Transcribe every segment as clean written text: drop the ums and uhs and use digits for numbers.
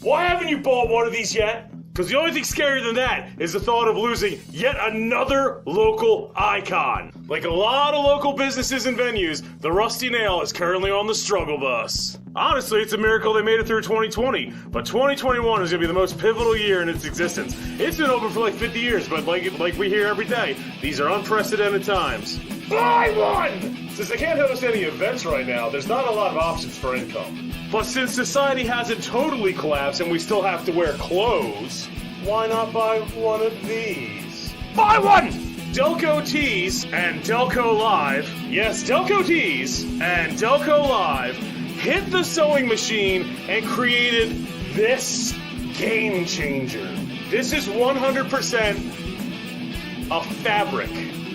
Why haven't you bought one of these yet? Because the only thing scarier than that is the thought of losing yet another local icon. Like a lot of local businesses and venues, the Rusty Nail is currently on the struggle bus. Honestly, it's a miracle they made it through 2020, but 2021 is going to be the most pivotal year in its existence. It's been open for like 50 years, but like we hear every day, these are unprecedented times. Buy one! Since I can't host any events right now, there's not a lot of options for income. But since society hasn't totally collapsed and we still have to wear clothes, why not buy one of these? Buy one! Delco Tees and Delco Live, yes, Delco Tees and Delco Live hit the sewing machine and created this game changer. This is 100% a fabric.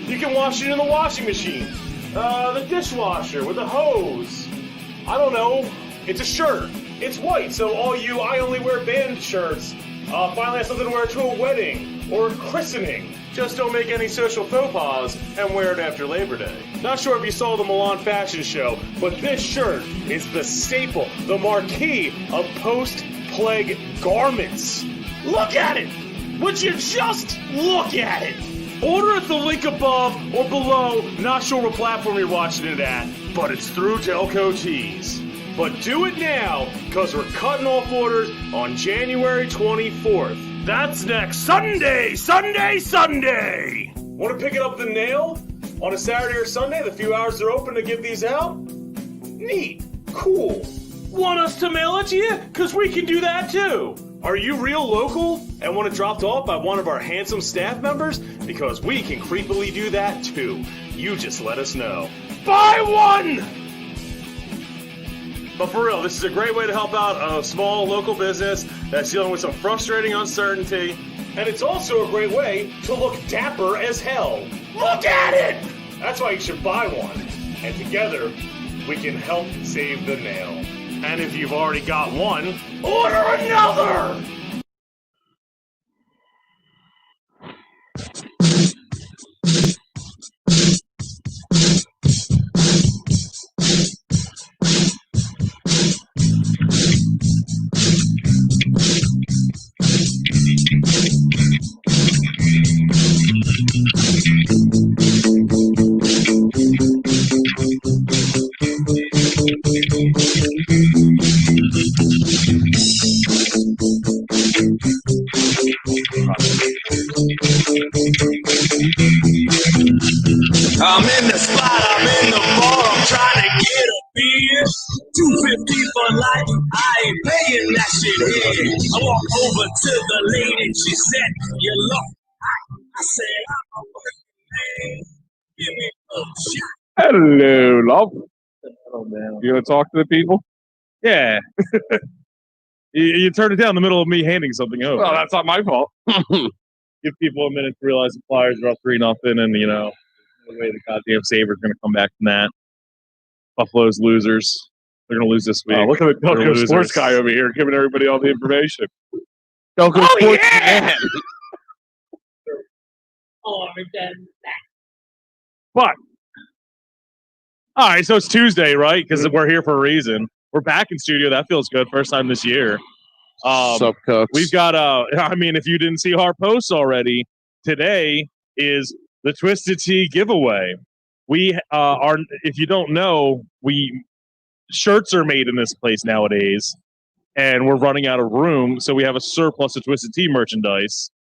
You can wash it in the washing machine, the dishwasher with a hose. I don't know. It's a shirt. It's white, so all you I only wear band shirts finally have something to wear to a wedding or a christening. Just don't make any social faux pas and wear it after Labor Day. Not sure if you saw the Milan fashion show, but this shirt is the staple, the marquee of post-plague garments. Look at it! Would you just look at it? Order at the link above or below. Not sure what platform you're watching it at, but it's through Delco Tees. But do it now, because we're cutting off orders on January 24th. That's next Sunday! Want to pick it up the nail on a Saturday or Sunday, the few hours they're open to give these out? Neat. Cool. Want us to mail it to you? Because we can do that too. Are you real local and want it dropped off by one of our handsome staff members? Because we can creepily do that too. You just let us know. Buy one! But for real, this is a great way to help out a small local business that's dealing with some frustrating uncertainty. And it's also a great way to look dapper as hell. Look at it! That's why you should buy one. And together, we can help save the nail. And if you've already got one, order another! I'm in the spot, I'm in the bar, I'm trying to get a beer. $2.50 for life, I ain't paying that shit here. I walk over to the lady, she said, you look. I said, I'm a working man. Give me a shot. Hello, love. Oh, man. You want to talk to the people? Yeah. you turned it down in the middle of me handing something over. Well, that's not my fault. Give people a minute to realize the Flyers are up 3-0, and you know, no way the goddamn Sabres are going to come back from that. Buffalo's losers. They're going to lose this week. Look at the They're Delco losers. sports guy over here giving everybody all the information. Delco Oh, sports yeah! man. But All right, so it's Tuesday, right? Because we're here for a reason. We're back in studio. That feels good. First time this year. Sup, Cooks? We've got I mean, if you didn't see our posts already, today is the Twisted Tea giveaway. We are, if you don't know, shirts are made in this place nowadays, and we're running out of room, so we have a surplus of Twisted Tea merchandise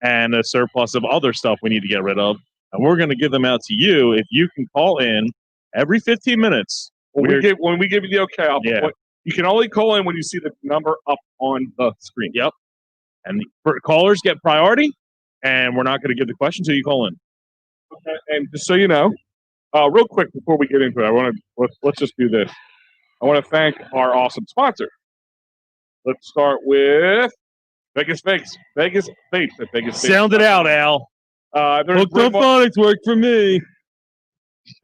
and a surplus of other stuff we need to get rid of, and we're going to give them out to you if you can call in every 15 minutes. When we give you the okay, you can only call in when you see the number up on the screen. Yep. And callers get priority, and we're not going to give the question until you call in. Okay. And just so you know, real quick before we get into it, let's just do this. I want to thank our awesome sponsor. Let's start with Vegas Vapes. Vegas Vapes at Vegas Vapes. Sound it out, Al. There's Phonics work for me.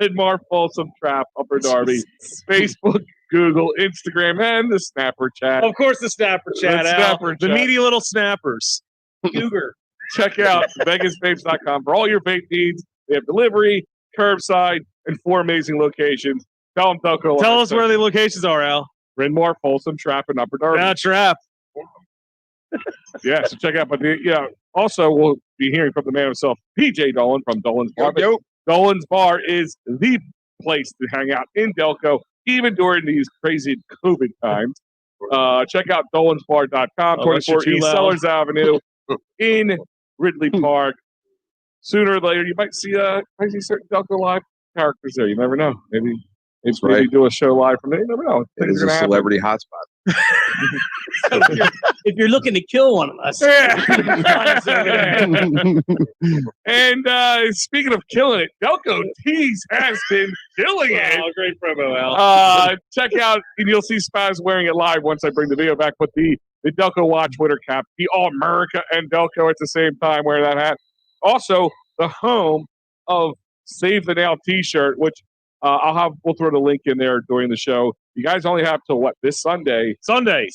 Sidmar, Folsom Trap, Upper Darby, Facebook, Google, Instagram, and the Snapper Chat. Of course, the Snapper Chat, Al. The meaty little snappers. Cougar. Check out VegasVapes.com for all your vape needs. They have delivery, curbside, and 4 amazing locations. Tell them Delco. Tell us where the locations are, Al. Bryn Mawr, Folsom, Trap, and Upper Darby. Trap. Yeah, so check out. But also we'll be hearing from the man himself, PJ Dolan from Dolan's Bar. Dolan's Bar is the place to hang out in Delco, even during these crazy COVID times. Check out dolansbar.com, 24 East Sellers Avenue in Ridley Park. Sooner or later, you might see certain Delco Live characters there. You never know. Maybe do a show live from there. You never know. It is a celebrity hotspot. If you're looking to kill one of us. And speaking of killing it, Delco Tees has been killing it. Oh, great promo, Al. Check out, and you'll see Spaz wearing it live once I bring the video back. But the Delco Watch winter cap, the All America and Delco at the same time wearing that hat. Also, the home of Save the Nail T-shirt, which we'll throw the link in there during the show. You guys only have till what, this Sunday? Sunday. As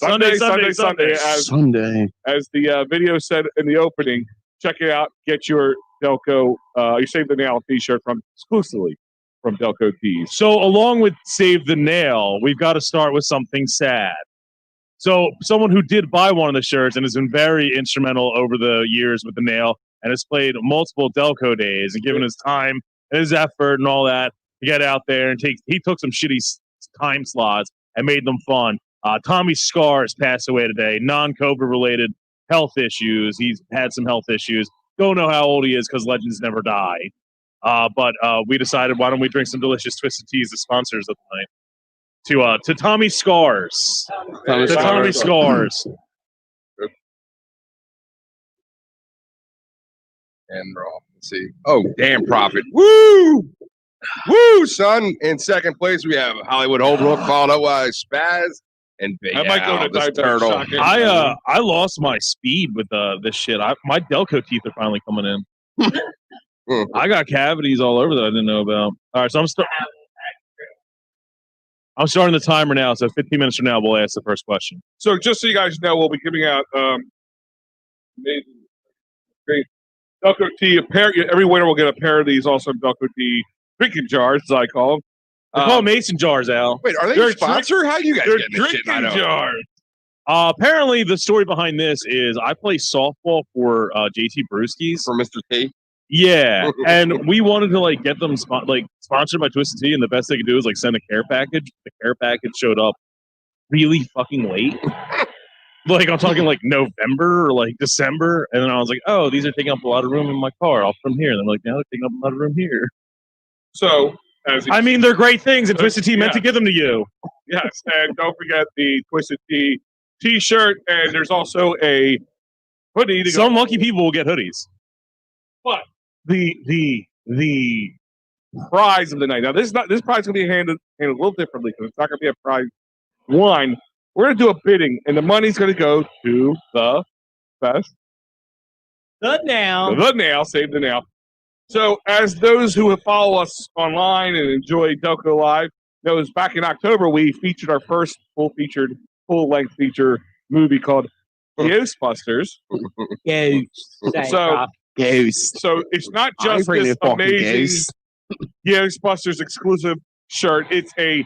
the video said in the opening, check it out. Get your Delco, you Save the Nail T-shirt exclusively from Delco Tees. So along with Save the Nail, we've got to start with something sad. So someone who did buy one of the shirts and has been very instrumental over the years with the nail and has played multiple Delco days and given his time and his effort and all that to get out there and he took some shitty time slots and made them fun. Tommy Scars passed away today, non-COVID related health issues. He's had some health issues. Don't know how old he is because legends never die. But we decided, why don't we drink some delicious Twisted Teas, the sponsors of the night, to Tommy Scars. Tommy Scars. And let's see. Oh, damn profit. Woo! Woo, son. In second place, we have Hollywood Holbrook, followed up by Spaz and Big I might go to this turtle. I lost my speed with this shit. My Delco teeth are finally coming in. I got cavities all over that I didn't know about. All right, so I'm starting the timer now, so 15 minutes from now, we'll ask the first question. So just so you guys know, we'll be giving out great Delco tea. Every winner will get a pair of these awesome Delco tea drinking jars, as I call them. They're called mason jars, Al. Wait, are they a sponsor? How do you guys get this shit? Drinking jars. Apparently, the story behind this is I play softball for JT Brewskis. For Mr. T? Yeah, and we wanted to get them sponsored by Twisted Tea, and the best they could do is send a care package. The care package showed up really fucking late. I'm talking November or December, and then I was like, oh, these are taking up a lot of room in my car off from here. And they're now they're taking up a lot of room here. So, they're great things, and Twisted Tea meant to give them to you. Yes, and don't forget the Twisted Tea T-shirt, and there's also a hoodie. Some lucky people will get hoodies. But the prize of the night. Now, this prize is going to be handled a little differently because it's not going to be a prize one. We're going to do a bidding, and the money's going to go to the best. The nail. The nail. Save the nail. So, as those who have followed us online and enjoy Delco Live knows, back in October, we featured our first full-length feature movie called Ghostbusters. So it's not just this amazing Ghostbusters exclusive shirt. It's a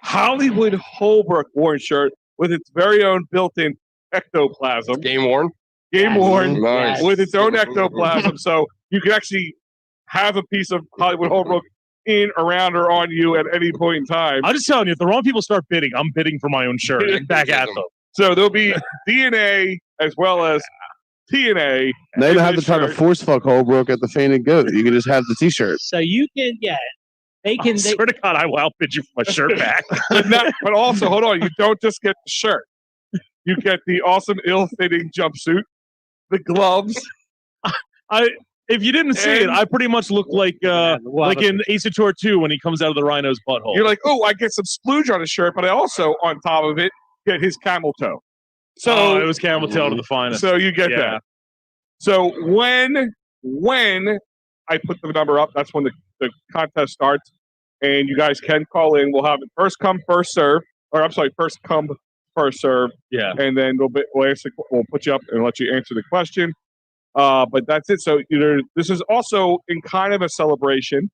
Hollywood Holbrook worn shirt with its very own built-in ectoplasm. Game worn? Nice. With its own ectoplasm. So you can actually have a piece of Hollywood Holbrook in, around, or on you at any point in time. I'm just telling you, if the wrong people start bidding, I'm bidding for my own shirt back at them. So there'll be DNA as well as TNA. They don't have to try to force fuck Holbrook at the Fainted Goat. You can just have the T-shirt. So you can, they can. I swear to God, I will outbid you for my shirt back. But also, hold on, you don't just get the shirt. You get the awesome, ill-fitting jumpsuit, the gloves. If you didn't see it, I pretty much look like in Ace Attorney 2 when he comes out of the rhino's butthole. You're like, oh, I get some splooge on his shirt, but I also, on top of it, get his camel toe. So it was camel toe to the finest. So you get that. So when I put the number up, that's when the contest starts, and you guys can call in. We'll have it first come, first serve, first come, first serve. Yeah, and then we'll put you up and let you answer the question. But that's it. So this is also in kind of a celebration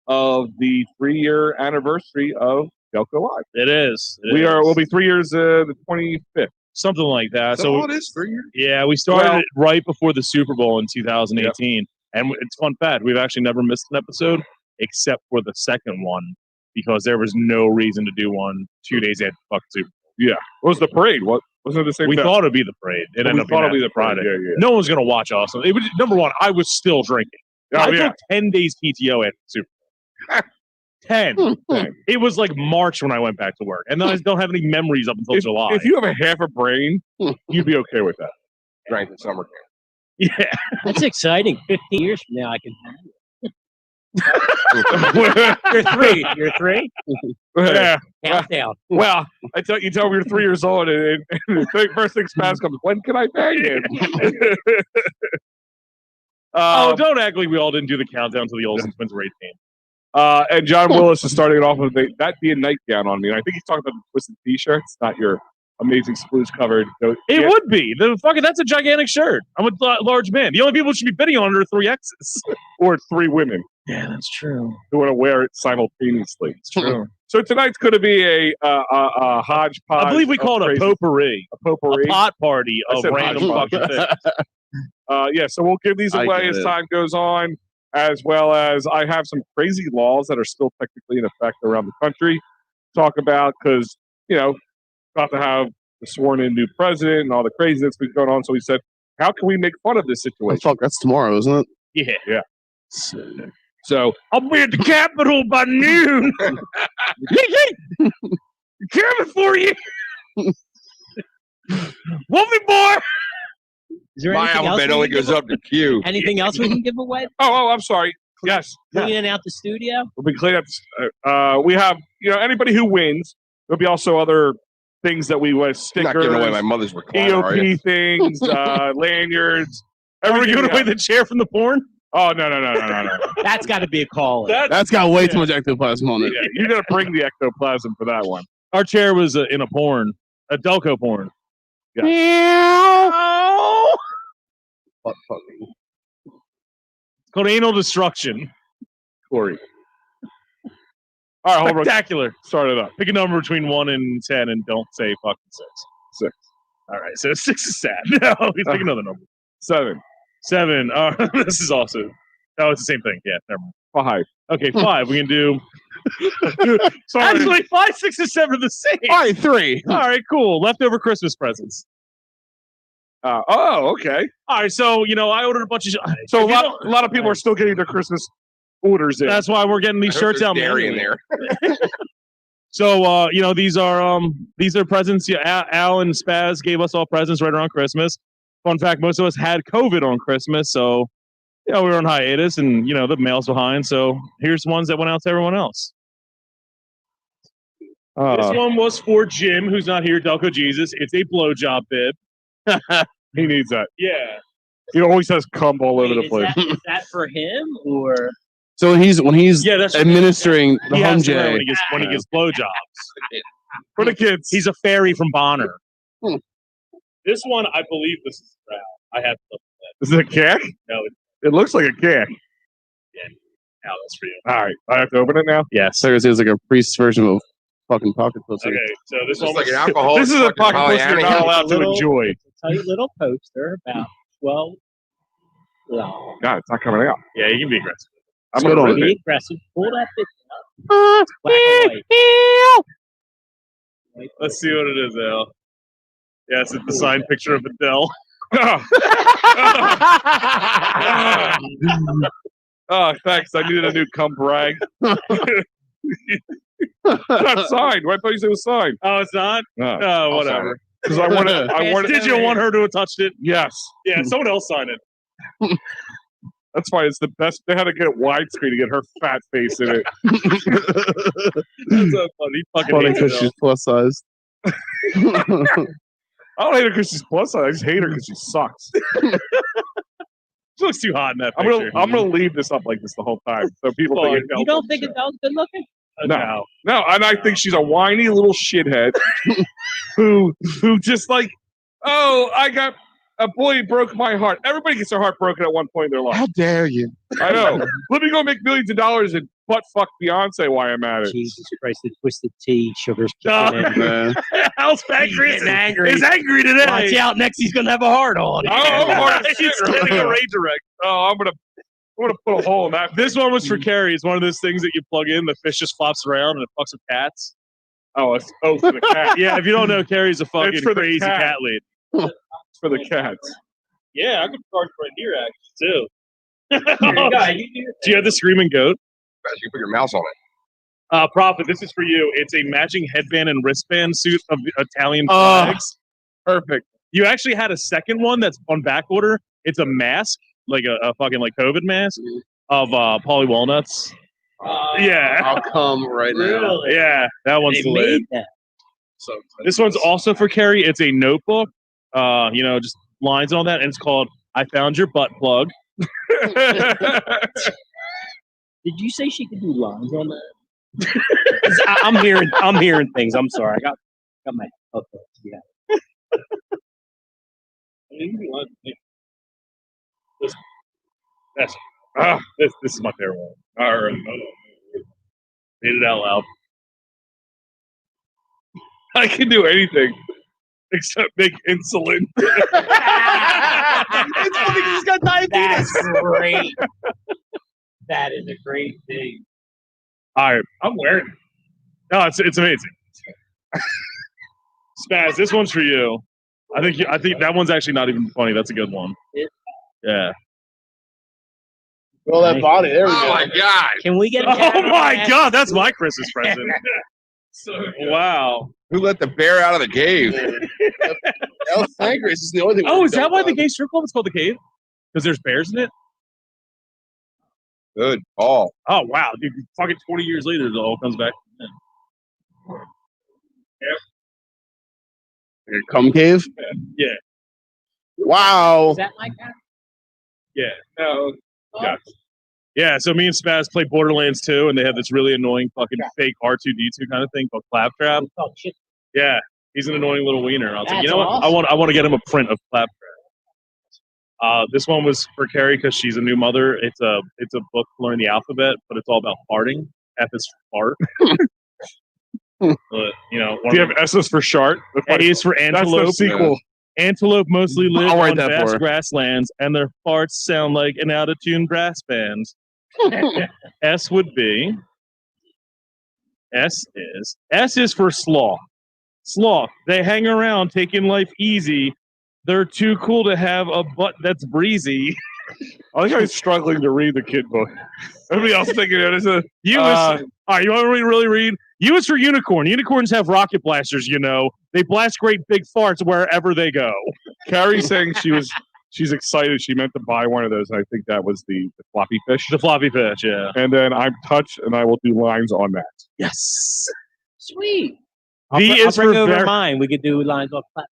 of the 3-year anniversary of Delco Live. It is. We'll be 3 years the 25th. something like that. So it is 3 years. yeah, we started it right before the Super Bowl in 2018, and it's fun fact: we've actually never missed an episode except for the second one because there was no reason to do one 2 days after the fucking Super Bowl. Yeah. What was the parade? What wasn't it the same? We time? thought it'd be the parade. It ended up being the Friday. Yeah, yeah. No one's gonna watch us. It was number one. I was still drinking. I took 10 days PTO after the Super Bowl. 10. It was like March when I went back to work, and then I don't have any memories up until July. If you have a half a brain, you'd be okay with that. Drank the summer camp. Yeah, That's exciting. 15 years from now, I can have You're You're three? Yeah. Countdown. Well, you tell me you're 3 years old, and the first thing Spaz comes, when can I bang him? don't act like we all didn't do the countdown to the Olsen twins were 18. And John Willis is starting it off with that be a nightgown on me. And I think he's talking about the twisted t-shirts, not your amazing spruce covered. It would be that's a gigantic shirt. I'm a large man. The only people who should be bidding on it are 3 X's or 3 women. Yeah, that's true. Who want to wear it simultaneously. It's true. So tonight's going to be a hodgepodge. I believe we call it a potpourri. A potpourri. A pot party of random hodgepodge. fucking things. Yeah, so we'll give these away as time goes on, as well as I have some crazy laws that are still technically in effect around the country to talk about because, about to have the sworn-in new president and all the crazy that's been going on. So we said, how can we make fun of this situation? Fuck, that's tomorrow, isn't it? Yeah. Yeah. So I'll be at the Capitol by noon. Coming for you. Wolfie boy. Is there My anything else alphabet we only can give goes up to Q. Anything else we can give away? Oh, I'm sorry. Yes. Cleaning out the studio? We'll be cleaning up. We have, anybody who wins, there'll be also other things that we want, stickers, Not giving away my mother's recliner, are you? EOP things, lanyards. Are we giving away the chair from the porn? Oh, no. That's got to be a call. That's got way too much ectoplasm on it. Yeah, you're going to bring the ectoplasm for that one. Our chair was in a porn, a Delco porn. Yeah. Fuck, fucking. It's called anal destruction. Corey. All right, hold on. Spectacular. Start it up. Pick a number between 1 and 10 and don't say fucking 6. 6. All right, so 6 is sad. No, pick another number. 7. 7. This is also. Oh, it's the same thing. Yeah, never mind. 5. Okay, 5. We can do. Sorry. Actually, 5, 6, and 7 are the same. All right, 3. All right, cool. Leftover Christmas presents. Okay. All right, so I ordered a bunch of. So a lot of people are still getting their Christmas orders in. That's why we're getting these shirts out. Dairy in there. So these are presents. Yeah, Al and Spaz gave us all presents right around Christmas. Fun fact: most of us had COVID on Christmas, so we were on hiatus, and the mail's behind. So here's ones that went out to everyone else. This one was for Jim, who's not here. Delco Jesus. It's a blowjob bib. He needs that. Yeah. He always has cum all over the place. Is that for him or? So when he's that's administering the he home has to wear J. when he gets blowjobs. For the kids. He's a fairy from Bonner. This one, I believe this is Brown. I have to look at Is it a cack? No, It looks like a cack. Al, that's for you. All right. I have to open it now? Yes. So it's like a priest's version of fucking pocket pussy. Okay, so this Just one like was an alcohol. This is a pocket pussy you're not allowed to Little- enjoy. It's a tight little poster about 12. Long. God, it's not coming out. Yeah, you can be aggressive. I'm Good gonna on rip Be it. aggressive. Pull that bitch up. Black and white. Let's see what it is, Al. Yes, it's the signed picture of Adele. Oh, thanks. I needed a new cum brag. It's not signed. I thought you said it was signed. Oh, it's not? No. Oh, whatever. Because I wanted. Did you want her to have touched it? Yes. Yeah, someone else signed it. That's fine. It's the best. They had to get it widescreen to get her fat face in it. That's so funny. Fucking Funny hates because Adele. she's plus size. I don't hate her because she's plus size. I just hate her because she sucks. She looks too hot in that I'm picture. gonna leave this up like this the whole time, so people Fine. think You don't think Adele's good looking? No, and I think she's a whiny little shithead who just like, oh, I got a boy broke my heart. Everybody gets their heart broken at one point in their life. How dare you? I know. Let me go make millions of dollars and butt fuck Beyonce while I'm at it. Jesus Christ, the Twisted Tea, sugar's kicking in. Man. How's Pancreas? He's getting angry. He's angry today. Watch out, next he's gonna have a heart on. He's getting a redirect. Oh, I'm gonna put a hole in that. This one was for Carrie. It's one of those things that you plug in, the fish just flops around and it fucks with cats. Oh, it's for the cat. Yeah, if you don't know, Carrie's a fucking It's for the crazy cat. cat lady. It's for the cats. Yeah, I could charge right here actually too. You Do you have the screaming goat? You put your mouse on it. Prophet, this is for you. It's a matching headband and wristband suit of Italian Oh. flags. Perfect. You actually had a second one that's on back order. It's a mask, like a fucking like COVID mask of Polly Walnuts. Yeah, I'll come right now. yeah, that one's They delayed. made that. So This one's also for Carrie. It's a notebook. Just lines and all that, and it's called "I Found Your Butt Plug." Did you say she could do lines on that? 'Cause I'm hearing things. I'm sorry. I got my headphones. Yeah. This is my favorite one. All right, read it out loud. I can do anything except make insulin. It's funny 'cause he's got diabetes. That's great. That is a great thing. All right, I'm wearing it. No, it's amazing. Spaz, this one's for you. I think that one's actually not even funny. That's a good one. Yeah. Roll that body. There we Oh go. my god! Can we get a Oh camera my on God, that's my Christmas present. Wow. Who let the bear out of the cave? El Pancreas is the only thing. Oh, is that why the gay strip club is called the Cave? Because there's bears in it? Good call. Oh wow, dude! Fucking 20 years later, it all comes back. Cum cave? Yeah. Wow. Is that my cat? Yeah. No. Yeah. Yeah. So me and Spaz play Borderlands 2, and they have this really annoying fucking fake R2D2 kind of thing called Claptrap. Oh shit. Yeah, he's an annoying little wiener. I was like, That's you know what? awesome. I want to get him a print of Claptrap. This one was for Carrie because she's a new mother. It's a book to learn the alphabet, but it's all about farting. F is for fart. But, Do you have S's for shark? A is for That's antelope. the sequel. Antelope mostly live I'll write on that vast for her. grasslands, and their farts sound like an out-of-tune brass band. S would be. S is for sloth. Sloth. They hang around taking life easy. They're too cool to have a butt that's breezy. I think I'm struggling to read the kid book. Everybody else thinking it is a. U is all right. You want me to really read? U is for unicorn. Unicorns have rocket blasters. They blast great big farts wherever they go. Carrie saying she's excited. She meant to buy one of those, and I think that was the floppy fish. The floppy fish. Yeah. And then I'm touched, and I will do lines on that. Yes. Sweet. V I'll is bring for over mine. We could do lines off that.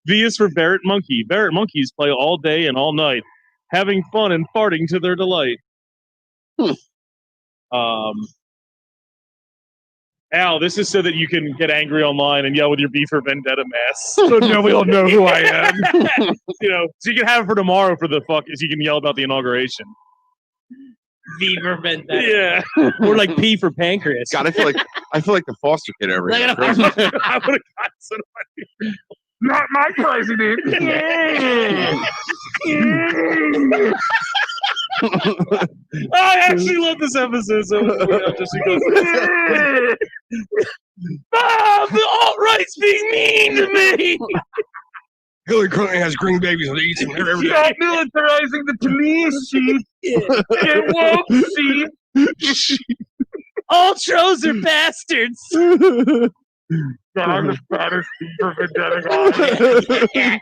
V is for Barrett Monkey. Barrett monkeys play all day and all night, having fun and farting to their delight. Al, this is so that you can get angry online and yell with your V for Vendetta mask. So nobody will know who I am. So you can have it for tomorrow for the fuck, so you can yell about the inauguration. V for Vendetta. Yeah. Or like P for pancreas. God, I feel like the foster kid over Look here. at I would have gotten somebody. Not my president. I actually love this episode so much. Just because the alt-right's being mean to me. Hillary Clinton has green babies and eats them every day. Stop militarizing the police, chief. Get woke, chief. All trolls are bastards. God, I'm the fattest bee for Vendetta guy.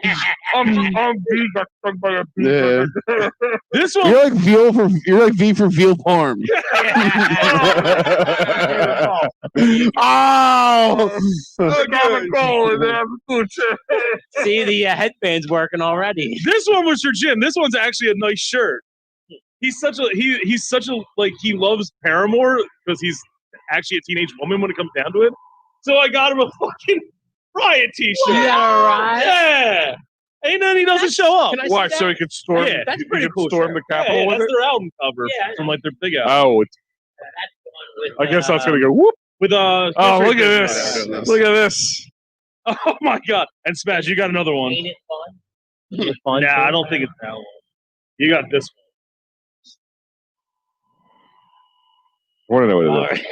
I'm bee got stung by a bee. Yeah. This one, You're like V for veal parm. Oh! See, the headband's working already. this one was for Jim. This one's actually a nice shirt. He's such a like he loves Paramore because he's actually a teenage woman when it comes down to it. So I got him a fucking Riot t-shirt. You got a Riot? Yeah. And then he doesn't show up. Can I Why? see So that? he could storm. Yeah, that's he pretty could cool storm shit. the Capitol with that's it. their album cover Yeah, from like their big album. Oh, That's the one with, I guess that's gonna go. Whoop! With Oh, look at this! Yeah. Look at this! Oh my god! And Smash, you got another one. Ain't it fun? Ain't it fun? Nah, I don't think it's that one. You got this I want to know what it is.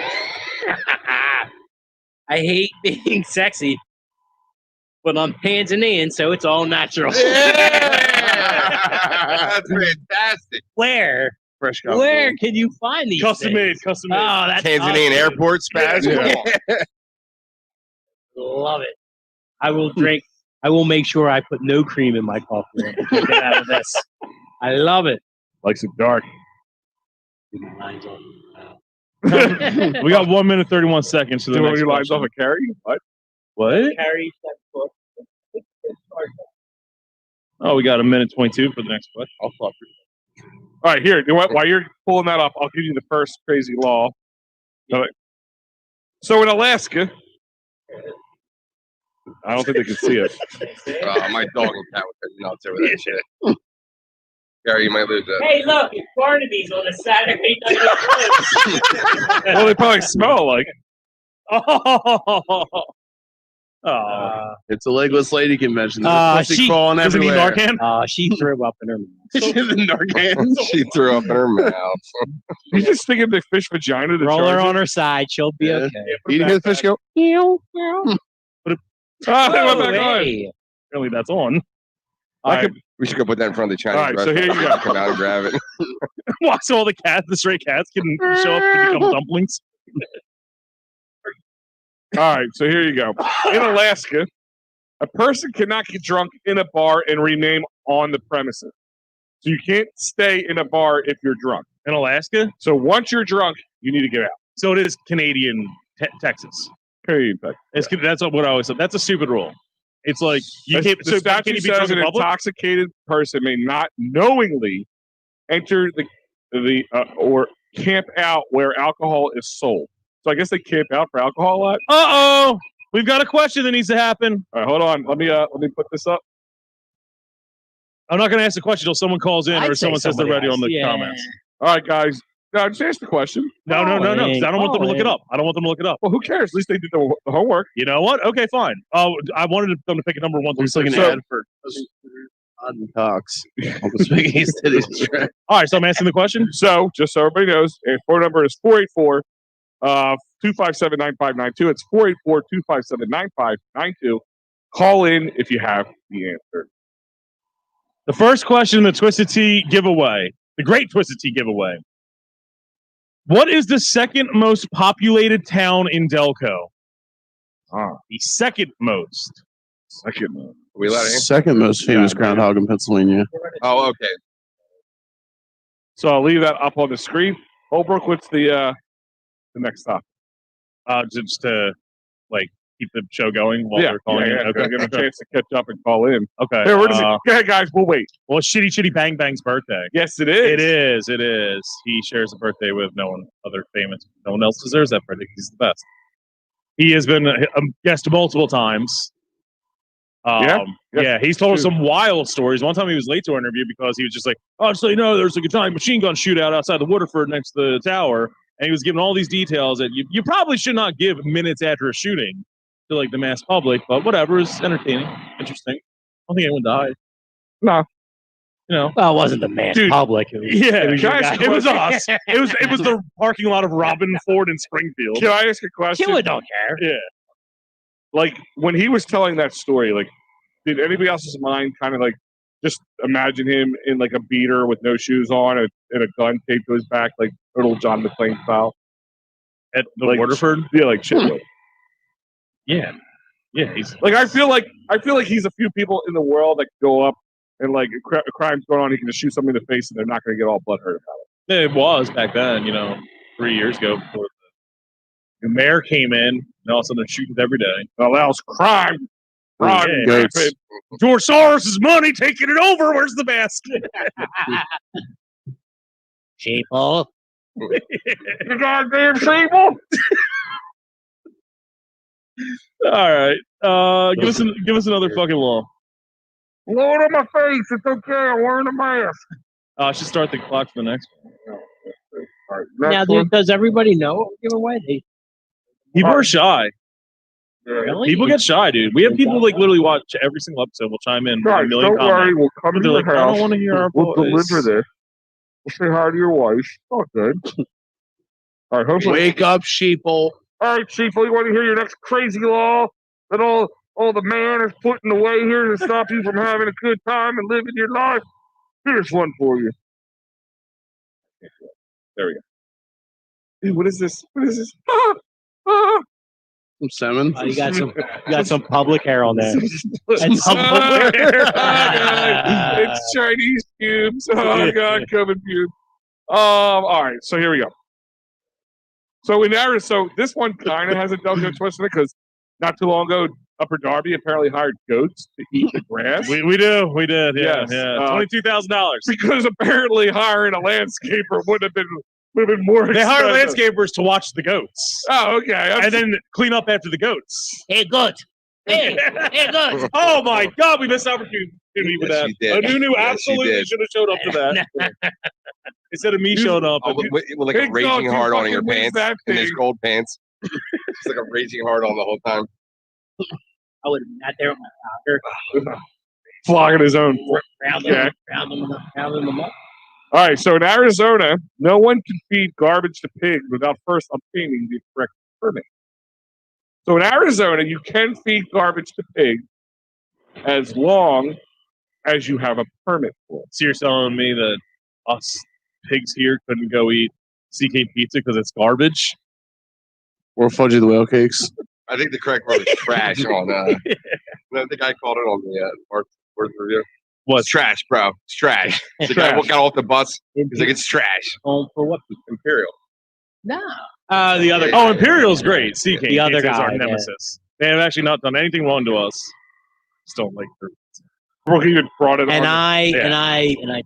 I hate being sexy, but I'm Tanzanian, so it's all natural. That's fantastic. Where? Fresh Where can you find these? Custom made, things? custom made. Oh, that's Tanzanian awesome. airport spaz. Love it. I will drink. I will make sure I put no cream in my coffee. When I get out of this. I love it. Likes it dark. We got 1 minute 31 seconds to the Do next you lines question. off a carry? What? What? Carry that book. Oh, we got 1:22 for the next question. I'll flop it. All right, here. You know what? While you're pulling that up, I'll give you the first crazy law. All right. So in Alaska, I don't think they can see it. My dog and cat would go nuts over that shit. Gary, you might lose that. Hey, look, it's Barnaby's on a Saturday night. Well, they probably smell like. Oh. It's a legless lady convention. There's pussy she- crawling Doesn't need everywhere. Narcan? She threw up in her mouth. The Narcan. She threw up in her mouth. You just thinking the fish vagina to Roll her charge on her side. She'll be Yeah. okay. You hear the fish go? it? Oh, they went Oh, back on. hey. Apparently that's on. We should go put that in front of the Chinese All right, so restaurant. here you go. Come out and grab it. Why so all the stray cats can show up to become dumplings? All right, so here you go. In Alaska, a person cannot get drunk in a bar and remain on the premises. So you can't stay in a bar if you're drunk. In Alaska? So once you're drunk, you need to get out. So it is Canadian Texas. Period. That's what I always said. That's a stupid rule. It's like you can't. The So can statute you be says drunk an in public? intoxicated person may not knowingly enter the or camp out where alcohol is sold. So I guess they camp out for alcohol a lot. Uh-oh. We've got a question that needs to happen. All right, hold on. Let me put this up. I'm not going to ask the question until someone calls in I'd or say someone says they're somebody ready on the else. Yeah. comments. All right, guys. No, just ask the question. No, 'cause I don't want them to look it Colin. up. I don't want them to look it up. Well, who cares? At least they did the homework. You know what? Okay, fine. I wanted them to pick a number 1 through Looks like an 6. ad for Todd and Cox. Uncle Spaghetti's titties. All right, so I'm asking the question. So, just so everybody knows, and phone number is 484-257-9592. It's 484-257-9592. Call in if you have the answer. The first question in the Twisted Tea giveaway, the Great Twisted Tea giveaway. What is the second most populated town in Delco? The second most. Second. Are we allowed to answer? Second most famous groundhog in Pennsylvania. Oh, okay. So I'll leave that up on the screen. Holbrook, what's the next topic? Just to keep the show going while they're calling in. Okay. Okay. Give them a chance to catch up and call in. Okay. Here, what is it? Go ahead, guys. We'll wait. Well, Shitty Bang Bang's birthday. Yes, it is. It is. He shares a birthday with no one else deserves that birthday. He's the best. He has been a guest multiple times. Yeah. He's told us some wild stories. One time he was late to our interview because he was just like, oh, so you know, there's a Italian machine gun shootout outside the Waterford next to the tower. And he was giving all these details that you probably should not give minutes after a shooting to the mass public, but whatever, it's entertaining, interesting. I don't think anyone died. No. You know. Well, it wasn't the mass Dude, public. It was, Yeah, it was, your guy. it was us. It was the parking lot of Robin Ford in Springfield. Can I ask a question? Killer don't care. Yeah. Like, when he was telling that story, did anybody else's mind kind of just imagine him in a beater with no shoes on and a gun taped to his back, like little John McClane style? At the Waterford? Yeah, shit. Yeah. Yeah, he's I feel like he's a few people in the world that go up and a crime's going on, he can just shoot somebody in the face and they're not going to get all butthurt about it. It was back then, 3 years ago before the mayor came in, and all of a sudden they're shooting every day. Allows crime. Yeah. Goats. George Soros' money taking it over. Where's the mask? Sheeple. You goddamn sheeple. All right. Give us another fucking law. Blow it on my face. It's okay. I'm wearing a mask. I should start the clock for the next one. All right, Now, next one. dude, does everybody know what we're giving away? People are shy. Really? People get shy, dude. We have people like literally watch every single episode. We'll chime in with a Guys, million don't worry. comments. We'll come But to they're your like, I house. don't want to hear our We'll voice. deliver this. We'll say hi to your wife. Oh, good. All right, hopefully. Wake up, sheeple. All right, Chief, you want to hear your next crazy law that all the man is putting away here to stop you from having a good time and living your life? Here's one for you. There we go. Dude, what is this? What is this? Some salmon. You got some public hair on there. It's Chinese pubes. Oh God, coming pubes. All right, so here we go. So in Arizona, this one kind of has a Delco twist in it because not too long ago, Upper Darby apparently hired goats to eat the grass. We did. Yeah, Yes. yeah. $22,000. Because apparently hiring a landscaper would have been more They hired expensive. landscapers to watch the goats Oh, okay. and then clean up after the goats. Hey, good. Hey, good. Oh my God, we missed opportunity with Yes, that. you did. Nunu Yes, you absolutely did. should have showed up for that instead of me showing up. Oh, with like a Big raging dog, heart you on your fucking pants that and his thing. gold pants. Just like a raging heart on the whole time. I would have been out there with my powder. Flogging his own. Rounding them up. All right, so in Arizona, no one can feed garbage to pigs without first obtaining the correct permit. So in Arizona, you can feed garbage to pigs as long as you have a permit for it. So you're telling me that us pigs here couldn't go eat CK pizza because it's garbage? Or Fudgy the Whale Cakes. I think the correct word is trash on I think I called it on the word review. What? It's trash, bro. It's trash. The guy got off the bus. He's like, it's trash. For what? Imperial. No. The other. Oh, Imperial's great. CK The other is our guy, nemesis. They have actually not done anything wrong to us. Just don't like their Brooke even brought it And on. I,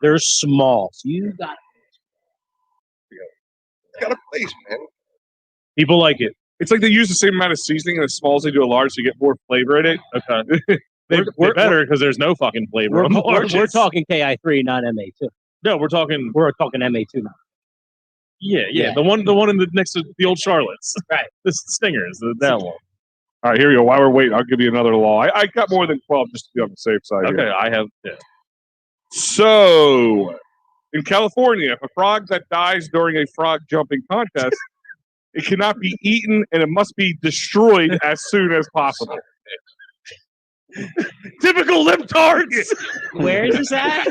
they're small. So you got. It's got a place, man. people like it. It's like they use the same amount of seasoning in a small as they do a large, so you get more flavor in it. Okay. They better because there's no fucking flavor on the largest. We're talking KI3, not MA2. No, we're talking. We're talking MA2 now. Yeah. The one in the next to the old Charlottes. Right. The Stingers. That one. All right, here we go. While we're waiting, I'll give you another law. I got more than 12 just to be on the safe side. Okay, Here. I have. Yeah. So, in California, if a frog that dies during a frog jumping contest, it cannot be eaten and it must be destroyed as soon as possible. Typical libtards. Where is this at?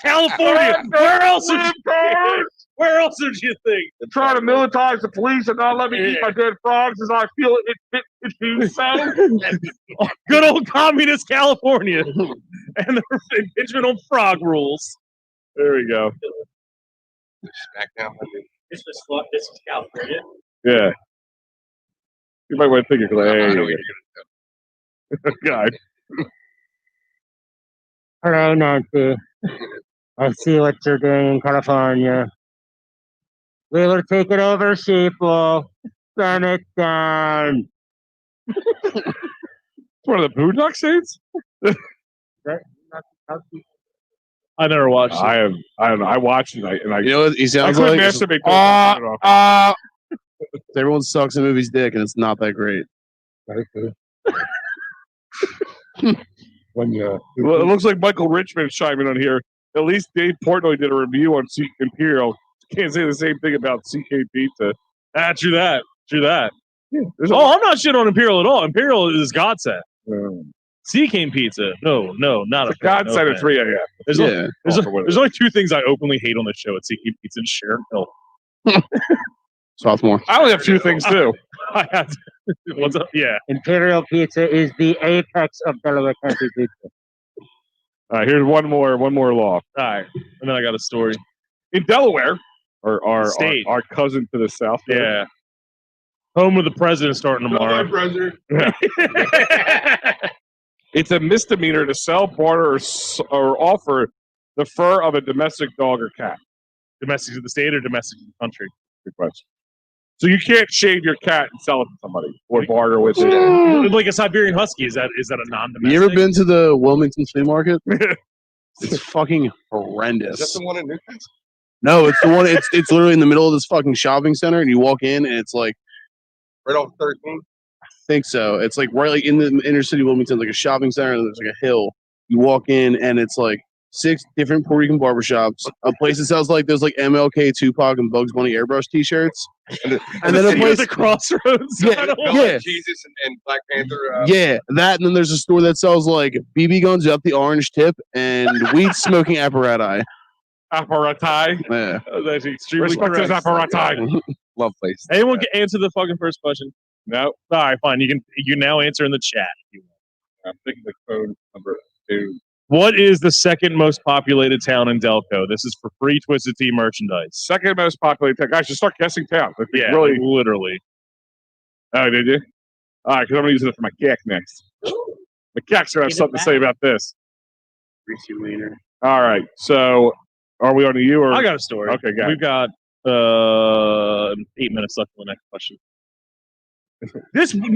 California. Where else would you? Where else would you think? Trying to militarize the police and not let me eat my dead frogs as I feel it do so. Good old communist California and the impingement on frog rules. There we go. Smackdown. This was California. Yeah. You might want to think of I know Clay. what you're God. Hello, Nancy. I see what you're doing in California. We will take it over, sheeple. Burn it down. One of the Boondock Saints? I never watched it. I don't know. I watched it and I You know what he I sounds couldn't like? masturbate. to it. I don't know. Everyone sucks in movie's dick, and it's not that great. Well, it looks like Michael Richmond's chiming on here. At least Dave Portnoy did a review on Imperial. Can't say the same thing about CK Pizza. True that. Yeah, there's a Oh, I'm not shit on Imperial at all. Imperial is godsend. um, Sea Cane Pizza. No, not it's a a godsend at 3 a.m. There's, Yeah. there's only two things I openly hate on the show at Sea Cane Pizza and Sharon Hill. Sophomore. I only have two things too. I have to, what's up? Yeah. Imperial Pizza is the apex of Delaware County pizza. All right, here's one more law. All right. And then I got a story. In Delaware, or State. our cousin to the south. Yeah. Home of the president starting tomorrow. It's a misdemeanor to sell, barter, or offer the fur of a domestic dog or cat. Domestic to the state or domestic to the country? Good question. So you can't shave your cat and sell it to somebody or barter with it. Like a Siberian Husky, is that a non-domestic? You ever been to the Wilmington flea market? It's fucking horrendous. Is that the one in Newcastle? No, it's the one. It's literally in the middle of this fucking shopping center, and you walk in, and it's like, Right off 13? I think so. It's like right like in the inner city of Wilmington, like a shopping center, and there's like a hill. You walk in, and it's like 6 different Puerto Rican barbershops. A place that sells like those like MLK, Tupac, and Bugs Bunny airbrush T-shirts. And then a place at the crossroads. Yeah. Jesus and Black Panther. Yeah, that, and then there's a store that sells like BB guns up the orange tip and weed smoking apparatus. Apparati. Yeah. That's extremely Respect correct. those apparati. Love place. Anyone can answer the fucking first question? No. All right, fine. You now answer in the chat if you want. I'm thinking the code number 2. What is the second most populated town in Delco? This is for free Twisted Tea merchandise. Second most populated town. Guys, just start guessing towns. Yeah, Really. literally. Oh, did you? All right, because I'm going to use it for my cack next. The cack's going to have something to say about this. Greasy wiener. All right, so are we on to you? Or? I got a story. Okay, got it. We've got 8 minutes left for the next question.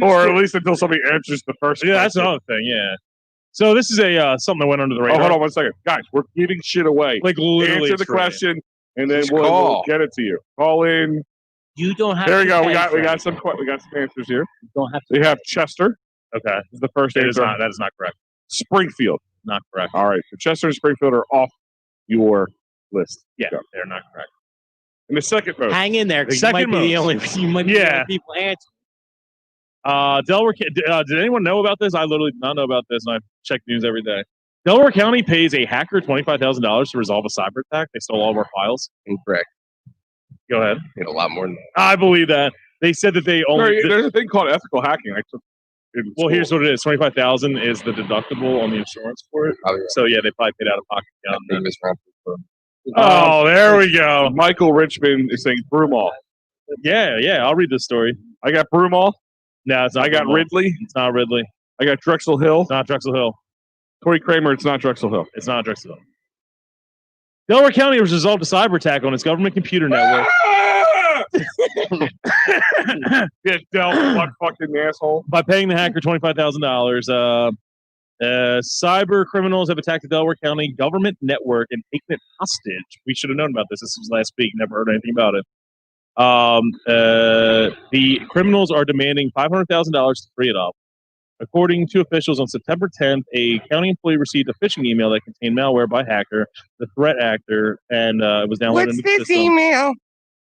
Or at least until somebody answers the first Yeah, that's question. another thing. Yeah. So this is a something that went under the Oh, radar. hold on 1 second. Guys, we're giving shit away. Like literally, Answer the it's free. question, and then Just we'll call. get it to you. Call in. You don't have There we to go. pay We got for it. some answers here. You don't have to. We have Chester. Okay, Is the first it is answer. not. That is not correct. Springfield. Not correct. All right. So Chester and Springfield are off your list. Yeah, Go. they're not correct. And the second most. Hang in there, because you Second might be the most. only. You might be the Yeah. only people answering. Delaware. Did anyone know about this? I literally did not know about this, and I check news every day. Delaware County pays a hacker $25,000 to resolve a cyber attack. They stole all of our files. Incorrect. Go ahead. Paid a lot more than that. I believe that. They said that they only. There's a thing called ethical hacking. I took in Well, school. here's what it is: $25,000 is the deductible on the insurance for it. Probably So yeah, they probably paid out of pocket. right. Big misround. Oh, there we go. Michael Richmond is saying Broomall. Yeah. I'll read this story. I got Broomall. No, it's not. I got Broomall. Ridley. It's not Ridley. I got Drexel Hill. It's not Drexel Hill. Corey Kramer. It's not Drexel Hill. It's not Drexel Hill. Delaware County has resolved a cyber attack on its government computer network Get dealt, what fucking asshole. by paying the hacker $25,000. Cyber criminals have attacked the Delaware County government network and taken it hostage. We should have known about this. This was last week. Never heard anything about it. The criminals are demanding $500,000 to free it up. According to officials, on September 10th, a county employee received a phishing email that contained malware by hacker, the threat actor, and it was downloaded into the system. email?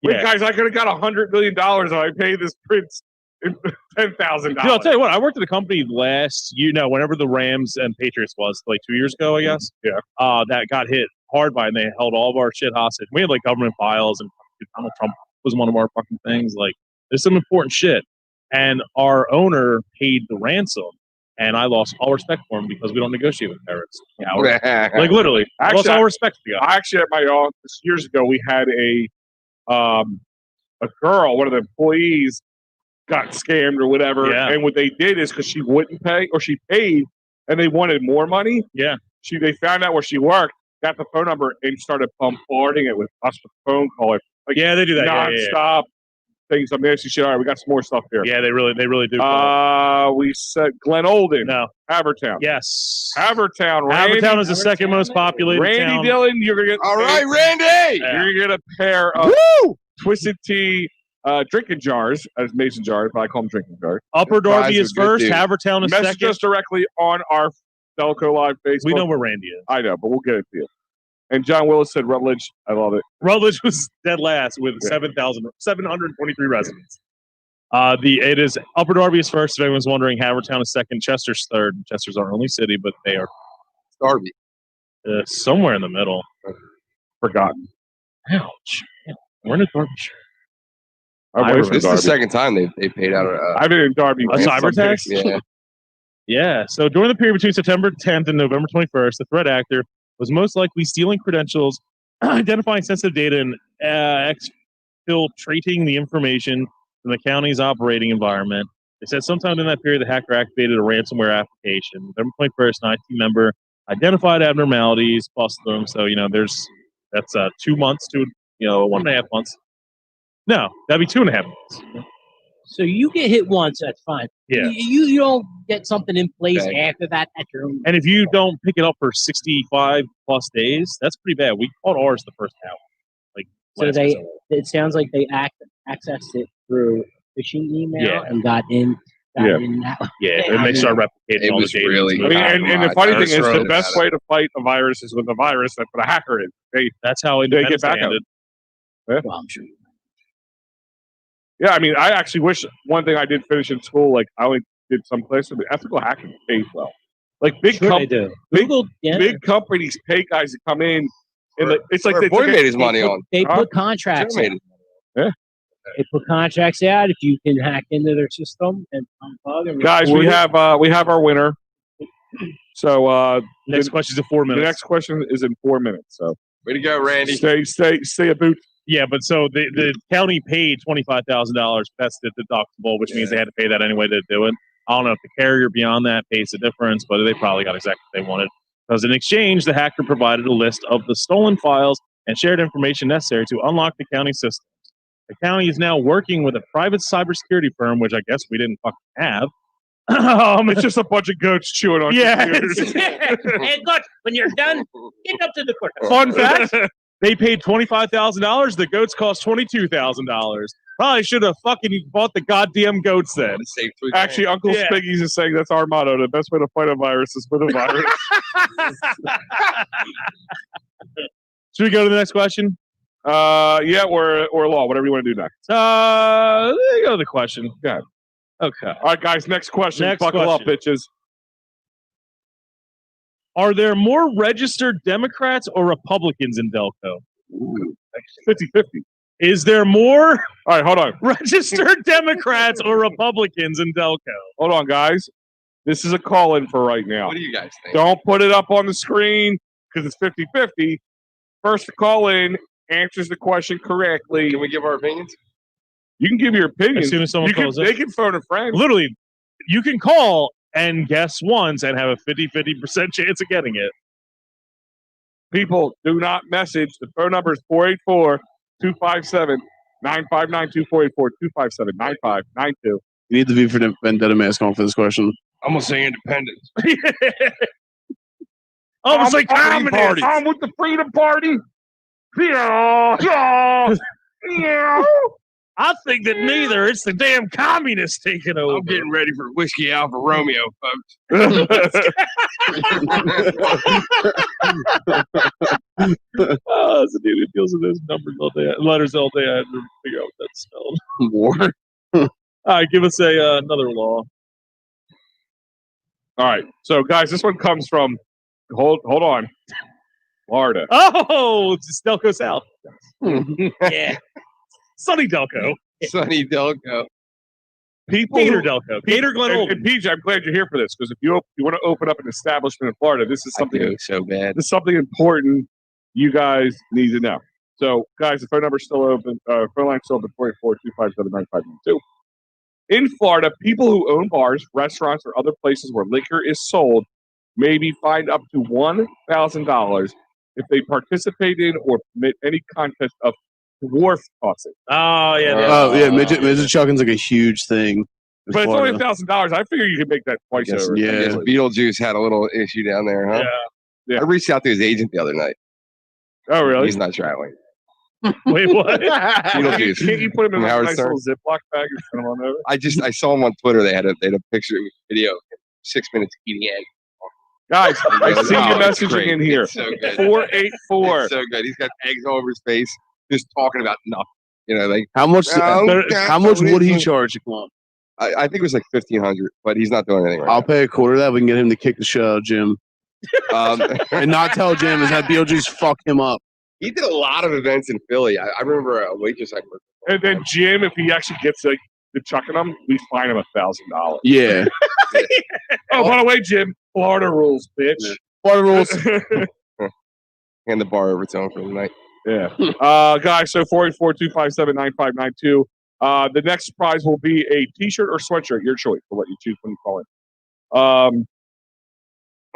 Wait, Yeah. guys, I could have got $100 million if I paid this prince $10,000. Dude, I'll tell you what, I worked at a company last year, whenever the Rams and Patriots was, like 2 years ago, I guess. Yeah. That got hit hard by, and they held all of our shit hostage. We had like government files, and Donald Trump was one of our fucking things. Like, there's some important shit. And our owner paid the ransom, and I lost all respect for him because we don't negotiate with terrorists. Like, literally. I lost Actually, all respect for the guy. I actually, at my office years ago, we had a girl, one of the employees, got scammed or whatever. Yeah. And what they did is because she wouldn't pay, or she paid, and they wanted more money. Yeah. They found out where she worked, got the phone number, and started bombarding it with us with phone calls. Like, Yeah, they do that. Yeah, yeah, nonstop. Saying some nasty shit. All right, we got some more stuff here. yeah, they really do. We said Glen Olden, No. Havertown. Yes. Havertown. Havertown is the second most populated Randy town. Dillon, you're gonna get All right, Randy. Yeah. You're gonna get a pair of Twisted Tea drinking jars, as mason jars, but I call them drinking jars. Upper Darby Fries is are good, first. dude. Havertown is Message second. us directly on our Delco Live Facebook. We know where Randy is. I know, but we'll get it to you. And John Willis said Rutledge. I love it. Rutledge was dead last with Yeah. 7,723 residents. It is Upper Darby is first. If anyone's wondering, Havertown is second. Chester's third. Chester's our only city, but they are Darby. somewhere in the middle. Forgotten. Ouch! We're in a Derbyshire. I'm away from This is the Darby. second time they paid out I've been in Darby. A cyber attack? Yeah. Yeah. So during the period between September 10th and November 21st, the threat actor was most likely stealing credentials, identifying sensitive data, and exfiltrating the information from the county's operating environment. They said sometime in that period, the hacker activated a ransomware application. November 21st, an IT member identified abnormalities, busted them. So, that's 2 months to, 1.5 months. No, that'd be 2.5 minutes. So you get hit once, that's fine. Yeah. You don't get something in place Okay. after that at your own. And if you don't pick it up for 65 plus days, that's pretty bad. We caught ours the first hour. So last they, episode. it sounds like they accessed it through phishing email Yeah. and got in. Yeah. That way. Yeah, and they start replicating It all the was data. really- into I the mean, back. and the funny thing is, the Throw best it way to fight a virus is with a virus that put a hacker in. That's how they get Independence back Day out. ended. Well, I'm sure. Yeah, I mean, I actually wish one thing I did finish in school, like I only did some places, but ethical hacking pays well. Like big Sure they do. big- Google, yeah. big companies pay guys to come in, and it's like Where they Boy took made a- his money on. They Huh? put contracts. Joe made out. it. They put contracts out if you can hack into their system and unplug and guys. record We it. have our winner. So Next question's in 4 the minutes. next question is in 4 minutes. So Way to go, Randy. stay a boot. Yeah, but so the county paid $25,000. That's the deductible, which means they had to pay that anyway to do it. I don't know if the carrier beyond that pays the difference, but they probably got exactly what they wanted. Because in exchange, the hacker provided a list of the stolen files and shared information necessary to unlock the county systems. The county is now working with a private cybersecurity firm, which I guess we didn't fucking have. It's just a bunch of goats chewing on Yeah, computers. Hey, good. When you're done, get up to the court. Fun fact: they paid $25,000. The goats cost $22,000. Probably should have fucking bought the goddamn goats then. Save $3,000. Actually, Uncle Yeah. Spiggy's is saying that's our motto. The best way to fight a virus is with a virus. Should we go to the next question? Yeah, or law, whatever you want to do next. Let's go to the question. Go ahead. Okay. All right, guys, next question. Next Buckle up, question. bitches. Are there more registered Democrats or Republicans in Delco? 50-50. Is there more All right, hold on. registered Democrats or Republicans in Delco? Hold on, guys. This is a call-in for right now. What do you guys think? Don't put it up on the screen because it's 50-50. First to call in answers the question correctly. Can we give our opinions? You can give your opinion. As soon as someone calls in. They can phone a friend. Literally, you can call and guess once and have a 50% chance of getting it. People, do not message. The phone number is 484-257-9592, 484-257-9592. You need the V for Vendetta mask on for this question. I'm gonna say independence. Almost like I'm communist. I'm with the Freedom Party. Yeah, yeah, yeah. I think that neither. It's the damn communists taking over. I'm getting ready for Whiskey Alpha Romeo, folks. Oh, it's a dude who deals with those numbers all day, letters all day. I had to figure out what that's spelled. War. All right, give us another law. All right, so guys, this one comes from hold on, Florida. Oh, it's Delco South. Yeah, Sunny Delco, Sonny Delco. People Gator who- Delco, Gator Glen and, Olden. and PJ, I'm glad you're here for this because if you want to open up an establishment in Florida, this is I something do so bad. this is something important you guys need to know. So, guys, the phone number's still open. Phone line's still open, 484-257-9592. In Florida, people who own bars, restaurants, or other places where liquor is sold may be fined up to $1,000 if they participate in or permit any contest of dwarf tossing. Oh yeah, Oh yeah, midget chucking's like a huge thing. in But it's only Florida. $1,000. I figure you can make that twice Yes, over. yeah. Yes, Beetlejuice had a little issue down there, huh? Yeah. I reached out to his agent the other night. Oh, really? He's not traveling. Wait, what? Beetlejuice. Can't you put him in From a Howard nice Stern. little Ziploc bag and send him on over? I saw him on Twitter. They had a picture, video, 6 minutes eating egg. Guys, I see Oh, your it's messaging great. in here. It's so good. 484. It's so good. He's got eggs all over his face, just talking about nothing. You know, like How much? Oh, How much God, would he what is- charge to come on? I think it was like 1,500, but he's not doing anything right I'll pay a quarter of that. We can get him to kick the show, Jim, now. and not tell Jim is that Beetlejuice fuck him up. He did a lot of events in Philly. I remember a waitress I worked with. And then Jim, if he actually gets like the chucking them, we fine him $1,000. Yeah, Oh, by the way, Jim, Florida rules, bitch. Florida rules. Hand the bar over to him for the night. Yeah. Guys, so 484-257-9592. The next prize will be a t-shirt or sweatshirt, your choice for what you choose when you call in. All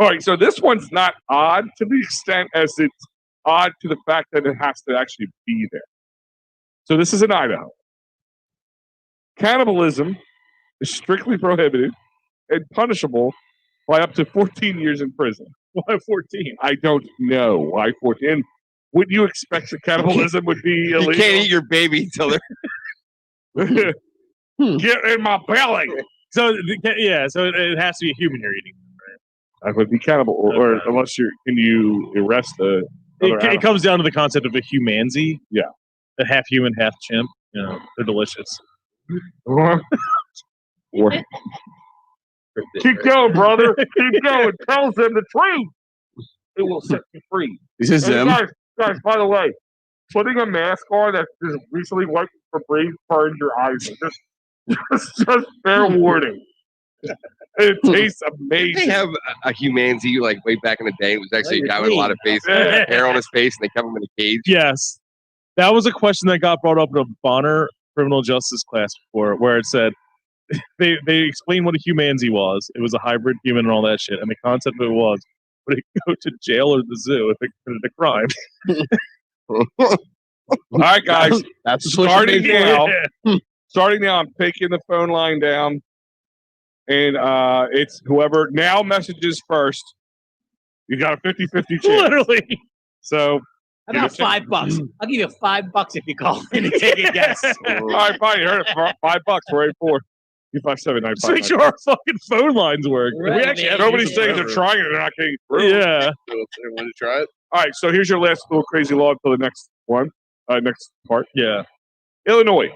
right, so this one's not odd to the extent as it's odd to the fact that it has to actually be there. So this is in Idaho. Cannibalism is strictly prohibited and punishable by up to 14 years in prison. Why 14? I don't know why 14. And would you expect that cannibalism would be You illegal? can't eat your baby until they're Get in my belly. So it has to be a human you're eating. I would be cannibal, or unless can you arrest the. It comes down to the concept of a humanity. Yeah. A half human, half chimp. You know, they're delicious. Or keep going, brother. Keep going. Tell them the truth. It will set you free. This is them. Guys, by the way, putting a mask on that just recently wiped Febreze burned your eyes. Just fair warning. It tastes amazing. They have a humanity like way back in the day. It was actually a guy with a lot of hair on his face, and they kept him in a cage. Yes. That was a question that got brought up in a Bonner criminal justice class before, where it said they explained what a humanity was. It was a hybrid human and all that shit. And the concept of it was, would it go to jail or the zoo if it committed a crime? All right, guys. That's starting now. I'm taking the phone line down, and it's whoever now messages first. You got a 50-50 chance. Literally. So. How about $5? I'll give you $5 if you call in and take a guess. All right, fine. You heard it. $5. We're 8-4. 257-95. Just make sure our fucking phone lines work. Right, We actually have Nobody's saying they're trying it. They're not getting through. Yeah. Want to try it? All right. So here's your last little crazy law for the next one. Next part. Yeah. Illinois.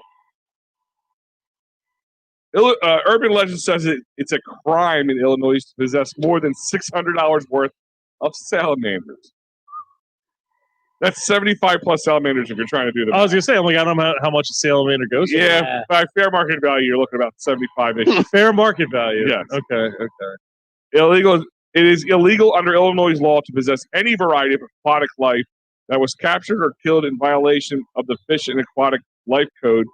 Urban legend says it's a crime in Illinois to possess more than $600 worth of salamanders. That's 75 plus salamanders if you're trying to do that. I was gonna say, I'm like, I don't know how much a salamander goes for. Yeah, by fair market value, you're looking at about 75-ish. Fair market value. Yes. Okay. Illegal. It is illegal under Illinois law to possess any variety of aquatic life that was captured or killed in violation of the Fish and Aquatic Life Code,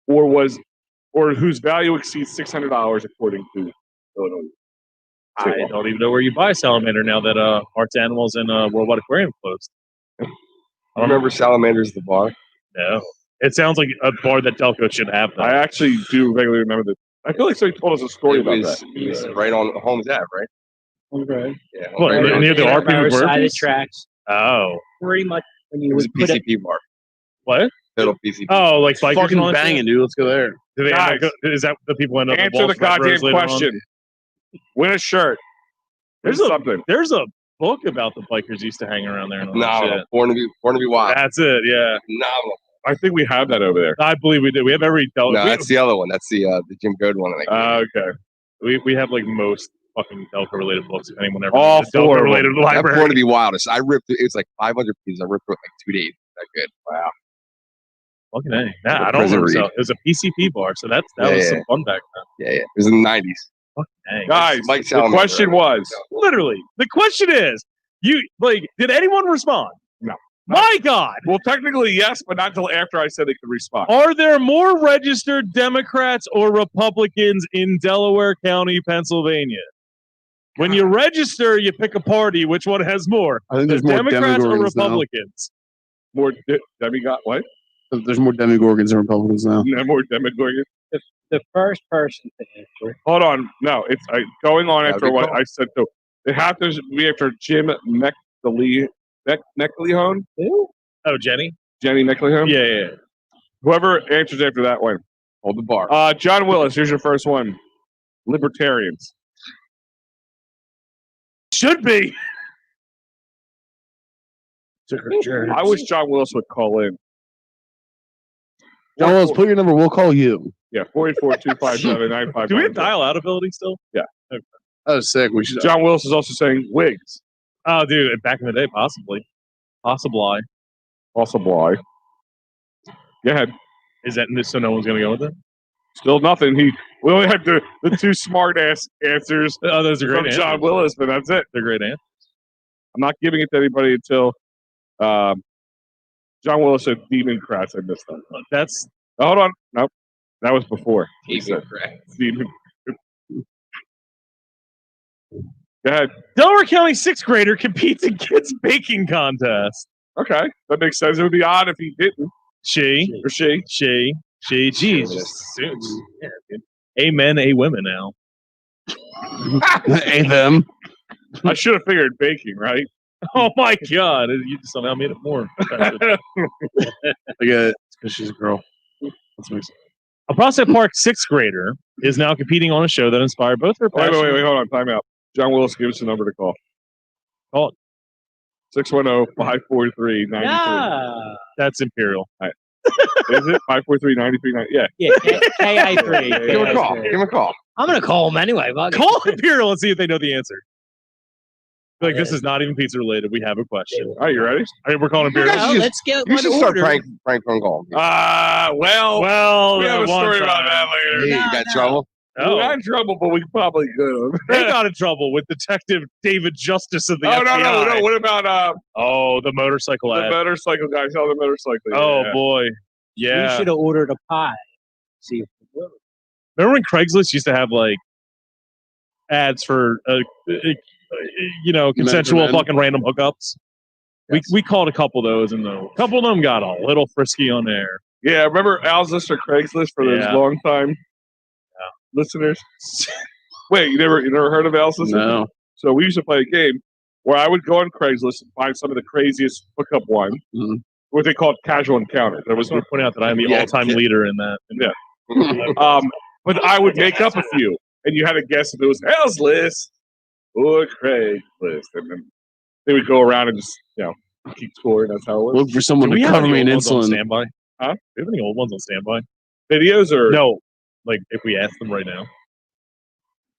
or whose value exceeds $600 according to Illinois. I don't even know where you buy salamander now that Arts Animals and Worldwide Aquarium closed. I remember Salamanders at the bar. No. It sounds like a bar that Delco should have. I actually do vaguely remember that. I feel like somebody told us a story about that. It was right on Holmes Ave, right? Okay. Yeah. What, right near the Right RP beside the Burpees? tracks. Oh. Pretty much when It you was a would put it. PCP bar. What? Total PCP. Oh, like bikers Fucking and all that banging, shit? dude. Let's go there. Do they Guys, is that the people end up at Answer the Walsh Red Rose goddamn later on? question. Win a shirt. There's Win a- something. There's a book about the bikers used to hang around there and all that Nominal. shit. Born to be wild. That's it, yeah. Nominal. I think we have that over there. I believe we do. We have every Delco. No, that's the other one. That's the Jim Goad one. I think. Okay. We have like most fucking Delco related books. If anyone ever All needs a Delco four of related That Born library. to be wildest. I ripped it. It was like 500 pieces. I ripped it in like 2 days. That good. Wow. Fucking A. Nah, Like a I don't prison remember. So read. it was a PCP bar, so that Yeah, was yeah. some fun back then. Yeah. It was in the 90s. Dang. Guys, Mike the Salamander, question right? was, Literally, the question is, did anyone respond? No. My God, well, technically yes, but not until after I said they could respond. are there more registered Democrats or Republicans in Delaware County, Pennsylvania? When you register, you pick a party. Which one has more? I think there's more Democrats or Demigorgons now. Republicans? More demigod, what? There's more Demigorgons than Republicans now. No more demigorgon. The first person to answer. Hold on. No, it's going on Yeah, after good what call. I said. So it has to be after Jim Necklehone, Oh, Jenny. Jenny Necklehone. Yeah. Whoever answers after that one. Hold the bar. John Willis, here's your first one. Libertarians. Should be. I wish John Willis would call in. John Wells, put your number. We'll call you. Yeah, 484-257-9555. Do we have dial out ability still? Yeah. Okay. That was sick. We should. John Willis is also saying wigs. Oh, dude, back in the day, possibly. Possibly. Also lie. Go ahead. Is that so no one's going to go with it? Still nothing. We only had the two smart ass answers Oh, those are great from answers. John Willis, but that's it. They're great answers. I'm not giving it to anybody until John Willis said Democrats. I missed that. That's Hold on. Nope. That was before. He said Demon. Go ahead. Delaware County sixth grader competes in kids baking contest. Okay. That makes sense. It would be odd if he didn't. She. Or she. Geez, just suits. Yeah, dude. Amen, a women now. Hey them. I should have figured baking, right? Oh my god, you somehow made it more. I get it. Because she's a girl. That's makes sense. A Prospect Park sixth grader is now competing on a show that inspired both her Wait, passion. hold on, time out. John Willis, give us the number to call. Call it. 610-543-93. Yeah. That's Imperial. Is it 543-93? Yeah. Yeah. KI3. Yeah, Give him a call. Give him a call. I'm gonna call him anyway. Fuck it. Call Imperial and see if they know the answer. Like, this is not even pizza related. We have a question. All right, you ready? I mean, we're calling Imperial. Well, let's get You one should start order. prank phone call. Well, we have a one story time. about that later. Hey, you got trouble? Oh. We're not in trouble, but we probably could They have. got in trouble with Detective David Justice of the Oh, FBI. no. What about Oh, the motorcycle the ad. motorcycle guy? Tell the motorcycle. Oh yeah. boy, We yeah. should have ordered a pie. See if it works. Remember when Craigslist used to have like ads for consensual men. fucking random hookups? We called a couple of those, and a couple of them got a little frisky on there. Yeah, remember Al's list or Craigslist for those Yeah. long time listeners? Wait, you never heard of Al's list? No. So we used to play a game where I would go on Craigslist and find some of the craziest hookup one, what they called casual encounters. I was going to point out that I'm the all-time leader in that. Yeah. But I would make up a few, and you had to guess if it was Al's list or Craigslist, and then they would go around and just keep score. That's how it was. Look for someone Do we to have cover any me in old ones on insulin. standby? Huh? Do we have any old ones on standby? Videos or No, like if we ask them right now.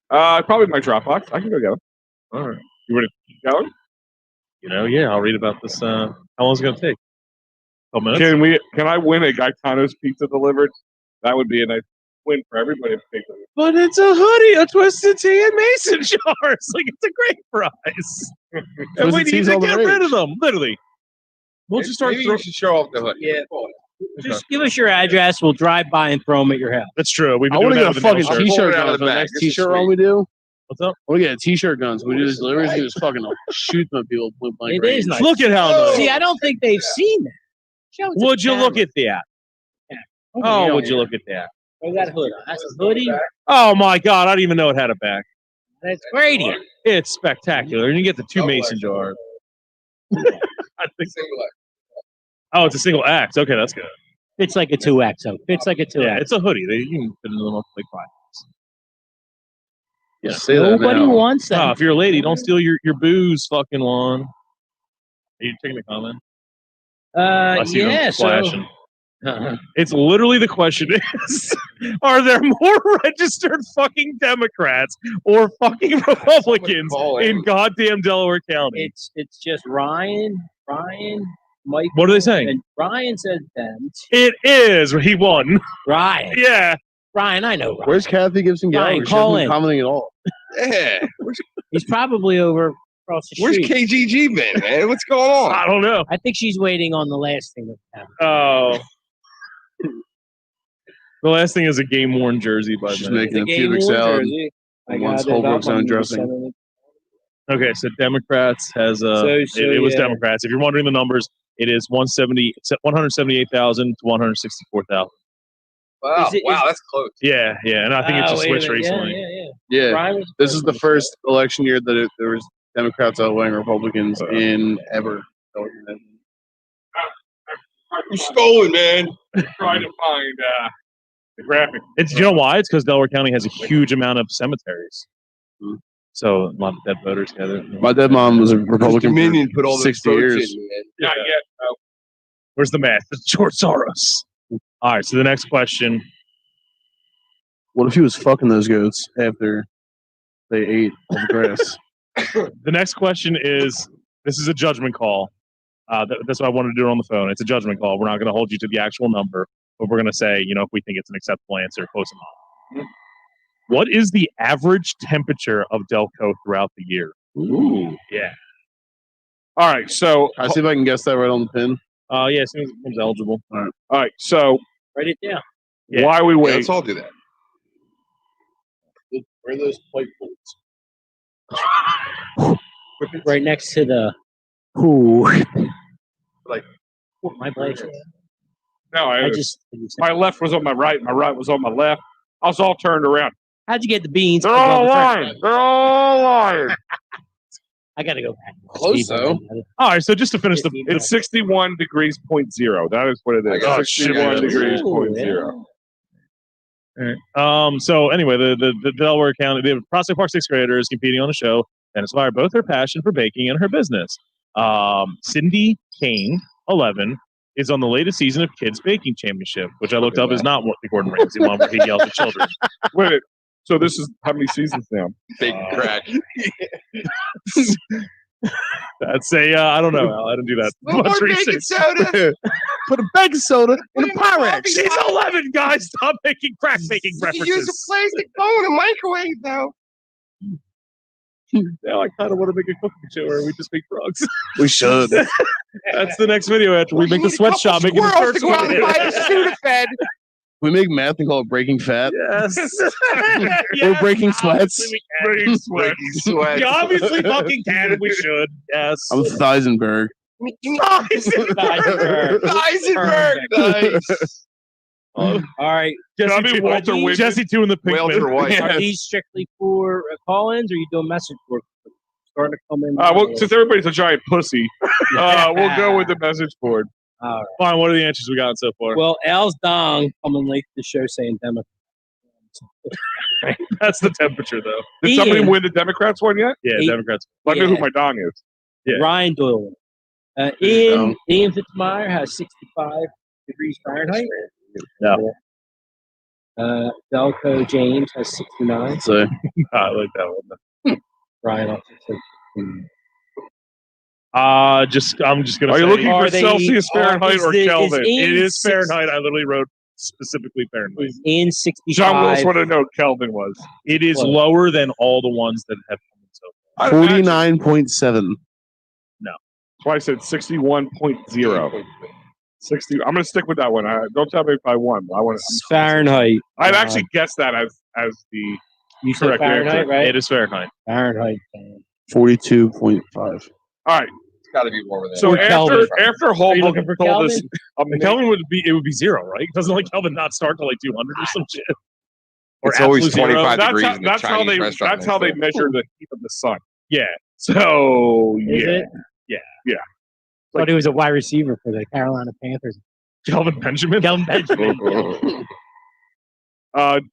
Probably my Dropbox. I can go get them. All right. You want to keep going? Yeah, I'll read about this. How long is it going to take? A couple minutes? Can I win a Gaetano's pizza delivered? That would be a nice win for everybody. But it's a hoodie, a Twisted Tea, and mason jars. Like, it's a great prize. And Twisted we need Tea's to all the get rage. rid of them, literally. We'll just start Maybe throwing. you should show off the hood. Yeah. Just give us your address. We'll drive by and throw them at your house. That's true. We've I been want to doing get that a with the fucking nail Pull shirts. it t-shirt out gun of for the the bag. next This is t-shirt sweet. run we do. What's up? I want to get a t-shirt gun. So we do this deliveries and just fucking shoot my people point blank. It is range. nice. Look at how nice. See, I don't think they've seen that. Show it to Would the you look camera. at that? Yeah. Oh, would you look at that? Look at that hood. That's a hoodie. Oh my God! I didn't even know it had a back. That's gradient. It's spectacular, and you get the two mason jars. I think. Oh, it's a single axe. Okay, that's good. Fits like a 2X. So fits like a 2X. Yeah, it's a hoodie. You can fit into them up like 5. Yeah, say that Nobody now. wants that. Oh, if you're a lady, don't steal your booze, fucking one. Are you taking the comment? I see them yeah. So flashing. It's literally the question is: are there more registered fucking Democrats or fucking Republicans Call in in. goddamn Delaware County? it's just Ryan, Mike. What are they saying? And Ryan said them. It is. He won. Ryan. Yeah. Ryan, I know. Ryan. Where's Kathy Gibson Ryan, Gallagher? She call hasn't been in. commenting at all. Yeah. He's probably over across the Where's street. KGG been, man? What's going on? I don't know. I think she's waiting on the last thing that happened. Oh. The last thing is a game worn jersey by She's then. making a pubic salad. Once Holbrook's on dressing. Okay, so Democrats has it was Democrats. If you're wondering the numbers, it is 178,000 to 164,000. Wow, Is it- wow, that's close. Yeah, and I think it Oh, just wait a switched minute. recently. Yeah, Ryan was this is the president. first election year that there was Democrats outweighing Republicans in ever. You stole it, man. Trying to find the graphic. It's you know why? It's because Delaware County has a huge amount of cemeteries. So a lot of dead voters gather. My dead mom was a Republican Dominion for put all those 60 votes years. in, man. Not yet. No. Where's the math? It's George Soros. All right, so the next question. What if he was fucking those goats after they ate all the grass? The next question is this is a judgment call. That's why I wanted to do it on the phone. It's a judgment call. We're not going to hold you to the actual number, but we're going to say, if we think it's an acceptable answer, close enough. What is the average temperature of Delco throughout the year? Ooh. Yeah. All right, so I see if I can guess that right on the pin. Yeah, as soon as it becomes eligible. all right, so Write it down. Yeah. why we Yeah, wait? let's all do that. Where are those plate plates? Right next to the Ooh. Like, my place. No, I just. my left was on my right, my right was on my left. I was all turned around. How'd you get the beans? They're all lying. They're all lying. I gotta go back. Close, though. All right, so just to finish It's 61 degrees .0. That is what it is. Oh, 61 shit. degrees Ooh, .0. So anyway, the Delaware County, the Prospect Park sixth graders competing on the show and inspired both her passion for baking and her business. Cindy Kane, 11, is on the latest season of Kids Baking Championship, which I looked up is not what the Gordon Ramsay one where he yells at children. Wait a minute. So this is how many seasons now? Big crack. That's a I don't know, Al. I didn't do that. much research. soda. Put a baking soda in a Pyrex. She's 11, guys. Stop making crack baking references. plastic bowl and microwave, though. Now I kind of want to make a cooking show where we just make drugs. We should. That's the next video after we make the sweatshop. Making the first one. Sudafed. We make math and call it breaking fat. Yes. Or breaking sweats. Breaking sweats. You obviously fucking can. We should. Yes. I'm Theisenberg. Eisenberg. Nice. All right. Jesse, Walter Whitman. Jesse 2 in the pink. Walter White. Are these strictly for call-ins, or are you doing message board? Starting to come in. Well, since everybody's a giant pussy, we'll go with the message board. All right. Fine. What are the answers we got so far? Well, Al's Dong coming late to the show saying Democrat. That's the temperature, though. Did somebody Ian. win the Democrats one yet? Yeah, Eight. Democrats. Let me know Yeah. who my dong is. Yeah. Ryan Doyle. Ian Fitzmeyer has 65 degrees Fahrenheit. Yeah. Delco James has 69. So I like that one. Ryan also said 69. I'm just gonna. Are say, you looking Are for they- Celsius, Fahrenheit, is or the- is Kelvin? Ian It is six- Fahrenheit. I literally wrote specifically Fahrenheit. Is in 65. John Willis would have known Kelvin was. It is Close. lower than all the ones that have come in so far. 49.7. That's why I said 61.0. 60. I'm going to stick with that one. Don't tell me if I won. Fahrenheit. I'd actually guess that as the You said correct Fahrenheit, answer. right? It is Fahrenheit. Fahrenheit. 42.5. All right. It's got to be warmer than So Or Kelvin. after Are you Holbrook looking for told us, Kelvin would be 0, right? Doesn't like Kelvin not start to like 200 or some shit? Or It's always absolute zero? 25 that's degrees how, in the that's how Chinese they restaurant. that's how they measure the heat of the sun. Yeah. So Is yeah, it? yeah. Thought he was a wide receiver for the Carolina Panthers. Kelvin Benjamin. Kelvin Benjamin.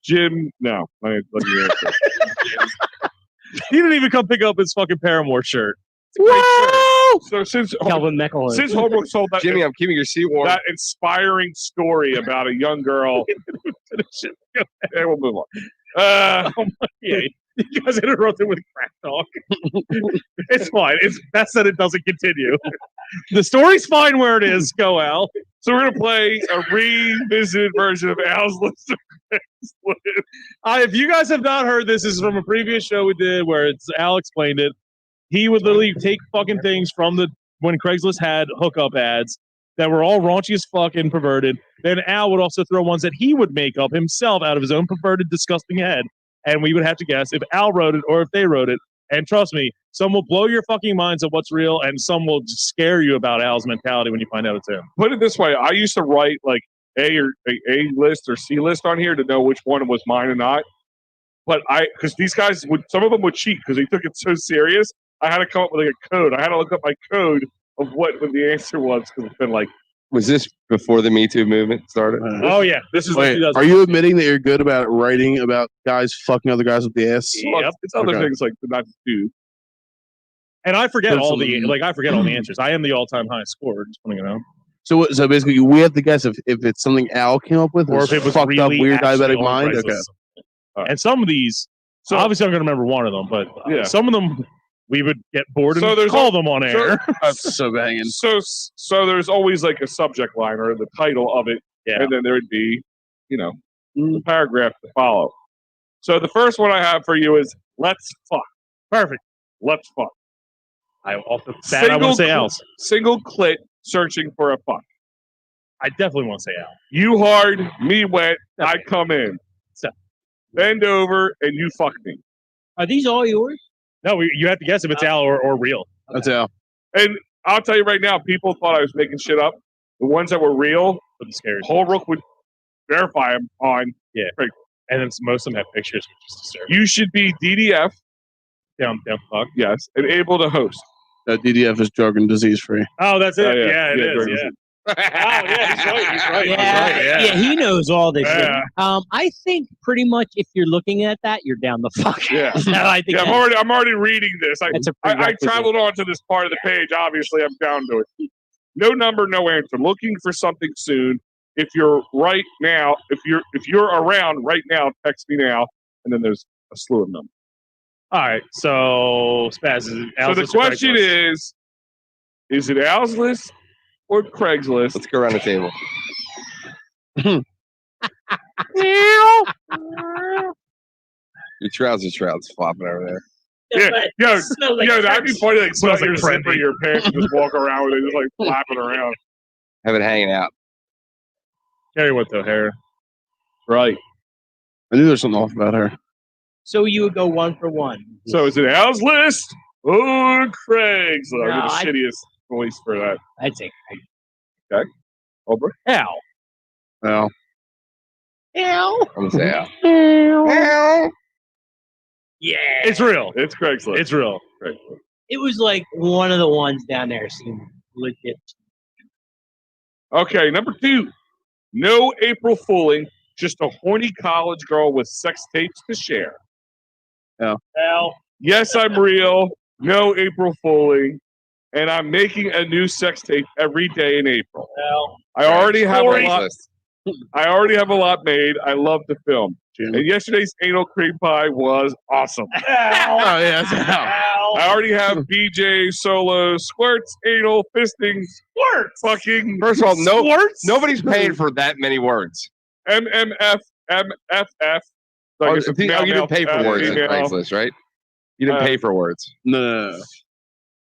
Jim, no. Let me answer. He didn't even come pick up his fucking Paramore shirt. So since Kelvin McElroy. since Holbrook told that Jimmy, I'm keeping your seat warm. that inspiring story about a young girl, yeah, we'll move on. Yeah. You guys interrupted with crack talk. It's fine. It's best that it doesn't continue. The story's fine where it is. Go, Al. So we're gonna play a revisited version of Al's list. If you guys have not heard this is from a previous show we did where it's Al explained it. He would literally take fucking things from when Craigslist had hookup ads that were all raunchy as fuck and perverted. Then Al would also throw ones that he would make up himself out of his own perverted, disgusting head. And we would have to guess if Al wrote it or if they wrote it. And trust me, some will blow your fucking minds at what's real, and some will just scare you about Al's mentality when you find out it's him. Put it this way: I used to write like A list or C list on here to know which one was mine or not. But because these guys some of them would cheat because they took it so serious. I had to come up with like a code. I had to look up my code of what the answer was because it's been like. Was this before the Me Too movement started? Oh yeah, this is Wait, like are you admitting that you're good about writing about guys fucking other guys with the ass? Yep. It's other Okay. things like to not do. And I forget Put all some- the I forget all the answers. I am the all-time high scorer. Just putting it out. So basically, we have to guess if it's something Al came up with, Or if it was fucked up really weird actually diabetic on mind. Craigslist. Okay. All right. And some of these, So- obviously I'm going to remember one of them, but Yeah. some of them we would get bored and So there's call them on air. That's so banging. So there's always like a subject line or the title of it, Yeah. and then there would be, the paragraph to follow. So the first one I have for you is "Let's fuck." Perfect. Let's fuck. I also that I want to say Al's. Single clit searching for a fuck. I definitely want to say Al. You hard, me wet. I come in. So- Bend over and you fuck me. Are these all yours? No, you have to guess if it's Al or real. That's Al. And I'll tell you right now, people thought I was making shit up. The ones that were real, for the scary. Holbrook would verify them on. Yeah. Craig. And then most of them have pictures, which is disturbing. You should be DDF, Down fuck. yes, and able to host. DDF is drug and disease free. Oh, that's it. Oh, yeah, it is. drug Yeah. disease. Oh, yeah, he's right. He's right. Yeah, He's right. yeah, he knows all this shit. Yeah. I think pretty much if you're looking at that, you're down the fuck. Yeah. No, I think Yeah, I'm already reading this. that's a I prerequisite. traveled on to this part of the page. Obviously, I'm down to it. No number, no answer. Looking for something soon. If you're right now, if you're around right now, text me now. And then there's a slew of numbers. All right. So, Spaz, is it So the question is it Al's list or Craigslist? Let's go around the table. Your trousers flopping over there. Yeah, Smells like that'd be crepes. funny. Like, Smells put your like zipper Frenzy. in your pants and just walk around with it, just like flapping around. Have it hanging out. Carry what though, hair? Right. I knew there's something off about her. So you would go 1 for 1. So is it Al's list or Craig's? No, I'll I- get the shittiest voice for that. I'd say. Over. Al. Well, Hell. I'm gonna say Al. Yeah. It's real. It's Craigslist. It's real. Craigslist. It was like one of the ones down there seemed legit. Okay, number 2. No April fooling. Just a horny college girl with sex tapes to share. Al. Yes, I'm real. No April fooling. And I'm making a new sex tape every day in April. Al. I already have a lot. Craigslist. I already have a lot made. I love to film. Jim. And yesterday's anal cream pie was awesome. Oh, yeah, that's Al. I already have BJ solo squirts, anal fisting, squirts, fucking First of all, squirts. nobody's paying for that many words. MMF, MFF. Oh, Like it's you didn't pay for words in female. Craigslist, right? You didn't pay for words. No.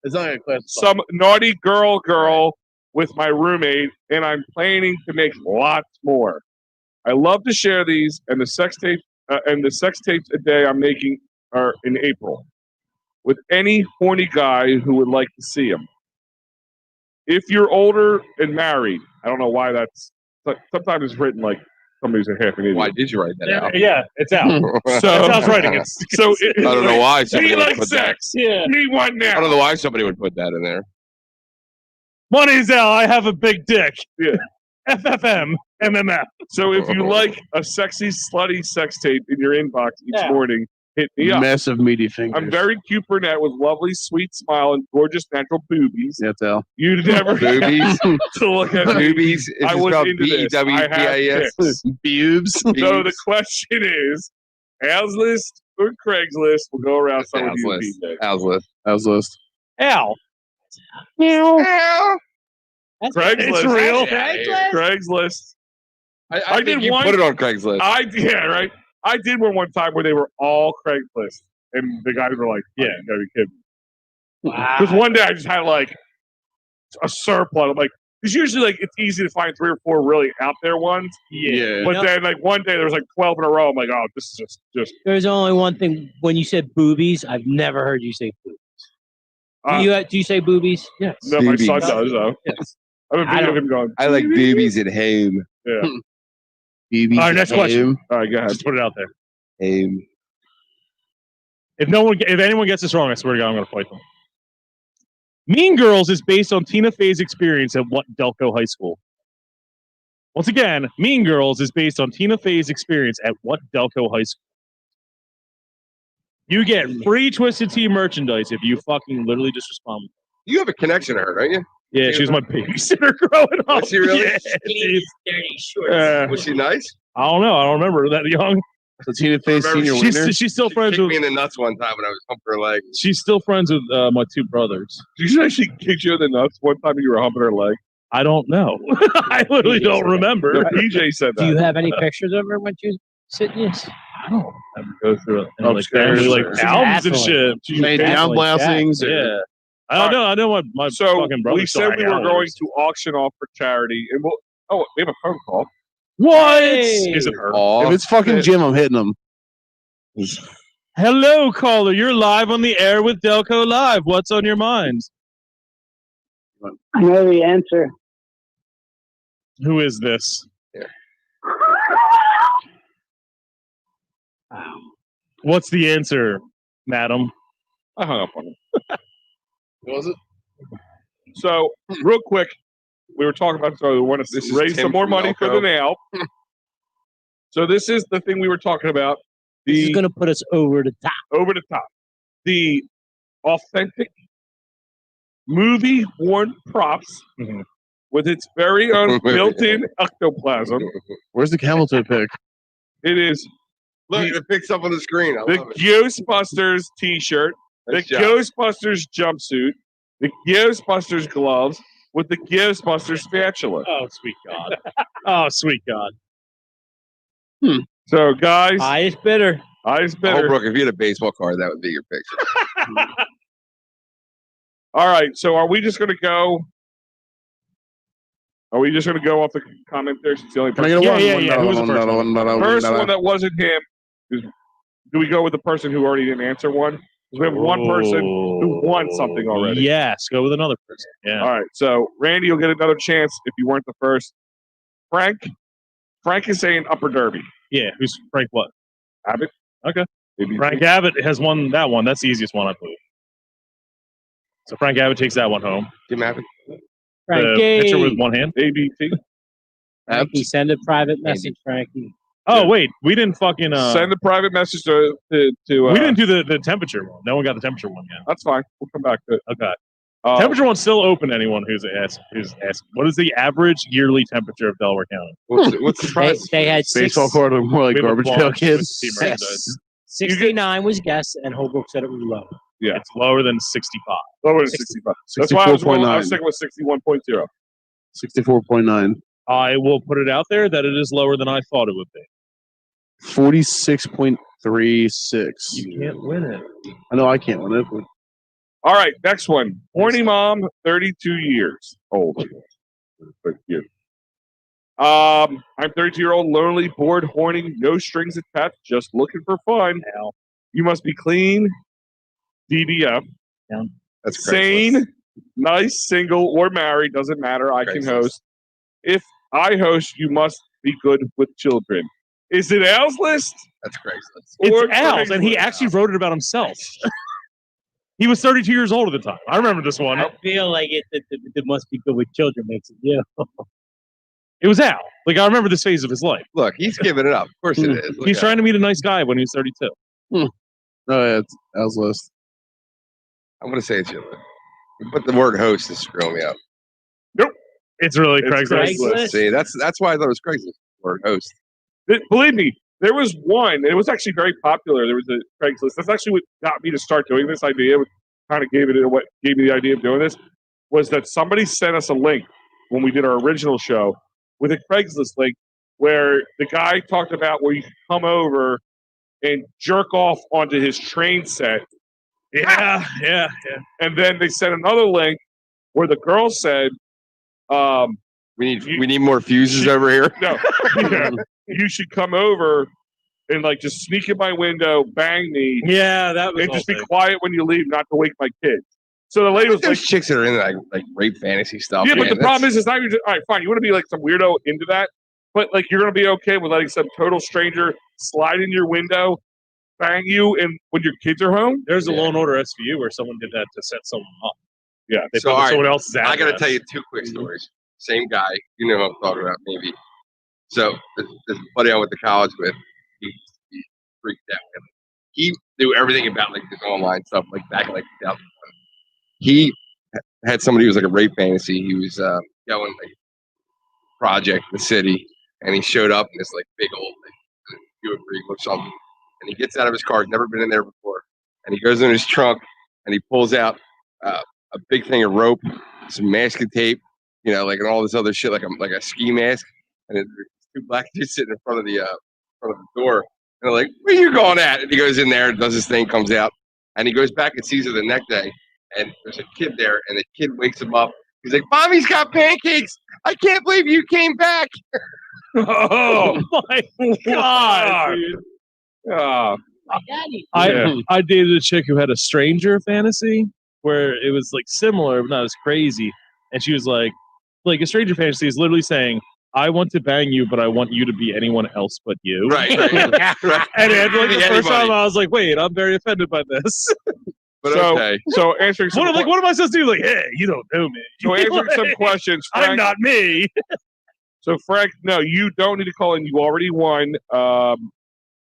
It's not a class. Some naughty girl with my roommate, and I'm planning to make lots more. I love to share these, and the sex tapes a day I'm making are in April, with any horny guy who would like to see them. If you're older and married, I don't know why that's. Sometimes it's written like somebody's a half an idiot. Why did you write that out? Yeah, it's Al. So Sounds writing it. So I don't know why Me somebody would like put that. sex. Yeah. Me one I now. don't know why somebody would put that in there. Money's Al. I have a big dick. Yeah. FFM. MMF. So if you like a sexy, slutty sex tape in your inbox each Yeah. morning, hit me up. Massive meaty fingers. I'm very cute brunette with lovely, sweet smile and gorgeous natural boobies. That's Al. You'd never Boobies. to look at me. Boobies. Is I it was spelled into this. I have B-E-W-B-I-S? pics. Bubes. So the question is, Al's list or Craigslist? We'll go around some of Al's you. list. BJ. Al's list. Al's list. Al. That's Craigslist. It's real. Craigslist. I I think did you one- put it on Craigslist. Right. I did one time where they were all Craigslist, and the guys were like, "Yeah, you gotta be kidding." Wow. Because one day I just had like a surplus. I'm like, because usually like it's easy to find 3 or 4 really out there ones. Yeah. But then like one day there was like 12 in a row. I'm like, oh, this is just. There's only one thing. When you said boobies, I've never heard you say boobies. Do you say boobies? Yes. No, my son Boobies. does though. Yes. I have a I video of don't- him going. I like boobies at home. Yeah. BBs. All right, next question. All right, go ahead. Just put it out there. Home. If anyone gets this wrong, I swear to God, I'm going to fight them. Mean Girls is based on Tina Fey's experience at what Delco High School? Once again, Mean Girls is based on Tina Fey's experience at what Delco High School? You get free Twisted Tea merchandise if you fucking literally just respond. You have a connection to her, don't you? Yeah, she was my babysitter growing up. Was she really? Yeah, Skinny, dirty shorts. Uh, Was she nice? I don't know. I don't remember that young. So Tina Fey Remember, senior winner. She's still She friends kicked with. me in the nuts one time when I was humping her leg. She's still friends with my 2 brothers. Did you actually kick you in the nuts one time you were humping her leg? I don't know. I literally don't remember. No, PJ said Do you that. have any pictures of her when she was sitting? Yes. I don't ever go through it. And, like Upstairs family, or- like albums and Athlete. shit. Made Definitely down Jack. blousings. or- Yeah. I don't know. I know my So fucking brother. we said we were going to auction off for charity, and we'll. Oh, we have a phone call. What? Hey. Is it her? Aw. If it's fucking Jim, I'm hitting him. Hello, caller. You're live on the air with Delco Live. What's on your mind? I know the answer. Who is this? Yeah. What's the answer, madam? I hung up on him. Was it? So, real quick, we were talking about, so we want This is to raise Tim some more from money for Delco. the nail. So, this is the thing we were talking about. This is The going to put us over the top. over the top. The authentic movie worn props with its very own built-in ectoplasm. Where's the camel toe pick? It is Look, it picks up on the screen. I the love it. Ghostbusters t-shirt, Nice the job. Ghostbusters jumpsuit, the Ghostbusters gloves with the Ghostbusters spatula. Oh, sweet God. Oh, sweet God. So, guys, Highest bidder. eyes better. Holbrook, if you had a baseball card, that would be your picture. All right, so are we just going to go? Are we just going to go off the comment there? Since the only Can I person, get Yeah, one? yeah, yeah. Who was the first one? first one that wasn't him. Do we go with the person who already didn't answer one? 'Cause we have one person who won something already. Yes, go with another person. Yeah. All right, so Randy, you'll get another chance if you weren't the first. Frank is saying Upper Derby. Yeah. Who's Frank? What? Abbott. Okay. Maybe Frank Abbott has won that one. That's the easiest one, I believe. So Frank Abbott takes that one home. Jim Abbott. The pitcher with one hand. ABT. Frankie, send a private message, Frankie. Oh wait, we didn't fucking Send a private message to we didn't do the temperature one. No one got the temperature one yet. That's fine. We'll come back to it. Okay. Temperature one's still open to anyone who's asking. What is the average yearly temperature of Delaware County? What's the price? They had Baseball card or more like We have a garbage bar pail with kids. team merchandise. 69 was guess, and Holbrook said it was low. Yeah. It's lower than 65. Lower than 65. That's why I was 64.9. sticking with 61.0. 64.9. I will put it out there that it is lower than I thought it would be. 46.36. You can't win it. I know I can't win it, but All right, next one. Horny mom, 32 years old. 32 years. I'm 32-year-old, lonely, bored, horny, no strings attached, just looking for fun. You must be clean, DDF, That's sane, nice, single, or married, doesn't matter. I can Craigslist. host. If I host, you must be good with children. Is it Al's list? That's Craigslist. Or It's Al's, and he Craigslist? actually wrote it about himself. He was 32 years old at the time. I remember this one. I feel like it must be good with children makes it. Yeah. It was Al. Like, I remember this phase of his life. Look, he's giving it up. Of course it is. Look He's at trying to meet a nice guy when he was 32. oh yeah, it's Al's list. I'm going to say it's your list. But the word host is screwing me up. It's really It's Craigslist. Craigslist. See, that's why I thought it was Craigslist. Word host. Believe me, there was one. It was actually very popular. There was a Craigslist. That's actually what got me to start doing this idea. Kind of gave me the idea of doing this. Was that somebody sent us a link when we did our original show with a Craigslist link where the guy talked about where you could come over and jerk off onto his train set. Yeah. And then they sent another link where the girl said, We need more fuses over here. no, yeah, you should come over and like just sneak in my window, bang me, Yeah, that was and just be also- quiet when you leave, not to wake my kids. So the lady was like, There's chicks that are into like rape fantasy stuff. yeah, but man. the problem is now you're just, all right, fine. You want to be like some weirdo into that, but like you're going to be okay with letting some total stranger slide in your window, bang you, and when your kids are home. There's a Yeah. Law and Order SVU where someone did that to set someone up. Yeah. They So, put all right, someone else's I got to address. tell you two quick stories. Same guy. You know who I'm talking about, maybe. So this buddy I went to college with, he freaked out. He knew everything about like this online stuff, like back in like 2001. He had somebody who was like a rape fantasy. He was going like project in the city, and he showed up in this like big old like, Buick Regal or something. And he gets out of his car, never been in there before, and he goes in his trunk and he pulls out a big thing of rope, some masking tape, you know, like and all this other shit, like a ski mask. And there's two black dudes sitting in front of the door, and they're like, "Where you going at?" And he goes in there, does his thing, comes out, and he goes back and sees her the next day, and there's a kid there, and the kid wakes him up. He's like, "Mommy's got pancakes. I can't believe you came back." Oh my God. Oh, I dated a chick who had a stranger fantasy where it was like similar, but not as crazy. And she was like a stranger fantasy is literally saying, I want to bang you, but I want you to be anyone else but you. Right. And then, like, the Be first time anybody. I was like, wait, I'm very offended by this. But So, okay. so answering some What am I supposed to do? Like, hey, you don't know me. so answering some Like, questions. I'm Frank, not me. So Frank, no, you don't need to call in. You already won.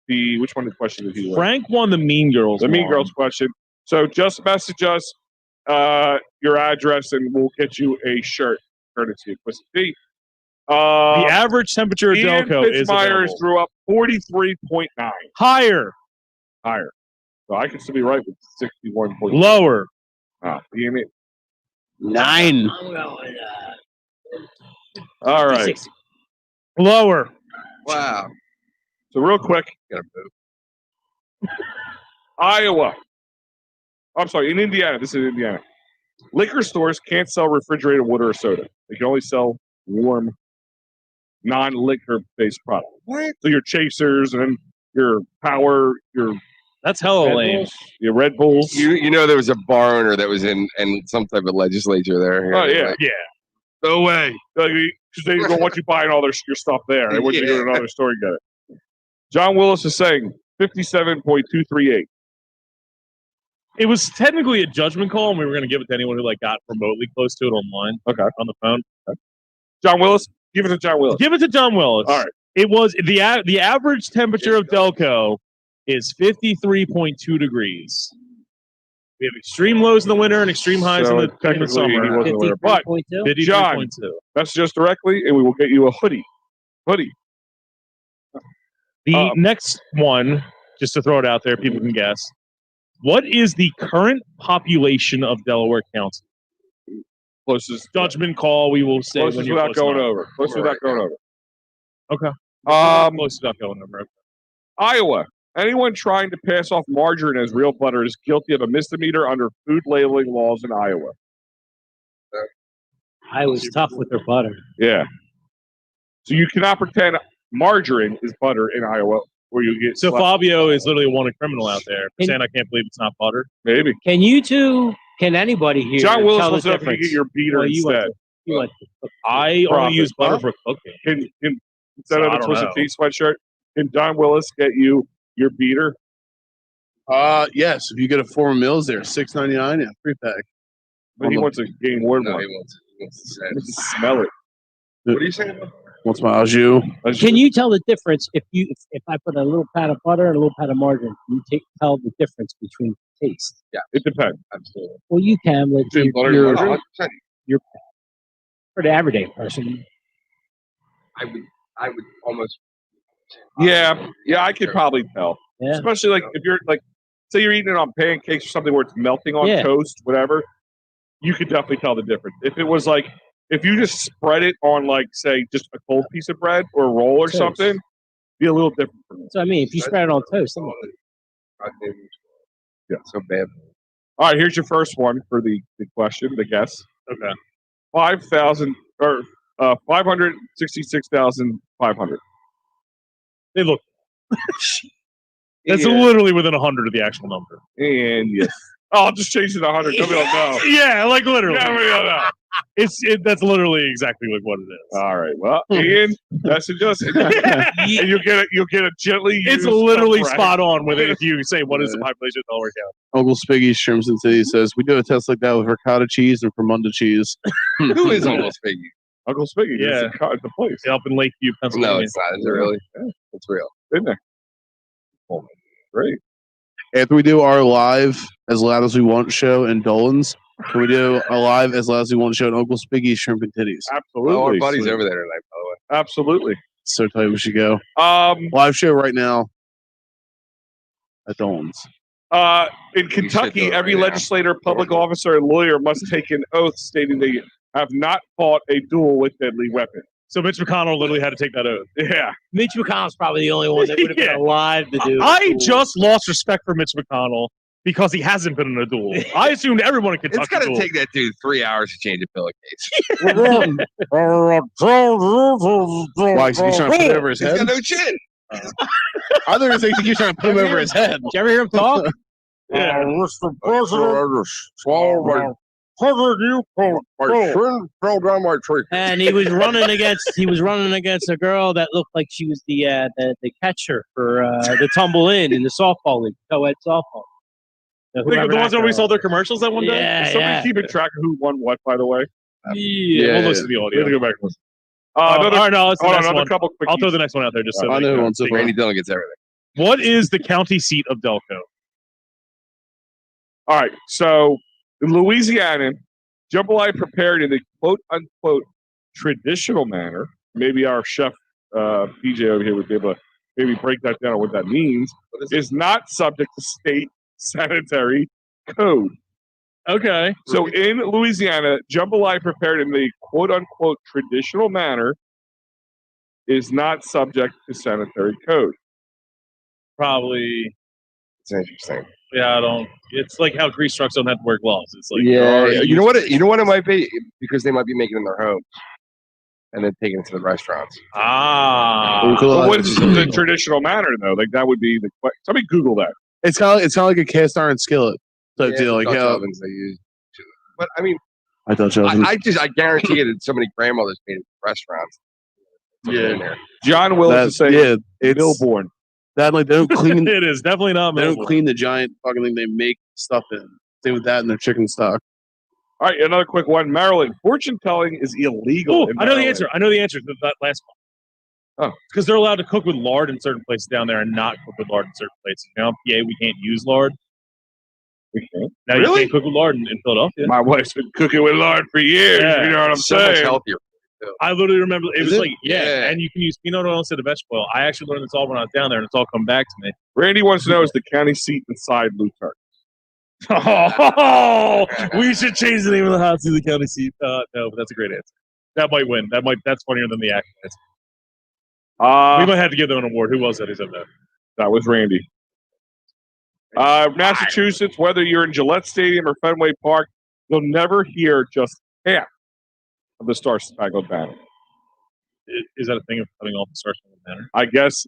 Which one of the question did he win? Frank won the Mean Girls. The Mean one. Girls question. So just message us your address, and we'll get you a shirt courtesy of Twisted Tea. The average temperature of Ian Delco is Fitzmyers available. drew up 43.9. Higher, So I could still be right with 61. lower. Oh, damn it. 9. All right. 60. Lower. Wow. So real quick, Gotta move. Iowa. I'm sorry, in Indiana. This is Indiana. Liquor stores can't sell refrigerated water or soda. They can only sell warm, non-liquor based products. What? So your chasers and your power, your That's hella Red lame. Bulls, your Red Bulls. You know there was a bar owner that was in some type of legislature there. Oh yeah, Yeah. no way. Because they don't want you buying all your stuff there. They want you to go to another store and get it. John Willis is saying 57.238. It was technically a judgment call, and we were going to give it to anyone who like got remotely close to it online. Okay. On the phone. John Willis, give it to John Willis. Give it to John Willis. All right. It was the average temperature of Delco is 53.2 degrees. We have extreme lows in the winter and extreme highs So in the technically, summer. he wasn't aware. But 53.2. John, 53.2. message us directly, and we will get you a hoodie. The next one, just to throw it out there, people can guess. What is the current population of Delaware County? Closest Judgment call, we will say closest when you're without close going enough. over. Closest without going over. Okay. Close Close enough going over. Iowa. Anyone trying to pass off margarine as real butter is guilty of a misdemeanor under food labeling laws in Iowa. I was tough with their butter. Yeah. So you cannot pretend margarine is butter in Iowa, where you get So slapped. Fabio is literally a wanted criminal out there saying, I can't believe it's not butter. Maybe. Can anybody here John Willis tell the wants to know if you difference? get your beater Well, you went instead. You went to- I Profit. only use butter for cooking. Can instead So of I the don't Twisted know. Tea sweatshirt, can John Willis get you your beater? Yes, if you get a 4 meals there, $6.99, yeah, free pack. But he wants a game word No, one. he wants He to wants to smell it. What are you saying? What's my au jus? Can you tell the difference if I put a little pat of butter and a little pat of margarine? Can you tell the difference between taste? Yeah, It depends. absolutely. Well, you can, but Between butter and you're, margarine? 100%. for the everyday person. I would almost. Yeah, I could probably tell. Yeah. Especially like if you're like, say you're eating it on pancakes or something where it's melting on Yeah. toast, whatever. You could definitely tell the difference. If it was like, if you just spread it on like, say, just a cold piece of bread or a roll or Toast. something, be a little different for me. So I mean, if you spread it on toast, I'm Yeah. So bad. All right, here's your first one for the question, the guess. Okay. 5,000 or 566,500. They look. That's Yeah. literally within 100 of the actual number. And yes. Oh, I'll just change it to 100. Nobody will know. Yeah, like literally. Nobody will know. That's literally exactly like what it is. All right. Well, Ian, message us, and you'll get a gently. It's used literally upright. spot on with it if you say what is the population of Delaware County. Uncle Spiggy's Shrimps and Titties says, we do a test like that with ricotta cheese and Fermunda cheese. Who is Uncle Spiggy? Uncle Spiggy. Yeah. It's the place. Up in Lakeview, No, Pennsylvania. it's not. Is it really? It's real. Been there. Oh, great. After we do our live As Loud as We Want show in Dolan's, can we do a live As Loud as We Want show in Uncle Spiggy's Shrimp and Titties? Absolutely. Oh, our buddy's over there tonight, by the way. Absolutely. So tight we should go. Live show right now at Dolan's. In Kentucky, do it every right now. legislator, public officer, and lawyer must take an oath stating they have not fought a duel with deadly weapons. So Mitch McConnell literally had to take that oath. Yeah. Mitch McConnell's probably the only one that would have Yeah. been alive to do. I just lost respect for Mitch McConnell because he hasn't been in a duel. I assumed everyone in Kentucky It's going to dueled. take that dude 3 hours to change a pillowcase. Why? 'Cause he's trying to put it over his He's head? got no chin. I thought he was thinking he's trying to put him over his head. Did you ever hear him talk? Yeah. Mr. President, My friend fell down my tree. And he was running against a girl that looked like she was the catcher for the tumble in the softball league, co-ed softball. The ones that we saw their commercials that one day? Yeah, Is somebody yeah. keeping track of who won what, by the way? Yeah, we'll listen to the We audio. have to go back and listen. All right, no, it's the Hold on, next another one. couple quick. I'll throw the next one out there just so I they know who can wants to figure it Randy Dillon gets everything. out. What is the county seat of Delco? All right, so in Louisiana, jambalaya prepared in the quote unquote traditional manner. Maybe our chef PJ over here would be able to maybe break that down on what that means. Is not subject to state sanitary code. Okay. So in Louisiana, jambalaya prepared in the quote unquote traditional manner is not subject to sanitary code. Probably. It's interesting. Yeah, I don't. It's like how grease trucks don't have to wear gloves. It's like You know what? You know what it might be, because they might be making it in their homes and then taking it to the restaurants. Ah. But what is the traditional manner though? Like that would be the question. Somebody Google that. It's kind of like a cast iron skillet type deal. Like Dutch how ovens they use. But I mean, I Dutch ovens. I guarantee you that so many grandmothers made it in restaurants. Yeah. John Willis is saying it's Millborn. that like they don't clean. It is definitely not. They don't Millborn. clean the giant fucking thing they make stuff in. Same with that and their chicken stock. All right, another quick one. Maryland, fortune telling is illegal. Oh, in I know the Maryland. answer. I know the answer to that last one. Oh. Because they're allowed to cook with lard in certain places down there and not cook with lard in certain places. You know, PA, we can't use lard. We can't. Now you Really? can't cook with lard in Philadelphia. My wife's been cooking with lard for years. Yeah. You know what I'm So much saying? healthier. I literally remember it Is was it? like, Yeah. and you can use peanut oil instead of vegetable oil. I actually learned this all when I was down there, and it's all come back to me. Randy wants to know is the county seat inside Luther. Oh, we should change the name of the house to the county seat. No, but that's a great answer. That might win. That's funnier than the actual answer. We might have to give them an award. Who was that? Who said that? That was Randy. Massachusetts, whether you're in Gillette Stadium or Fenway Park, you'll never hear just half of the Star Spangled Banner. Is that a thing of cutting off the Star Spangled Banner? I guess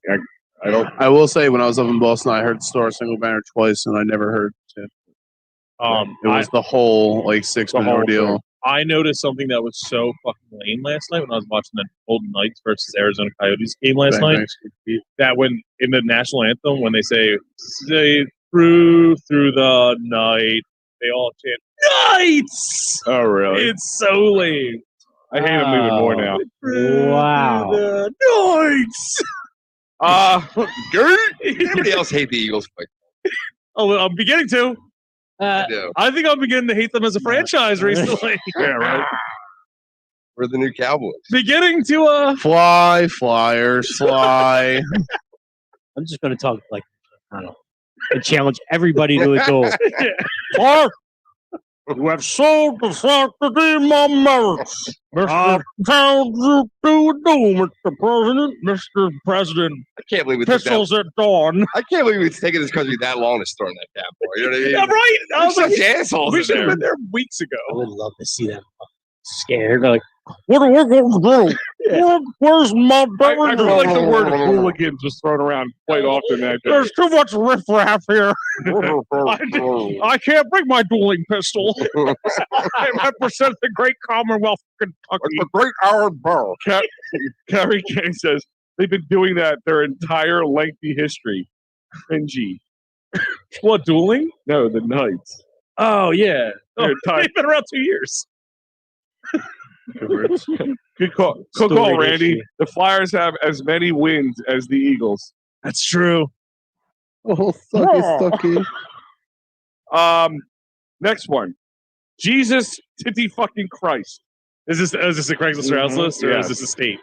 I don't. I will say when I was up in Boston, I heard Star Single Banner twice, and I never heard it. It was the whole like 6-minute whole ordeal. thing. I noticed something that was so fucking lame last night when I was watching the Golden Knights versus Arizona Coyotes game last night. That when in the national anthem, when they say through the night, they all chant Knights. Oh, really? It's so lame. I hate them even more now. Wow. The Knights. Everybody else hate the Eagles. But Oh, well, I'm beginning to. I do. I think I'm beginning to hate them as a franchise recently. Yeah, right. We're the new Cowboys. Beginning to Fly, Flyers, fly. I'm just going to talk like, I don't know, and challenge everybody to a duel. Clark, you have sold the sanctity of my marriage. I told you to do, Mr. President. Mr. President, I can't believe it took that. pistols at dawn. I can't believe it's taken this country that long to storm that Cowboy. You know what I mean? yeah, right. I They're was like, such assholes. we in should have there. been there weeks ago. I would love to see them scared. Like, What are we going to do? Where's my I feel like the word baby? hooligan just thrown around quite often. There's too much riffraff here. I can't bring my dueling pistol. I represent the great Commonwealth of Kentucky. The great Iron Barrel. Carrie Kane says they've been doing that their entire lengthy history. Cringy. What, dueling? No, the Knights. Oh, yeah. Oh, Their entire- they've been around 2 years. Good call. Good call, Randy. The Flyers have as many wins as the Eagles. That's true. Oh, sucky. Next one. Jesus titty fucking Christ. Is this a Craigslist or house list, or Yeah. is this a state?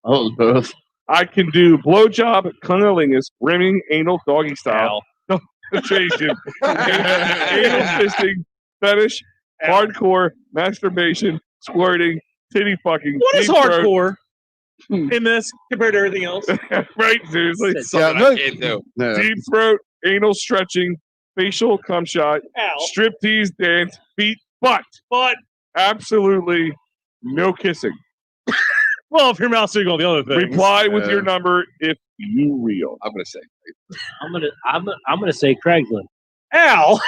Oh, both. I can do blowjob, cunnilingus, rimming, anal, doggy style, penetration, anal fisting, fetish, hardcore, masturbation, squirting, titty fucking. What is deep throat. hardcore in this compared to everything else? Right, seriously. Something I can't do. No. Deep throat, anal stretching, facial cum shot, Ow. striptease dance, feet, butt. But, Absolutely no kissing. well, if your mouth's doing all the other things. Reply with your number if you real. I'm gonna say. I'm gonna say Craigslist. Al.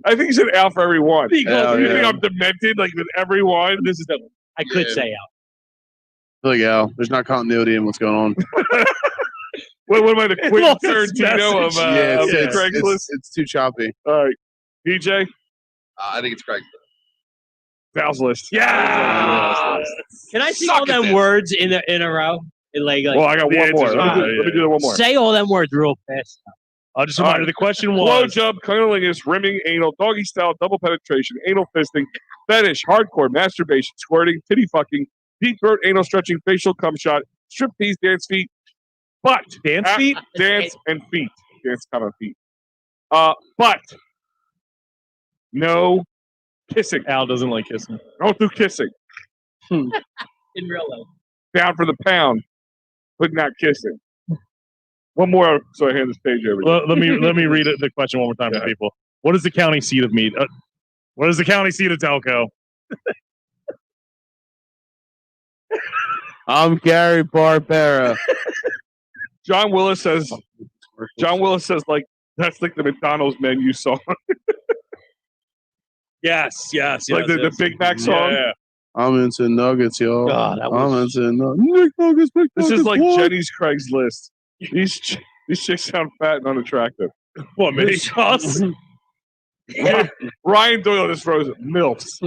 I think he said Al for everyone. He goes, You think yeah. I'm demented like with everyone? This is the. I could Yeah. say out. Look, Al, there's not continuity in what's going on. What am I, the Quentin lost its Tarantino of, Yeah, of it's, Craigslist? it's too choppy. All right. DJ? I think it's Craigslist. Al's list. Yeah. Can I see Suck all at them this. words in a row? Like Well, I got The one more. answers Let are- me do that one more. say all them words real fast. I'll just All remind right. you, the question Blow was, job, cunnilingus, rimming, anal, doggy style, double penetration, anal fisting, fetish, hardcore, masturbation, squirting, titty fucking, deep throat, anal stretching, facial cum shot, striptease, dance feet, but dance feet? dance and feet, dance kind of feet. But no kissing. Al doesn't like kissing. Don't do kissing. In real life. Down for the pound, but not kissing. One more, so I hand this page over. Let me read the question one more time for people. What is the county seat of Mead? What is the county seat of Delco? I'm Gary Barbera. John Willis says, like, that's like the McDonald's menu song. Yes. Like the Big Mac song. Yeah. I'm into nuggets, y'all. God, that I'm was. into nuggets. This is like what? Jenny's Craigslist. These chicks sound fat and unattractive. What, me? Us? Ryan Doyle just froze MILFs.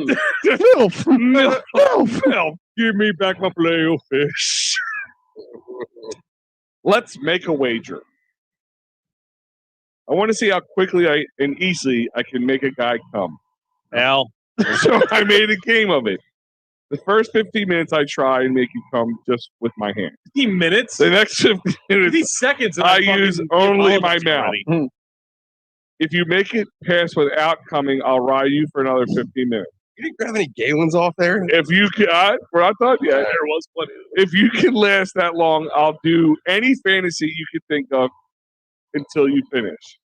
Filth. MILF. Give me back my filet of fish. Let's make a wager. I want to see how quickly and easily I can make a guy come. Al. So I made a game of it. The first 15 minutes I try and make you come just with my hand. 15 minutes? The next 15 minutes 50 seconds. and I fucking use get only all of my us mouth. ready. If you make it past without coming, I'll ride you for another 15 minutes. You didn't grab any gay ones off there? If you can, we're not done yet. There was plenty. If you can last that long, I'll do any fantasy you can think of until you finish.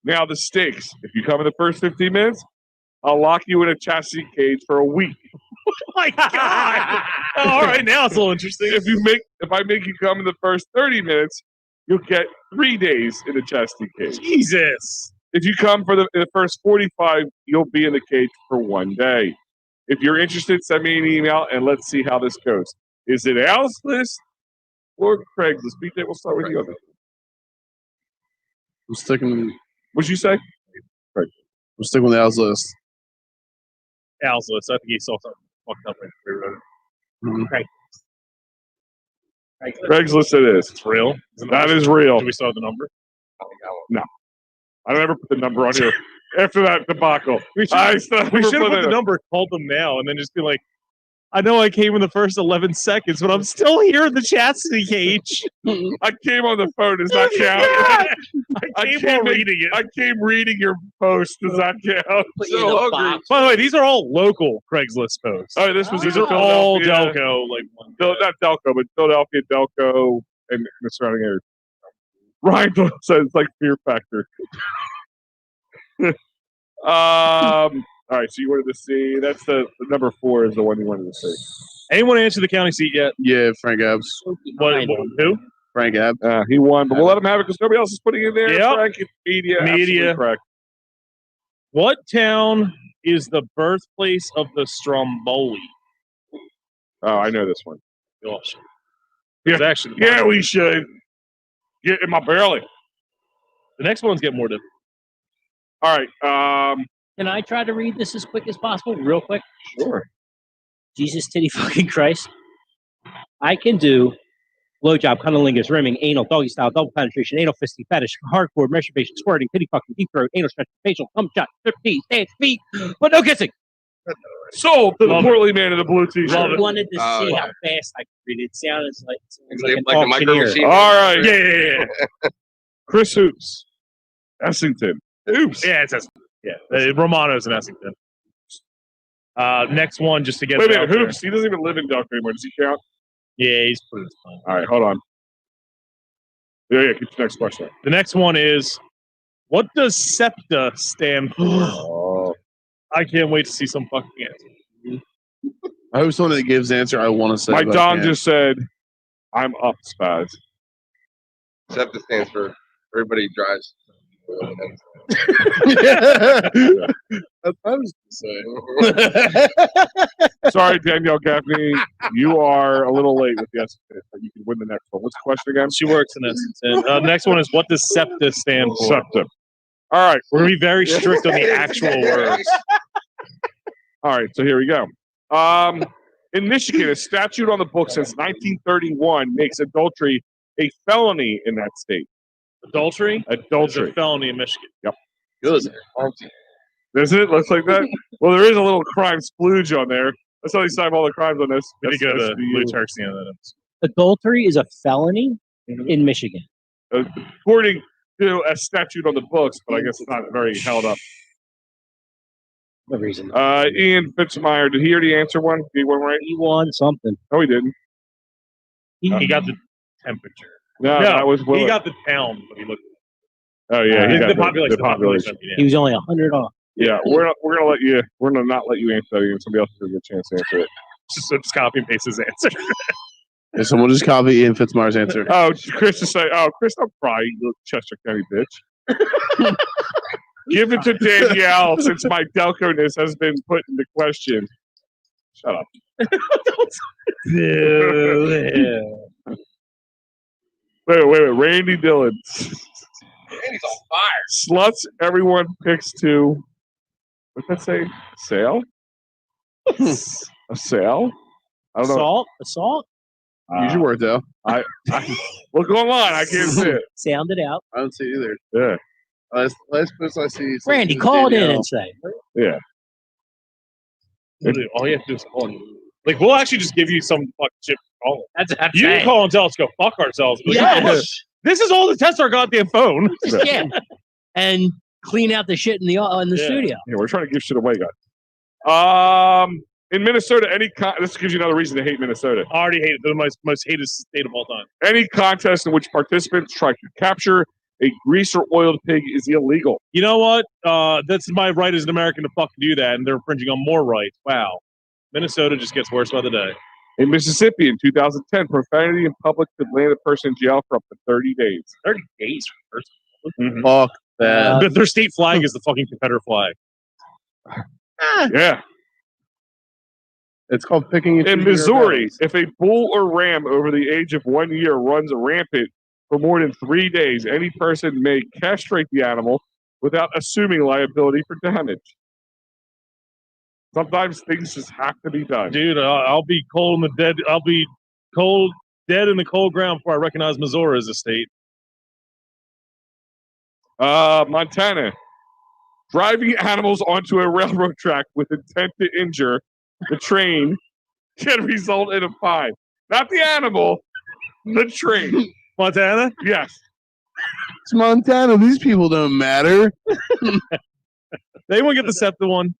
Now the stakes. If you come in the first 15 minutes, I'll lock you in a chastity cage for a week. Oh my God. All right, now it's a little interesting. If I make you come in the first 30 minutes, you'll get 3 days in the chastity cage. Jesus. If you come for the first 45, you'll be in the cage for 1 day. If you're interested, send me an email and let's see how this goes. Is it Al's list or Craigslist? BJ, we'll start with you. I'm sticking. What'd you say? I'm sticking with Al's list. Al's list. I think he saw something fucked up when we wrote it. Craigslist it is. It's real. That is real. Do we still have the number? I don't ever put the number on here. After that debacle, We should I have put the number, called them now, and then just be like, I know I came in the first 11 seconds, but I'm still here in the chastity cage. I came on the phone. Does that count? I came while reading it. I came reading your post. Does that count? Put you in a box. By the way, these are all local Craigslist posts. Oh, this was These either are all Philadelphia- Delco. Like one. Not Delco, but Philadelphia, Delco, and the surrounding area. Ryan Doyle says it's like Fear Factor. All right, so you wanted to see that's the number 4 is the one you wanted to see. Anyone answer the county seat yet? Yeah, Frank Abbs. Who? Frank Abbs. He won, but we'll let him have it because nobody else is putting it in there. Yep. Frank, it's media. Media. Absolutely correct. What town is the birthplace of the Stromboli? Oh, I know this one. Gosh. Yeah. It's actually Yeah, we should. Get in my belly. the next one's get more difficult. All right. Can I try to read this as quick as possible, real quick? Sure. Jesus titty fucking Christ. I can do blowjob, cunnilingus, rimming, anal, doggy style, double penetration, anal fisting, fetish, hardcore, masturbation, squirting, titty fucking, deep throat, anal stretch, facial, cum shot, striptease, dance, feet, but no kissing. Sold to the Love it. portly man in the blue t-shirt. I wanted to see yeah. how fast I could read it. It sounded like Like an a micro auctioneer. machine. All right. Yeah. Chris Hoops. Essington. Oops. Yeah, it says. Yeah. Romano's in Essington. Next one, just to get Wait a it out minute. there. Hoops. He doesn't even live in Delco anymore. Does he count? Yeah, he's put his phone. All right. Hold on. Yeah. Get the next question. The next one is, what does SEPTA stand for? Oh. I can't wait to see some fucking answer. I hope someone that gives the answer I want to say. My but I Don can't. just said, I'm up, Spaz. SEPTA stands for everybody drives. That's what I was going to say. Sorry, Danielle Gaffney. You are a little late with the estimate, but you can win the next one. What's the question again? She works in this. And next one is, what does SEPTA stand for? SEPTA. All right. We're going to be very strict on the actual words. All right, so here we go. In Michigan, a statute on the books since 1931 makes adultery a felony in that state. Adultery? Adultery. Is a felony in Michigan. Yep. Good. Isn't it? Looks like that. Well, there is a little crime splooge on there. That's how they sign all the crimes on this. Way to go to Blue SVU. Turks the end of that. Adultery is a felony in Michigan. According to a statute on the books, but I guess it's not very held up. No reason. Ian Fitzmeyer, did he already answer one? Did he one right? He won something. No, he didn't. He got the temperature. No, that was he got the town, but he looked. Oh yeah, he got the population. The population. He was only 100 off. Yeah, we're gonna let you. We're gonna not let you answer that again. Somebody else has a good chance to answer it. Just copy and paste his answer. Yeah, someone just copy Ian Fitzmeyer's answer. Oh, Chris is saying, "Oh, Chris, don't cry, you little Chester County bitch." Give it to Danielle since my Delco-ness has been put into question. Shut up. Wait. Randy Dillon. Randy's on fire. Sluts everyone picks to. What's that say? Sale? A sale? I don't know. Assault? Use your word, though. Look online. I can't see it. Sound it out. I don't see it either. Yeah. Last person I see. Randy, call it in and say. Yeah. Literally, all you have to do is call him. Like, we'll actually just give you some fucking shit to call him. That's You can call and tell us to go fuck ourselves. But Yeah. look, this is all to test our goddamn phone. Yeah. And clean out the shit in the studio. Yeah, we're trying to give shit away, guys. In Minnesota, this gives you another reason to hate Minnesota. I already hate it. They're the most hated state of all time. Any contest in which participants try to capture a grease or oiled pig is illegal. You know what? That's my right as an American to fucking do that, and they're infringing on more rights. Wow. Minnesota just gets worse by the day. In Mississippi, in 2010, profanity in public could land a person in jail for up to 30 days. 30 days for Mm-hmm. Fuck that. But their state flag is the fucking Confederate flag. Yeah. It's called picking. In Missouri, if a bull or ram over the age of 1 year runs rampant for more than 3 days, any person may castrate the animal without assuming liability for damage. Sometimes things just have to be done. Dude, I'll be cold in the dead. I'll be dead in the cold ground before I recognize Missouri as a state. Montana. Driving animals onto a railroad track with intent to injure the train can result in a fine. Not the animal, the train. Montana? Yes. It's Montana. These people don't matter. They won't get the SEPTA one.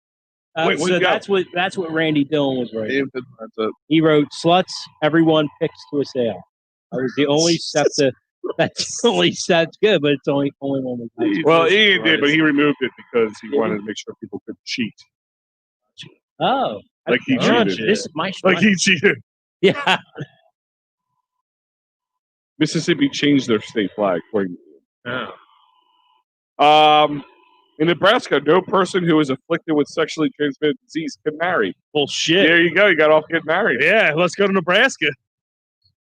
Wait, So that's what Randy Dillon was writing. Ian Fitzmeyer's that's it. He wrote, "Sluts, everyone picks to a sale." That was the only SEPTA. That's the only that's good, but it's only one. Well, Ian did, but he removed it because he wanted to make sure people could cheat. Oh, Like he cheated. This is my Like he cheated. Yeah. Mississippi changed their state flag. Oh. In Nebraska, no person who is afflicted with sexually transmitted disease can marry. Bullshit. There you go. You got off getting married. Yeah, let's go to Nebraska.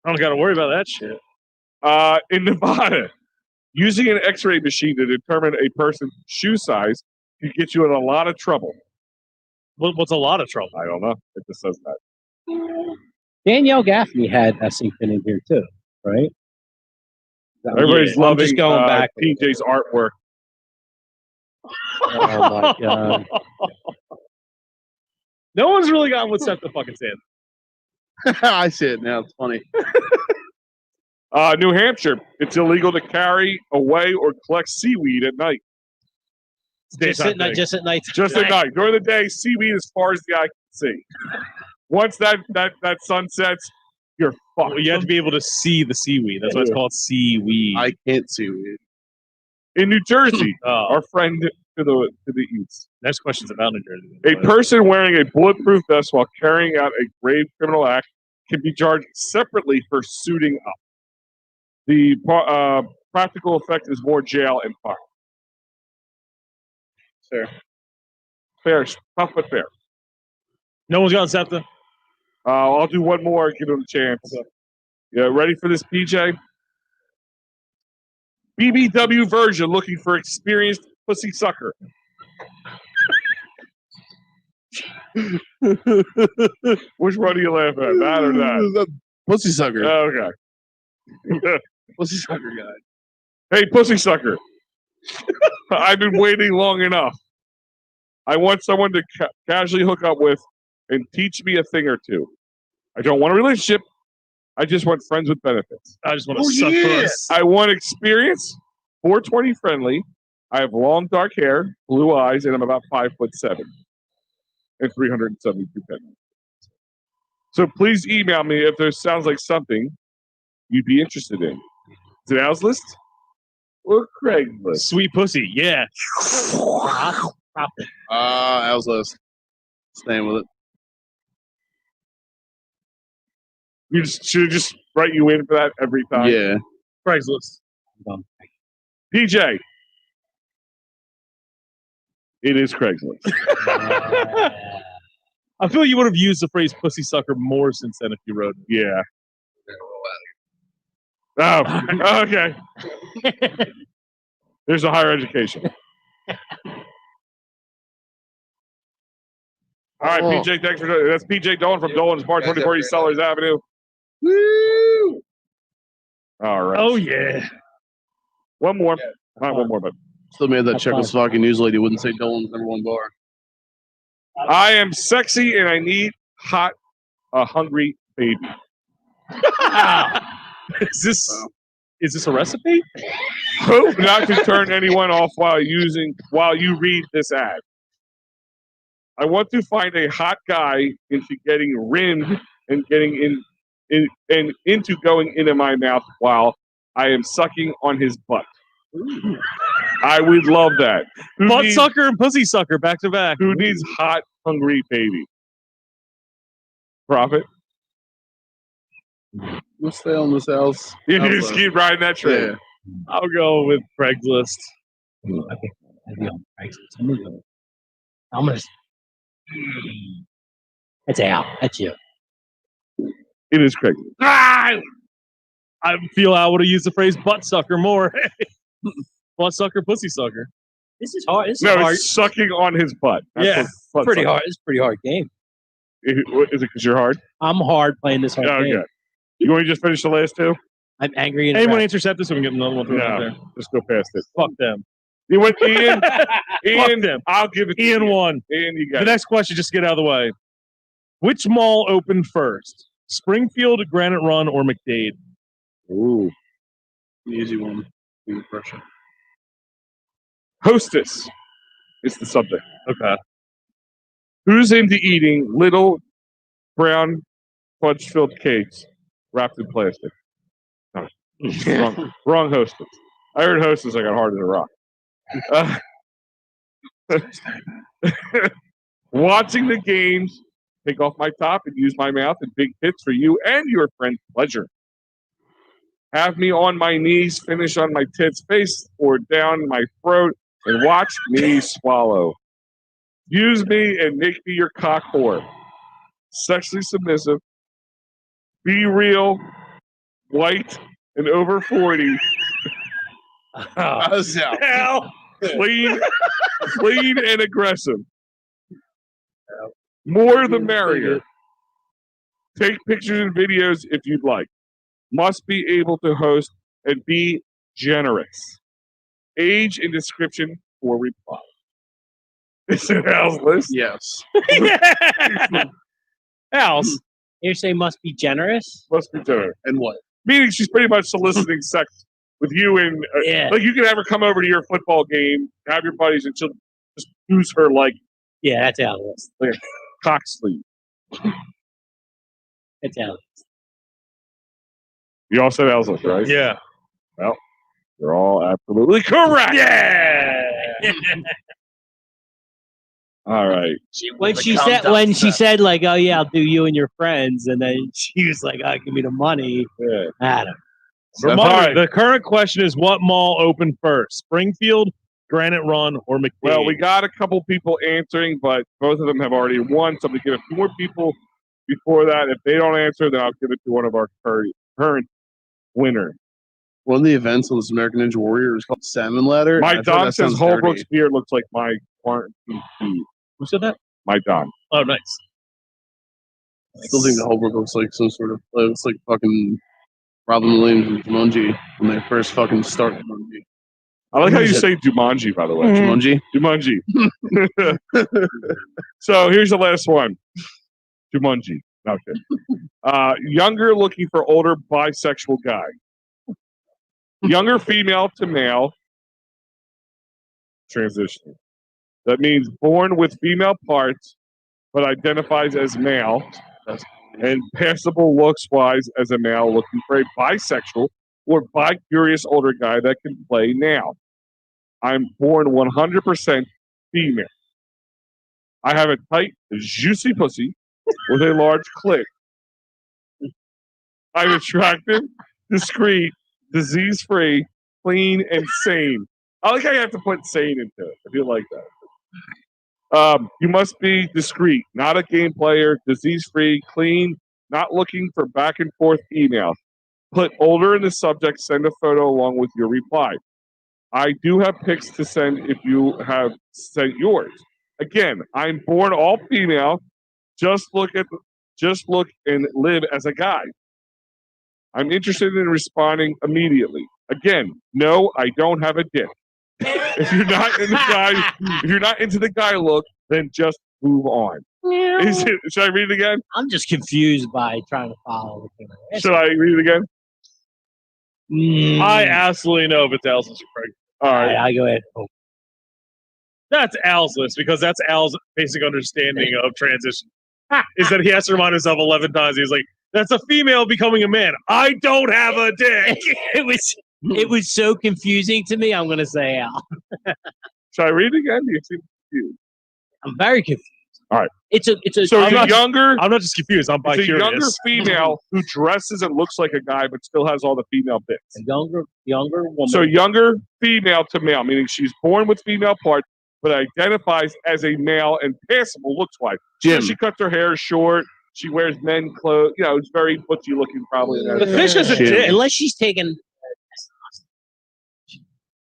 I don't got to worry about that shit. In Nevada, using an X-ray machine to determine a person's shoe size can get you in a lot of trouble. What's a lot of trouble? I don't know. It just says that. Danielle Gaffney had something in here too, right? Everybody's I'm loving just going back. PJ's artwork. Oh my god! No one's really gotten what SEPTA fucking said. I see it now. It's funny. New Hampshire, it's illegal to carry away or collect seaweed at night. Just at night. Just at night. During the day, seaweed as far as the eye can see. Once that sun sets, you're fucked. Well, you have to be able to see the seaweed. That's why it's called seaweed. I can't see it. In New Jersey, Oh. our friend to the east, Next question's about New Jersey. a person wearing a bulletproof vest while carrying out a grave criminal act can be charged separately for suiting up. The practical effect is more jail and fine. Fair, tough but fair. No one's got SEPTA. I'll do one more. Give him a chance. Okay. Yeah, ready for this, PJ? BBW version looking for experienced pussy sucker. Which one do you laugh at? That or that? Pussy sucker. Okay. Pussy sucker guy. Hey, pussy sucker. I've been waiting long enough. I want someone to casually hook up with and teach me a thing or two. I don't want a relationship. I just want friends with benefits. I just want to suck puss. I want experience. 420 friendly. I have long dark hair, blue eyes, and I'm about 5'7" and 372 pounds. So please email me if there sounds like something you'd be interested in. Is it Al's List or Craigslist? Sweet pussy, yeah. Al's List. Staying with it. You should just write you in for that every time. Yeah. Craigslist. PJ. It is Craigslist. I feel you would have used the phrase pussy sucker more since then if you wrote it. Yeah. Oh, okay. There's a higher education. All right, PJ, thanks for that's PJ Dolan from Dolan's Bar, 24 East Sellers Avenue. Woo! All right. Oh, yeah. One more. Not one more, but still made that Czechoslovakian news lady wouldn't say Dolan's #1 bar. I am sexy and I need hot, hungry baby. Is this a recipe? Hope not to turn anyone off while you read this ad. I want to find a hot guy into getting rimmed and getting into going into my mouth while I am sucking on his butt. I would love that. Butt sucker and pussy sucker back to back. Who needs hot, hungry baby? Profit? We'll stay on this house. You just keep riding that train. Yeah. I'll go with Craigslist. Okay. I'll be on Craigslist. I'm gonna. That's Al. That's you. It is Craigslist. I feel I would have used the phrase butt sucker more. Butt sucker, pussy sucker. This is hard. This is No, hard. it's sucking on his butt. That's Yeah, pretty hard. It's a pretty hard game. Is it because you're hard? I'm hard playing this hard game. Okay. You want to just finish the last two? I'm angry. And Anyone intercept this? We can get another one thrown out No, there. just go past it. Fuck them. You went to Ian? Fuck Ian, them. I'll give it to Ian won. Ian, you got The next question, just to get out of the way. Which mall opened first? Springfield, Granite Run, or McDade? Ooh. The easy one. Good impression. Hostess is the subject. Okay. Who's into eating little brown fudge-filled cakes wrapped in plastic? No. Wrong hostess. I heard hostess. I got hard as a rock. Watching the games, take off my top and use my mouth in big hits for you and your friend's pleasure. Have me on my knees, finish on my tits, face or down my throat, and watch me swallow. Use me and make me your cock whore. Sexually submissive. Be real, white, and over 40. Hell. Clean and aggressive. More the merrier. Take pictures and videos if you'd like. Must be able to host and be generous. Age and description for reply. Is it Al's List? Yes. Al's. You say must be generous? Must be generous. And what? Meaning she's pretty much soliciting sex with you and Yeah. like you can have her come over to your football game, have your buddies, and she'll just use her like Yeah, that's Al's List. cock sleeve. That's Al's List. You all said Al's List, right? Yeah. Well, you're all absolutely correct. Yeah. All right. When she said like, oh yeah, I'll do you and your friends, and then she was like, oh, give me the money. Yeah. I don't know. Reminder, the current question is what mall opened first? Springfield, Granite Run, or McDade. Well, we got a couple people answering, but both of them have already won. So I'm going to give a few more people before that. If they don't answer, then I'll give it to one of our current winners. One of the events on this American Ninja Warrior is called Salmon Ladder. My and I thought Don that says sounds Holbrook's dirty. beard looks like my quarantine key. Who said that? My Don. Oh, nice. I still think the Holbrook looks like some sort of it's like fucking Robin Williams and Jumanji when they first fucking start Jumanji. I like how you say Jumanji, by the way. Jumanji? Jumanji. So here's the last one. Jumanji. Okay. Younger looking for older bisexual guy. Younger female to male. Transition. That means born with female parts, but identifies as male. And passable looks-wise as a male looking for a bisexual or bi-curious older guy that can play now. I'm born 100% female. I have a tight, juicy pussy with a large clit. I'm attractive, discreet, disease-free, clean, and sane. I like how you have to put sane into it. I feel like that. You must be discreet, not a game player, disease-free, clean, not looking for back and forth emails. Put older in the subject, send a photo along with your reply. I do have pics to send if you have sent yours. Again, I'm born all female. Just look and live as a guy. I'm interested in responding immediately. Again, no, I don't have a dick. If you're not into the guy look, then just move on. Should I read it again? I'm just confused by trying to follow the camera. Should I read it again? I absolutely know if it's Al's list or Craig. All right. I go ahead. Oh. That's Al's list because that's Al's basic understanding of transition. Is that he has to remind himself 11 times. He's like, that's a female becoming a man. I don't have a dick. It was so confusing to me. I'm going to say Al. Should I read it again? You seem confused. I'm very confused. All right. It's a. So I'm not younger. I'm not just confused. I'm It's a bi-curious. younger female who dresses and looks like a guy, but still has all the female bits. A younger woman. So younger female to male, meaning she's born with female parts, but identifies as a male and passable looks like. Jim. So she cuts her hair short. She wears men clothes. You know, it's very butchy looking, probably. The fish has a Shit. dick. Unless she's taken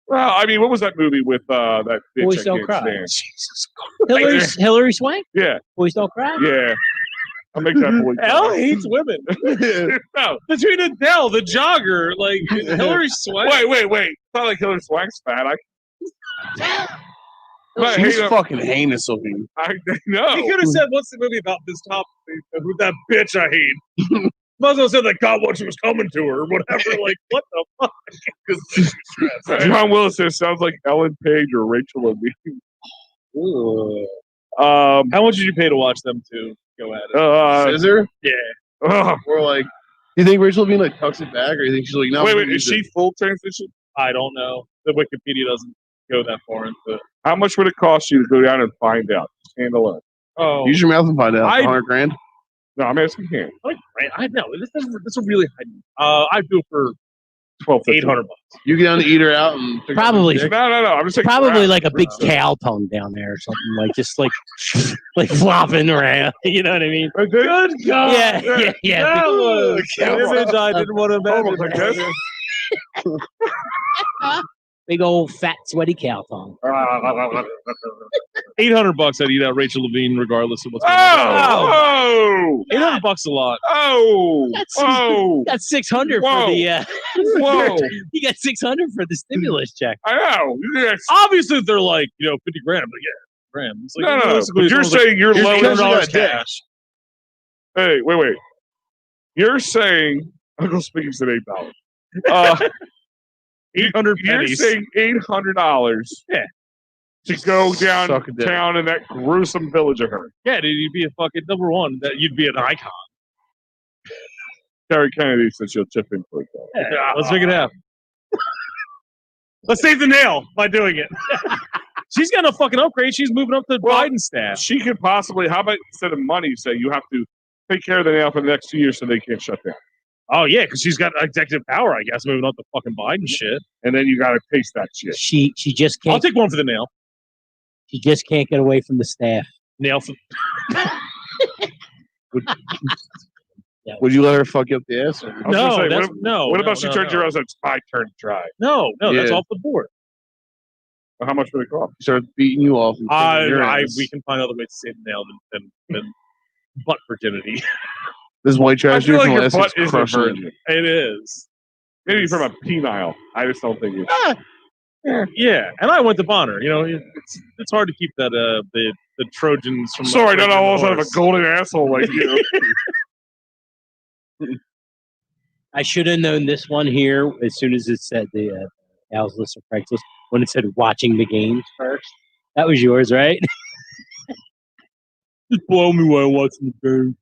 Well, I mean, what was that movie with that bitch? Boys I Don't can't Cry. stand? Jesus Christ. Hillary Swank. Yeah, Boys Don't Cry. yeah. I'll make that boy. Al cry. hates women. No. Between Adele, the jogger, like Hillary Swank. Wait. It's not like Hillary Swank's fat. She's fucking heinous looking. I know. He could have said, "What's the movie about this top with that bitch I hate?" Might as well said that God when she was coming to her or whatever. Like, what the fuck? John Willis says sounds like Ellen Page or Rachel Levine. How much did you pay to watch them two go at it? Scissor? Yeah. Or like, do you think Rachel Levine like tucks it back, or you think she's like, no? Wait, is she full transition? I don't know. The Wikipedia doesn't go that far into it. How much would it cost you to go down and find out? Stand alone. Oh, Use your mouth and find out. I- 100 grand. No, I'm asking him. right. I know. That's a really high. I'd do it for 12, $800. You get down to eat her out and figure out Probably. the dick. No. I'm just saying. Probably like a big cow tongue down there or something, like just like flopping around. You know what I mean? A good God. Yeah. That was Yeah. an image I didn't want to Almost like imagine. this. Big old fat sweaty cow tongue. $800. I'd eat out Rachel Levine regardless of what's going on. Oh! $800 a lot. Oh! You got 600 for Whoa. the. Whoa! You got 600 for the stimulus check. I know. Yes. Obviously, if they're like, $50 grand, but yeah, grand. It's like, No. realistically, But it's you're almost like saying you're low. because you got $800 dick. cash. Hey, wait. You're saying Uncle Speaking said $8. 800 You're pennies. saying $800. Yeah. To go Suck a dick. downtown in that gruesome village of her. Yeah, dude, you'd be a fucking number one. That you'd be an icon. Terry Kennedy said she'll chip in for it. Though. Yeah, let's make it happen. Let's save the nail by doing it. She's got a fucking upgrade. She's moving up to Well, Biden staff. She could possibly, how about instead of money, say you have to take care of the nail for the next 2 years so they can't shut down. Oh yeah, because she's got executive power, I guess, moving on to fucking Biden shit. And then you got to taste that shit. She just I'll can't. take one for the nail. She just can't get away from the staff. Nail for. Would you let her fuck you up the ass? Or? I was gonna say, That's, no. What no, about she no, turns no. around and it's my turn to try? No, that's Yeah. off the board. Well, how much would it cost? She starts beating you off. And kicking your ass. We can find other ways to save the nail than butt virginity. This white I trash feel dude like from your last butt week's is a crushing it. virgin. It is. Maybe from a penile. I just don't think it's. Yeah, and I went to Bonner. You know, it's hard to keep that the Trojans from. Sorry, not breaking all the have a horse. golden asshole like you. I should have known this one here as soon as it said the Al's list of Craigslist when it said watching the games first. That was yours, right? Just blow me while watching the game.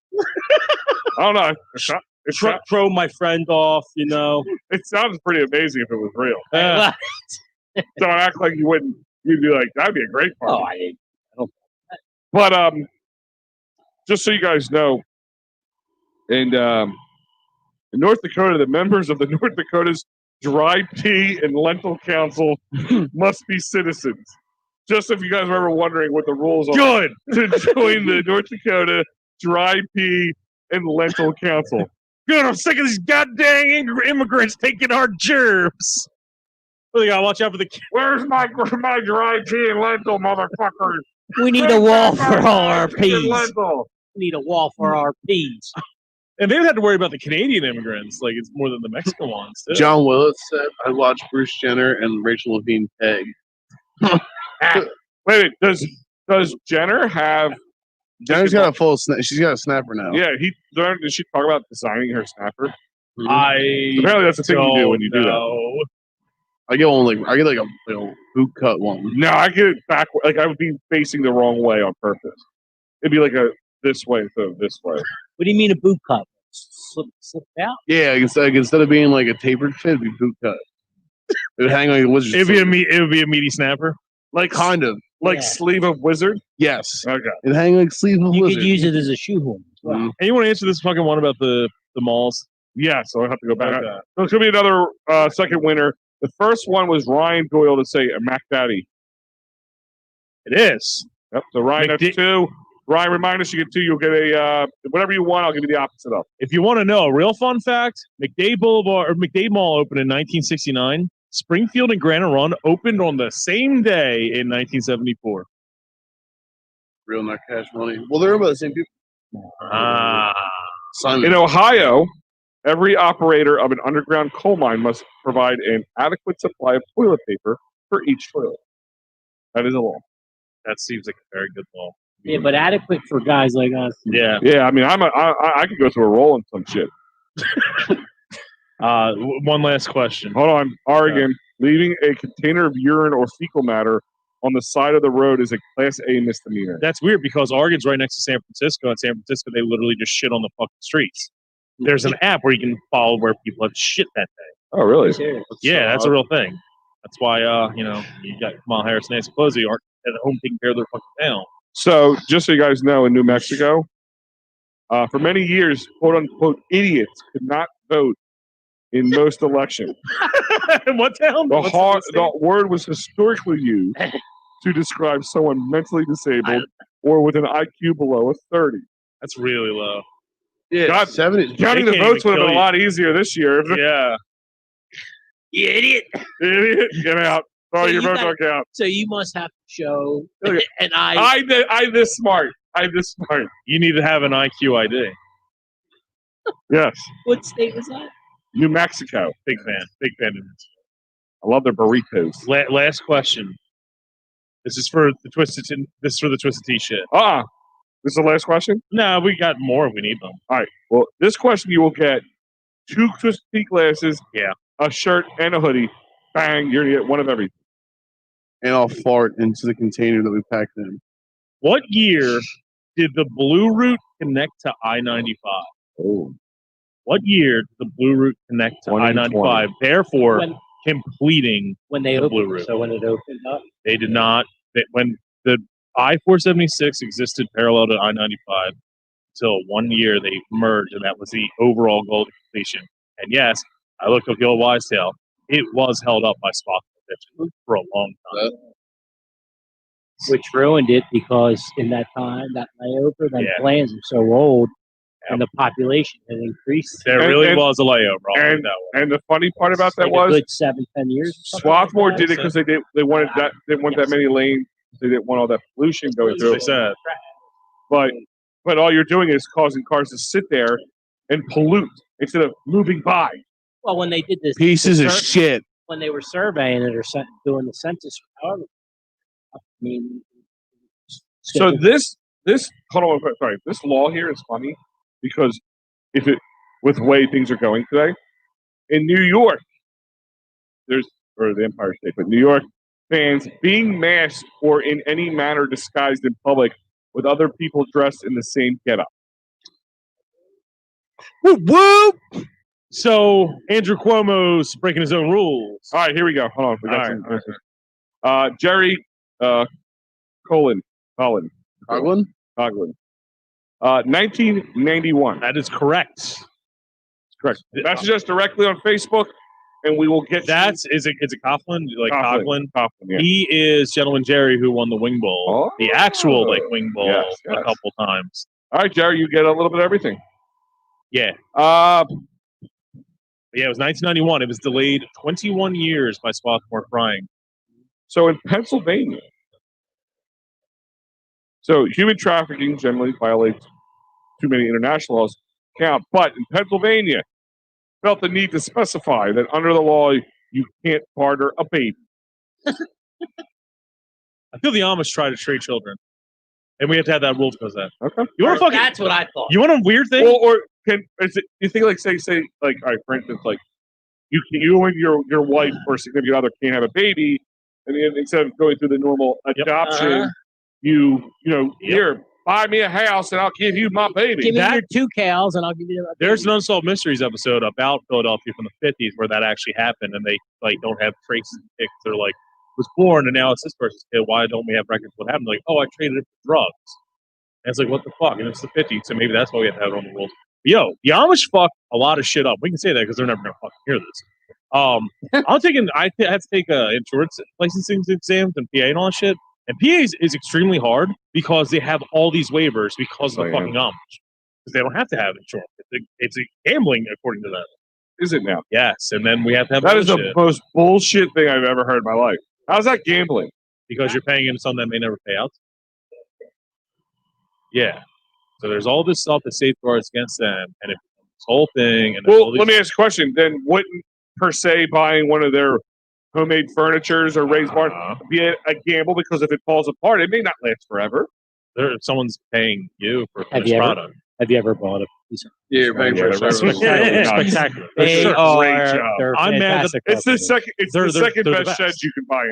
I don't know. Throw my friend off, you know. It sounds pretty amazing if it was real. Well, Don't act like you wouldn't. You'd be like, that'd be a great part. oh, I don't. But just so you guys know, in North Dakota, the members of the North Dakota's Dry Pea and Lentil Council must be citizens. Just if you guys are ever wondering what the rules are Good. to join the North Dakota Dry Pea and Lentil Council. Good. I'm sick of these goddamn immigrants taking our germs. Well, you gotta watch out for the. Where's my dry pea and lentil, motherfuckers? We need a wall for all our Pea and peas. lentil. We need a wall for our peas. And they don't have to worry about the Canadian immigrants. Like it's more than the Mexican ones. Too. John Willett said, "I watched Bruce Jenner and Rachel Levine peg." Wait, does Jenner have? Jenner's got a full. She's got a snapper now. Yeah, did she talk about designing her snapper? I Apparently, that's the thing you do when you do that. know. I get one like a boot cut one. No, I get it back. Like I would be facing the wrong way on purpose. It'd be like a this way instead of this way. What do you mean a boot cut? Slip out? Yeah, instead of being like a tapered fit, it'd be boot cut. It would hang like a wizard. It would be a meaty snapper. Like kind of. like Yeah. sleeve of wizard. Yes, Okay. it hang like sleeve of You wizard. could use it as a shoehorn. As well. Mhm. And you want to answer this fucking one about the malls? Yeah, so I have to go back. Okay. So it's gonna be another second winner. The first one was Ryan Doyle to say a Mac Daddy. It is. Yep. So Ryan, that's McD- 2. Ryan, remind us you get 2. You'll get a whatever you want. I'll give you the opposite of. If you want to know a real fun fact, McDade Mall opened in 1969. Springfield and Granite Run opened on the same day in 1974. Real not cash money. Well, they're about the same people. Simon. In Ohio, every operator of an underground coal mine must provide an adequate supply of toilet paper for each toilet. That is a law. That seems like a very good law. Yeah, but adequate for guys like us. Yeah. Yeah, I mean, I could go through a roll in some shit. One last question. Hold on, Oregon, leaving a container of urine or fecal matter on the side of the road is a Class A misdemeanor. That's weird because Oregon's right next to San Francisco. In San Francisco, they literally just shit on the fucking streets. There's an app where you can follow where people have shit that day. Oh, really? Yeah, that's a real thing. That's why, you got Kamala Harris and Nancy Pelosi aren't at home taking care of their fucking town. So, just so you guys know, in New Mexico, for many years, quote unquote, idiots could not vote in most elections. What town? The word was historically used to describe someone mentally disabled or with an IQ below a 30. That's really low. Yeah, God, 70. Counting the can't votes even would have been kill a you. lot easier this year. Yeah. You idiot. Idiot, get out. Oh, So your you vote got- don't count. So you must have to show Okay. an eye. I'm this smart. I'm this smart. You need to have an IQ ID. Yes. What state was that? New Mexico. Big fan. Big fan. I love their burritos. Last question. This is for the Twisted Tea shit. This is the last question? No, we got more if we need them. All right. Well, this question you will get 2 Twisted Tea glasses, Yeah. a shirt, and a hoodie. Bang, you're going to get one of everything. And I'll fart into the container that we packed in. What year did the Blue Route connect to I-95? Oh. What year did the Blue Route connect to 2020. I-95? Therefore, When- completing When they The opened. Blue Route. So when it opened up. they did not. When the I-476 existed parallel to I-95 until 1 year they merged, and that was the overall goal of completion. And yes, I looked up the old wives' tale. It was held up by spot convention for a long time. Which ruined it because in that time, that layover, then Yeah. plans are so old and the population had increased. There really was a layover. I'll put it And, that way. and the funny part about that Like was a good 7-10 years. or something Swarthmore like did that. it because they wanted that they didn't want that many lanes. They didn't want all that pollution going That's what through. they said. But all you're doing is causing cars to sit there and pollute instead of moving by. Well, when they did this, Pieces of shit. when they were surveying it or doing the census, however, I mean, So this hold on, sorry. This law here is funny because with the way things are going today, in New York, or the Empire State, but New York fans being masked or in any manner disguised in public with other people dressed in the same getup. Whoop, whoop. So Andrew Cuomo's breaking his own rules. All right, here we go. Hold on. We got All some. Jerry Coughlin. Coughlin? 1991. That is correct. Correct. Message us directly on Facebook, and we will get Is it Coughlin? Like Coughlin? Coughlin, yeah. He is Gentleman Jerry who won the Wing Bowl. The actual Wing Bowl Yes. a couple times. All right, Jerry, you get a little bit of everything. Yeah. Yeah, it was 1991. It was delayed 21 years by Swarthmore crying. So in Pennsylvania, human trafficking generally violates too many international laws count, but in Pennsylvania, felt the need to specify that under the law you can't barter a baby. I feel the Amish try to trade children, and we have to have that rule because of that. Okay. You want to fucking? That's what I thought. You want a weird thing? Or you think like say like, all right, for instance, like you and your wife or significant other can't have a baby, and then instead of going through the normal adoption, here, buy me a house and I'll give you my baby. Give me your 2 cows and I'll give you. There's an Unsolved Mysteries episode about Philadelphia from the 50s where that actually happened, and they don't have traces and pics. They're like, was born and now it's this person's kid. Why don't we have records? What happened? Like, oh, I traded it for drugs. And it's like, what the fuck? And it's the 50s, so maybe that's why we have to have it on the rules. Yo, the Amish fuck a lot of shit up. We can say that because they're never gonna fucking hear this. I had to take insurance licensing exams and PA and all that shit. And PA is extremely hard because they have all these waivers because of the fucking Amish. Because they don't have to have insurance. It's gambling according to that. Is it now? Yes, and then we have to have that is the shit most bullshit thing I've ever heard in my life. How's that gambling? because you're paying into something that may never pay out. Yeah. So there's all this stuff that safeguards against them, and it's this whole thing. And well, let me ask you a question. Then wouldn't per se buying one of their homemade furnitures or raised barns be a gamble? Because if it falls apart, it may not last forever. Someone's paying you for Have this you ever- product. Have you ever bought a piece of? Yeah, you're paying for a service. Spectacular. They They're are. great job. They're I'm mad that fantastic It's the company. second. It's They're- the they're- second they're the best best. shed you can buy.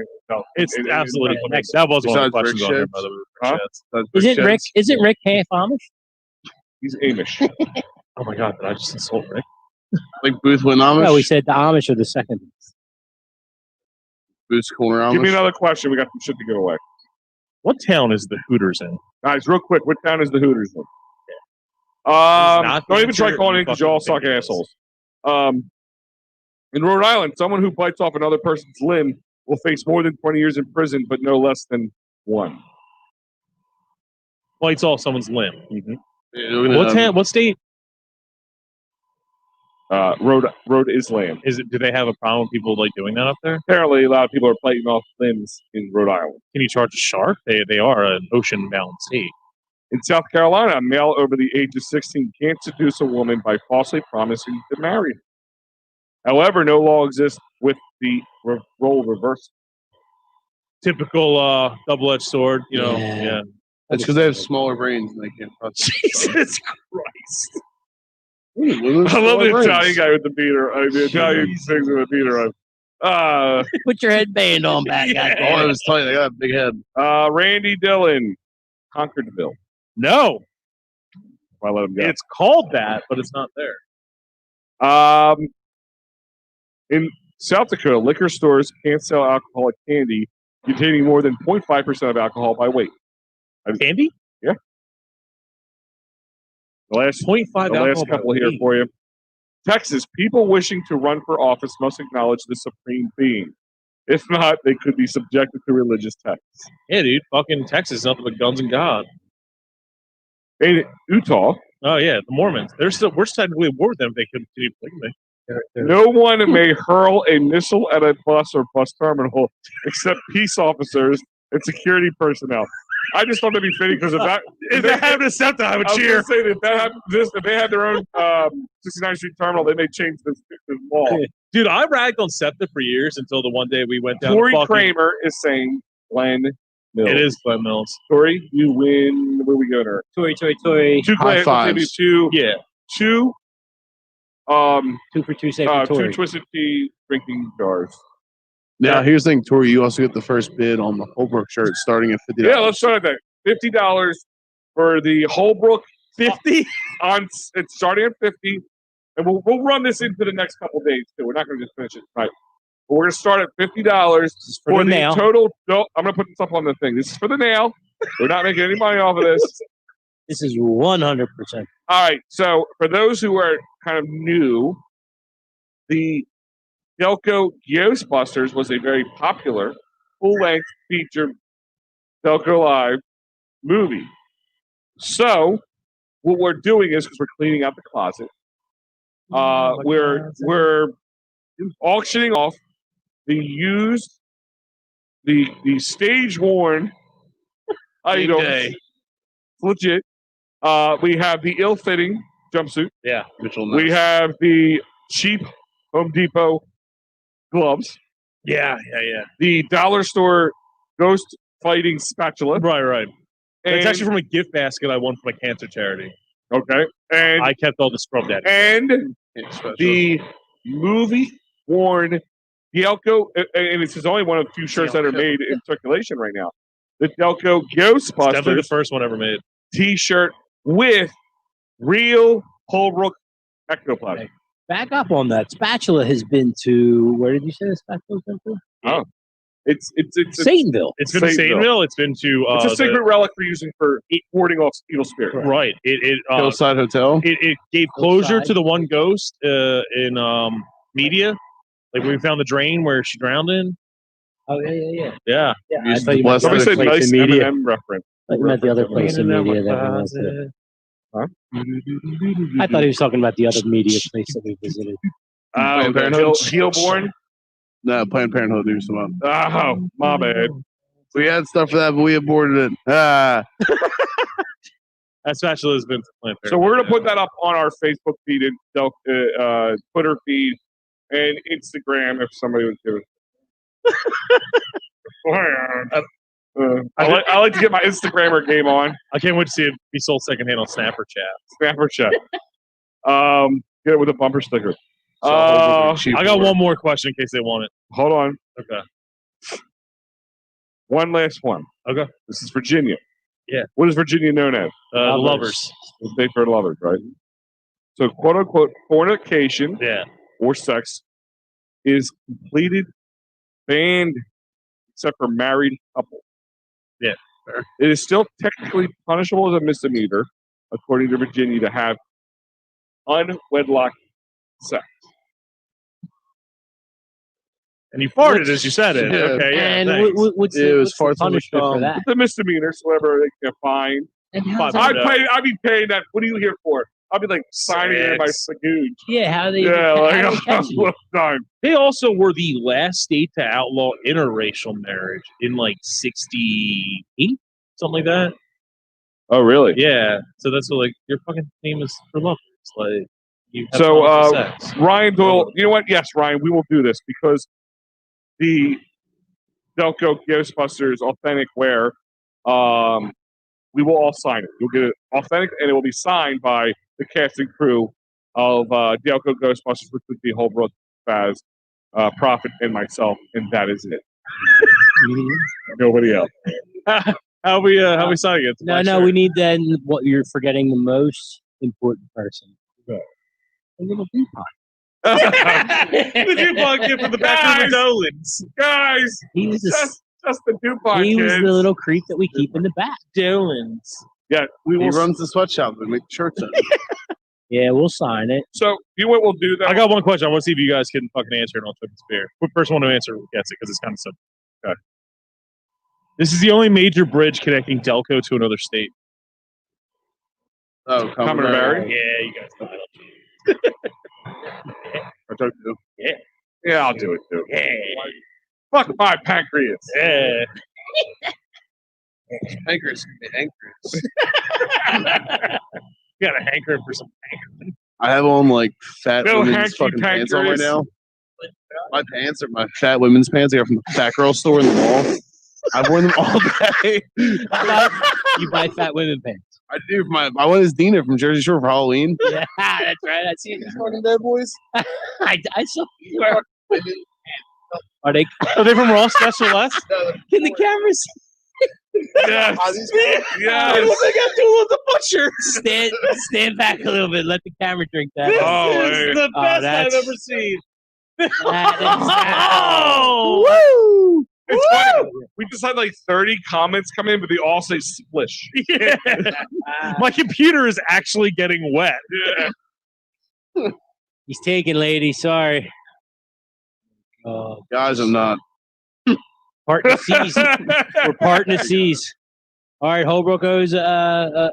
It's absolutely next- that was one of the Besides questions on there, brick by the way. Huh? That's Isn't brick Rick? sheds. Isn't Rick half Amish? He's Amish. Oh my god, did I just insult Rick? Like Booth with Amish? No, we said the Amish are the second. Booth's Corner Amish? Give me another question. We got some shit to give away. What town is the Hooters in? Guys, real quick, what town is the Hooters in? not the Don't even try answer, calling in you because you all fucking suck idiots. assholes. In Rhode Island, someone who bites off another person's limb will face more than 20 years in prison, but no less than 1. Bites off someone's limb. What What What state Rhode Island. is it? Do they have a problem with people like doing that up there? Apparently, a lot of people are biting off limbs in Rhode Island. Can you charge a shark? They are an ocean-bound state. In South Carolina, a male over the age of 16 can't seduce a woman by falsely promising to marry her. However, no law exists with the role reversal. Typical double-edged sword. You know. Yeah. Yeah. That's because they have smaller brains and they can't process. Jesus Christ. I love the Italian guy with the beater. The Italian things with the beater on. Put your headband on back. Yeah. Oh, I was telling you, they got a big head. Randy Dillon, Concordville. No, I let him go. it's called that, but it's not there. In South Dakota, liquor stores can't sell alcoholic candy containing more than 0.5% of alcohol by weight. Candy? The last 0.5 the last alcohol couple by here weight. for you. Texas, people wishing to run for office must acknowledge the supreme being. If not, they could be subjected to religious texts. Yeah, dude. Fucking Texas is nothing but guns and God. In Utah, Oh yeah, the Mormons. We're technically at war with them if they continue polygamy. no one may hurl a missile at a bus or bus terminal except peace officers and security personnel. I just thought that'd be fitting because If they have an accept, I would I was cheer. gonna say that if that happened, if they had their own 69th Street terminal, they may change this law. Dude, I ragged on SEPTA for years until the one day we went down. Tori to fucking, Kramer is saying Glenn Mills. It is Glenn Mills. Tori, you win. Where we go to her? Tory. Two High Glenn, fives. two, Yeah. two, 2 for 2 save for two Tory. Twisted Tea drinking jars. Now, here's the thing, Tori. You also get the first bid on the Holbrook shirt starting at $50. Yeah, let's start at that. $50 for the Holbrook 50? It's starting at 50, and we'll run this into the next couple days too. We're not going to just finish it tonight. But we're going to start at $50 for the the nail. total. No, I'm going to put this up on the thing. This is for the nail. We're not making any money off of this. This is 100%. All right. So for those who are kind of new, the Delco Ghostbusters was a very popular full-length feature Delco Live movie. So what we're doing is, because we're cleaning out the closet, we're auctioning off the used, the stage worn items. day. Legit. We have the ill-fitting jumpsuit. Yeah. We have the cheap Home Depot gloves. Yeah. The dollar store ghost fighting spatula. Right. It's And- actually from a gift basket I won from a cancer charity. okay. And I kept all the scrub daddy. and the movie worn Delco, and this is only one of the few shirts that are made in circulation right now. The Delco It's definitely the Ghostbusters first one ever made. T-shirt with real Holbrook ectoplasm. Back up on that. Spatula has been to, where did you say the spatula's been to? It's Satanville. It's been to Satanville. Satanville. It's been to it's a secret relic for using for warding off evil spirits. right. Hillside Hotel. It gave closure Hillside. to the one ghost in media, like when we found the drain where she drowned in. Oh, yeah. Yeah. Yeah, I Use thought the you meant blessed the Somebody other said place nice in media. M&M reference. I thought you meant the other place in media that we went to. I thought he was talking about the other media place that we visited. Planned The Parenthood? Heelborn. No, Planned Parenthood do some up. Oh, my bad. We had stuff for that, but we aborted it. Ah. That spatula has been to Planned So we're gonna put that up on our Facebook feed and Twitter feed and Instagram if somebody would do it. I like to get my Instagrammer game on. I can't wait to see it be sold secondhand on Snapper Chat. Snapper chat. Get it with a bumper sticker. I got one more question in case they want it. Hold on. Okay. One last one. Okay. This is Virginia. Yeah. What is Virginia known as? The lovers. The state for lovers, right? So, quote unquote, fornication Yeah. or sex is completed, banned, except for married couples. Yeah. It is still technically punishable as a misdemeanor, according to Virginia, to have unwedlock sex. And you farted as you said it. Yeah. Okay. Yeah. And thanks. what's It was the farts on the punishment for thumb. that? It's a misdemeanor, so whatever they can fine. And how's Five that- hundred. I'd be paying that. What are you here for? I'll be like signing it in my Six. sagooge. Yeah, how they Yeah, how like they I'm catch you? done. They also were the last state to outlaw interracial marriage in like 68, something like that. Oh, really? Yeah. So that's what, like, your fucking name is for lovers. Like, you have So, fun with sex. Ryan Doyle, you know what? Yes, Ryan, we will do this because the Delco Ghostbusters authentic wear, we will all sign it. You'll get it authentic, and it will be signed by the cast and crew of Delco Ghostbusters, which would be Holbrook, Baz, Prophet, and myself, and that is it. Nobody else. How we signing it? No, we need then what you're forgetting the most important person. A little Deepon. the DuPont kid from the back room of Dolan's. Guys, He was the, just the DuPont he was kids. the little creep that we keep in the back. Dolan's. Yeah, we He will. runs the sweatshop and make shirts. Yeah, we'll sign it. So you know what we'll do then? I got one question. I want to see if you guys can fucking answer it on Twitter Spear. Quick first one to answer gets it because it's kind of simple. Okay. This is the only major bridge connecting Delco to another state. Oh, Common to Barry? Yeah, you guys know it. I told you. Yeah. Yeah, I'll do it too. Yeah. Fuck my pancreas. Yeah. Anchors. You got a hankering for some I have on like fat No women's hanky fucking pants on right pancreas. now. My pants are my fat women's pants I got from the fat girl store in the mall. I've worn them all day. You buy fat women pants. I do. I went as Dina from Jersey Shore for Halloween. Yeah, that's right. I see it. Fucking bad boys. I saw. Are they? Are they from Ross Special Less? Can the cameras Yes. Yes. they got to the butcher? Stand back a little bit. Let the camera drink that. Oh, This hey. is the best I've that's- ever seen. Woo! It's funny. We just had like 30 comments come in, but they all say splish. Yeah. My computer is actually getting wet. Yeah. He's taken, lady. Sorry. Guys, I'm not. Parting the seas. We're parting the seas. All right, Holbrook owes a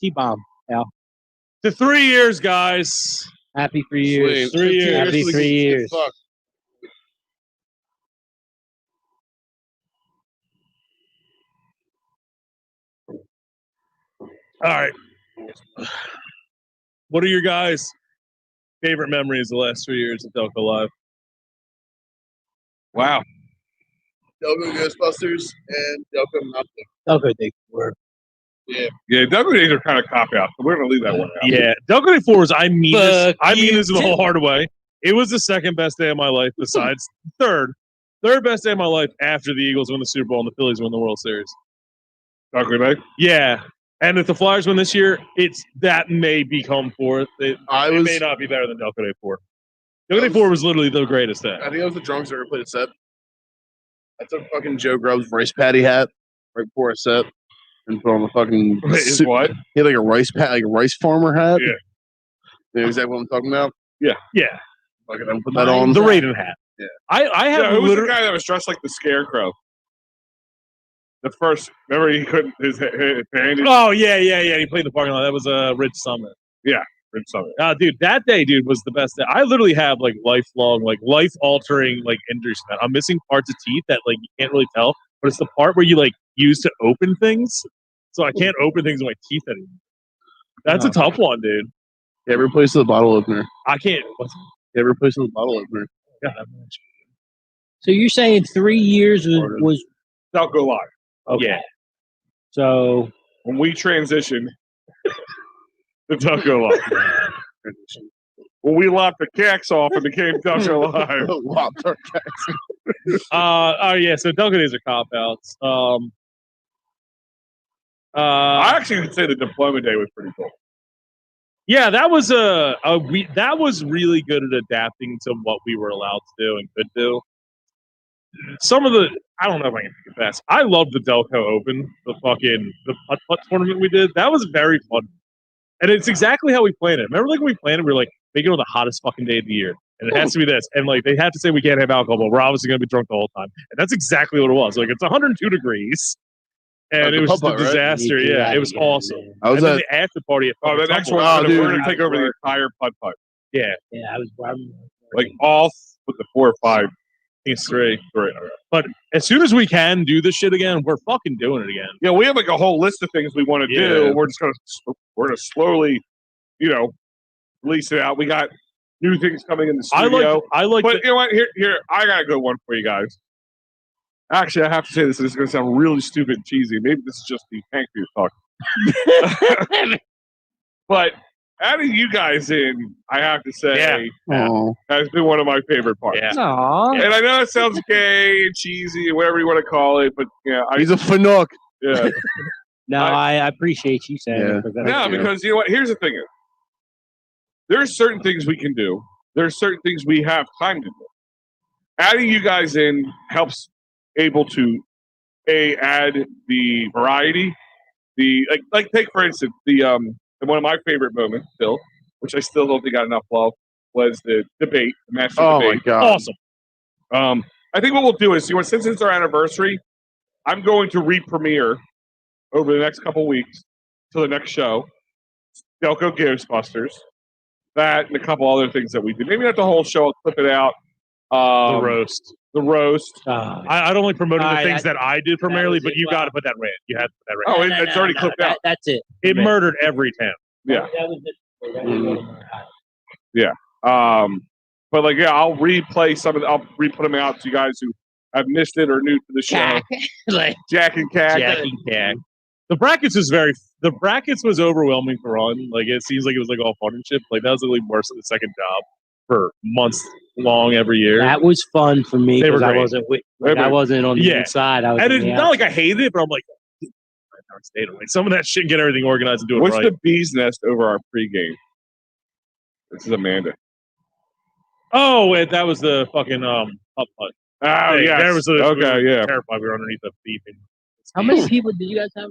T-bomb. To 3 years, guys. Happy 3 years. Sweet. 3 years. Happy 3 years. Fuck. All right. What are your guys' favorite memories of the last 3 years of Delco Live? Wow. Delco Ghostbusters and Delco Mountain. Okay, they were. Yeah, Delco days are kind of cop out, so we're gonna leave that one out. Yeah, Delco Day 4 was, I mean this Fuck in the you. whole hard way. It was the second best day of my life besides third best day of my life after the Eagles win the Super Bowl and the Phillies win the World Series. Delco Day. Yeah. And if the Flyers win this year, that may become fourth. It may not be better than Delco Day 4. Delco Day 4 was literally the greatest day. I think I was the drunkest I ever played a set. I took fucking Joe Grubb's rice patty hat right before a set and put on the fucking Is suit. what? He had like a rice farmer hat. Yeah. You know exactly what I'm talking about? Yeah. Fucking I put that on. The Raven hat. Yeah. I have Yeah, who was the literally. guy that was dressed like the Scarecrow? The first, remember he couldn't his hand. Oh, yeah. He played in the parking lot. That was Rich Summit. Rich Summit. Dude, that day, was the best day. I literally have like lifelong, like life-altering, like injuries. Man. I'm missing parts of teeth that like you can't really tell, but it's the part where you like use to open things. So I can't open things with my teeth anymore. That's a tough one, dude. You ever replace the bottle opener? I can't. You ever replace the bottle opener? So you're saying 3 years was Delco Live. okay. Yeah. So When we transitioned to Delco Live. When we lopped the cacks off and became Delco Live. Lopped our Oh yeah. So Delco days are cop outs. I actually would say the Diploma Day was pretty cool. Yeah, that was that was really good at adapting to what we were allowed to do and could do. Some of the I don't know if I can confess. I loved the Delco Open, the putt tournament we did. That was very fun, and it's exactly how we planned it. Remember, like when we planned it, we were like, make it on the hottest fucking day of the year, and it has to be this, and like they have to say we can't have alcohol, but we're obviously gonna be drunk the whole time, and that's exactly what it was. Like it's 102 degrees. And it was just a putt-putt, right? disaster. Yeah, it was awesome. I was And then at the after party. Oh, the next one, Oh, dude. we're going to take over the entire putt. yeah, I was. Like all with the 4 or 5. It's 3. But as soon as we can do this shit again, we're fucking doing it again. Yeah, we have like a whole list of things we want to do. Yeah. We're gonna slowly, release it out. We got new things coming in the studio. I like. But you know what? Here, I got a good one for you guys. Actually, I have to say this, and it's going to sound really stupid and cheesy. Maybe this is just the pancreas talk. But adding you guys in, I have to say, Oh. has been one of my favorite parts. Yeah. Aww. And I know it sounds gay and cheesy, whatever you want to call it, but yeah, He's a fanook. yeah. No, I appreciate you saying Yeah. it. No, because you know what? Here's the thing: there's certain things we can do. There's certain things we have time to do. Adding you guys in helps able to add the variety. The like take for instance the one of my favorite moments, Bill, which I still don't think got enough love, was the debate, the master Oh my debate. god! Awesome. I think what we'll do is, since it's our anniversary, I'm going to re-premiere over the next couple weeks till the next show, Delco Ghostbusters, that and a couple other things that we do. Maybe not the whole show. I'll clip it out. The roast. The roast. I'd only promoted the things that I did primarily, but you got to put that rant. You had to put that rant. Oh, it's already clipped out. That's it. It murdered every town. Yeah. That was it. Yeah. But I'll replay some of. I'll re-put them out to you guys who have missed it or new to the show. Jack and Cack. Jack and Cack. The brackets was overwhelming to run. Like it seems like it was like all fun and shit. Like that was literally worse than the second job for months long every year. That was fun for me They were because I great. wasn't on the Yeah. inside. I was And on it's the not like I hated it, but I'm like, some of that shit, get everything organized and do it What's right. the bee's nest over our pregame? This is Amanda. Oh, wait, that was the fucking up putt. Oh, Hey, yes. there was Okay, yeah. terrified. We were underneath the beeping. How many people did you guys have?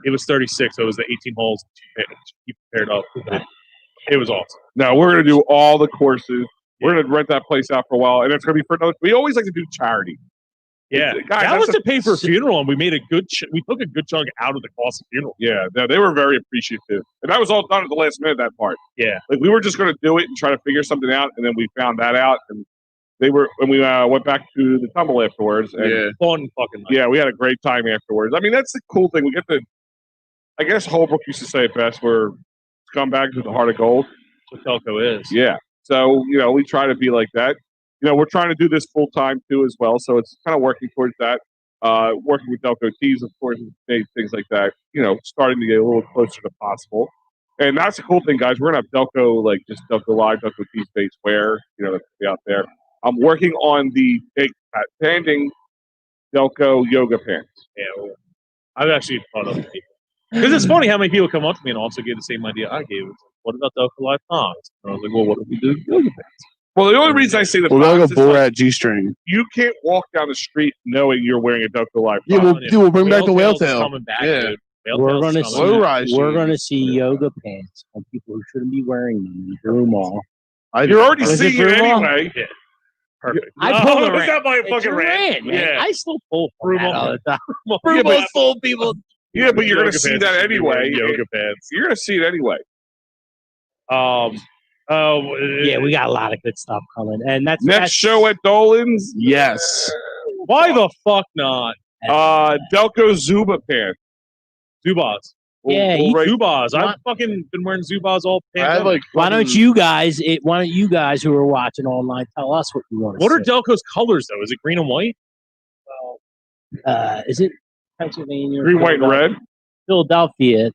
It was 36, so it was the 18 holes. Keep paired up. It was awesome. No, we're going to do all the courses. We're going to rent that place out for a while, and it's going to be for no. We always like to do charity. Yeah, Guys, that was to pay for a funeral, and we made a good. We took a good chunk out of the cost of funeral. Yeah, they were very appreciative, and that was all done at the last minute. That part. Yeah, we were just going to do it and try to figure something out, and then we found that out, and they were when we went back to the tumble afterwards. And fun fucking night. Yeah, we had a great time afterwards. I mean, that's the cool thing. We get to. I guess Holbrook used to say it best: "We're scumbags with the heart of gold." That's what Delco is. Yeah. So, we try to be like that. We're trying to do this full time too as well. So it's kind of working towards that. Working with Delco Tees, of course, things like that, starting to get a little closer to possible. And that's the cool thing, guys. We're going to have Delco, just Delco Live, Delco Tees base wear, that's be out there. I'm working on the expanding Delco yoga pants. Yeah, I've actually thought of it. Because it's funny how many people come up to me and also get the same idea I gave. It's like, what about Delco Live Thongs? And I was like, well, what if we do yoga pants? Well, the only reason I say the Well, thongs they'll is go Borat G-string. you can't walk down the street knowing you're wearing a Delco Live Yeah, thong. we'll bring back the whale Tails is tail. coming back, Yeah. dude. Whale We're Tails gonna is see. coming Low back. rise We're shoes. gonna see yoga pants on people who shouldn't be wearing them. You threw them all. You're already Was it seeing it Bruno? anyway. Yeah. Perfect. I pulled a was rant. that by a It's fucking a rant? man. Yeah. I still pull from Bruno. that all the time. Yeah, but- full people. Yeah, but you're going Yoga to see pants that should be wearing anyway. Yoga pants. You're going to see it anyway. Yeah, we got a lot of good stuff coming, and that's Next show at Dolan's, Yes. Why the fuck not? Delco Zuba pants. Zubaz. Yeah, Zubaz. Why- I've fucking been wearing Zubaz all I had pandemic. Why don't you guys? Why don't you guys who are watching online tell us what you want to What are see? Delco's colors though? Is it green and white? Is it Pennsylvania? or Green, white, and red. Philadelphia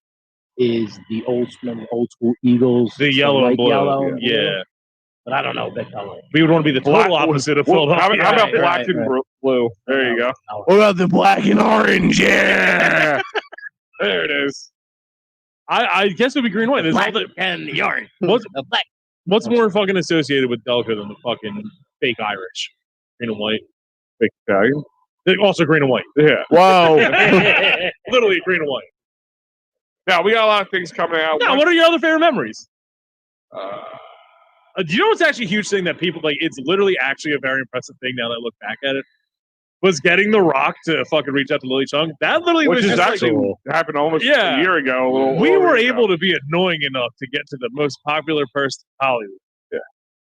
is the old school Eagles. The so yellow light and blue. yellow and blue. Yeah. But I don't know what color. We would want to be the total opposite of Well, Philadelphia. how about Right, black and right. blue? There you go. What about the black and orange? Yeah. There it is. I guess it would be green and white. There's Black nothing- and the orange. What's, The black. what's more fucking associated with Delco than the fucking fake Irish? Green and white. Big Italian. They're also green and white. Yeah. Wow. Literally green and white. Now, we got a lot of things coming out. Now, what are your other favorite memories? Uh, Do you know what's actually a huge thing that people like? It's literally actually a very impressive thing now that I look back at it. Was getting The Rock to fucking reach out to Lily Chung. That literally which was is just actually like, happened almost Yeah. a year ago. we were able to be annoying enough to get to the most popular person in Hollywood. Yeah.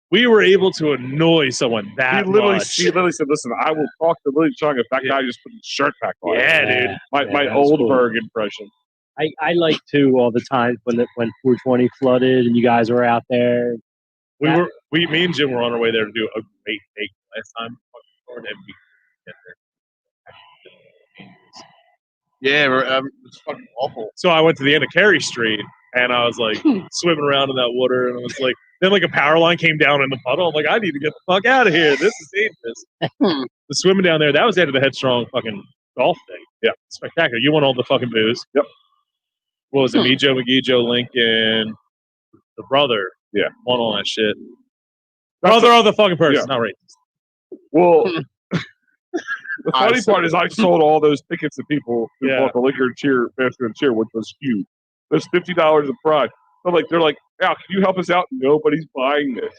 We were able to annoy someone that He literally said, "Listen, I will talk to Lily Chung if that guy just put his shirt back on." Yeah, dude. My that's Oldberg impression. I like to all the times when 420 flooded and you guys were out there. Me and Jim were on our way there to do a great take last time. And we get there. Yeah, it's fucking awful. So I went to the end of Carey Street and I was like swimming around in that water and I was like, then like a power line came down in the puddle. I'm like, I need to get the fuck out of here. This is dangerous. The swimming down there, that was after the Headstrong fucking golf thing. Yeah, spectacular. You won all the fucking booze. Yep. What was it? Me, Joe McGee, Joe Lincoln, the brother. Yeah. Won all that shit. Other fucking person, Yeah. not racist. Well, the funny part is I sold all those tickets to people who Yeah. bought the liquor and cheer, basket and cheer, which was huge. There's $50 in prize. So like they're like, Al, can you help us out? Nobody's buying this.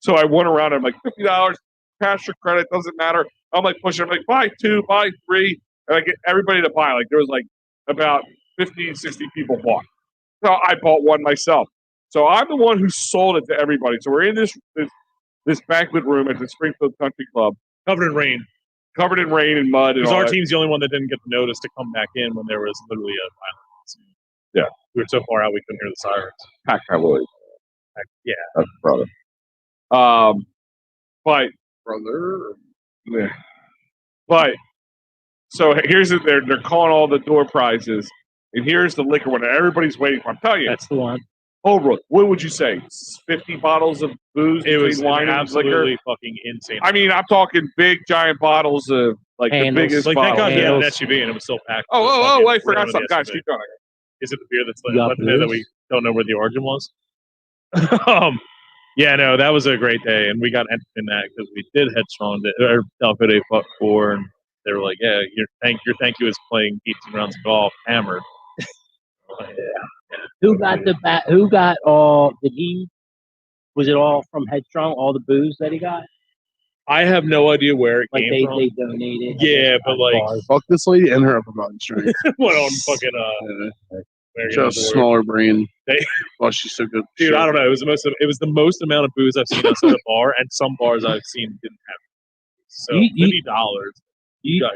So I went around. I'm like, $50, cash or credit, doesn't matter. I'm like pushing. I'm like, buy 2, buy 3, and I get everybody to buy. Like there was like about 50, 60 people bought. So I bought one myself. So I'm the one who sold it to everybody. So we're in this banquet room at the Springfield Country Club, Covered in rain. covered in rain and mud. And Because all our that. team's the only one that didn't get the notice to come back in when there was literally a violence. Yeah. We were so far out we couldn't hear the sirens. Pack Cowboys. Yeah. That's brother. But Brother. yeah. But so here's it. They're calling all the door prizes, and here's the liquor one. Everybody's waiting for. I'm telling you, That's the one. Holbrook. What would you say? 50 bottles of booze It was between wine and liquor. absolutely fucking insane. I mean, I'm talking big, giant bottles of like Handles. the biggest like thank God bottles. he had an Handles. SUV and it was still packed. Oh! I forgot Fucking something, guys. SUV. Keep going. Is it the beer that's You got left in there that booze? we don't know where the origin was? Yeah, no, that was a great day, and we got entered in that because we did Headstrong or Delco Day 4, and they were like, "Yeah, your thank you is playing 18 rounds of golf, hammered." Who got the bat? Who got all? Did he? Was it all from Headstrong? All the booze that he got? I have no idea where it Like came from. they donated. Yeah, but like, Fuck this lady and her upper body strength. what on fucking She has a smaller brain. They- Oh, she's so good. dude, I don't know. It was the most amount of booze I've seen outside a bar, and some bars I've seen didn't have it. So You- $50. You, got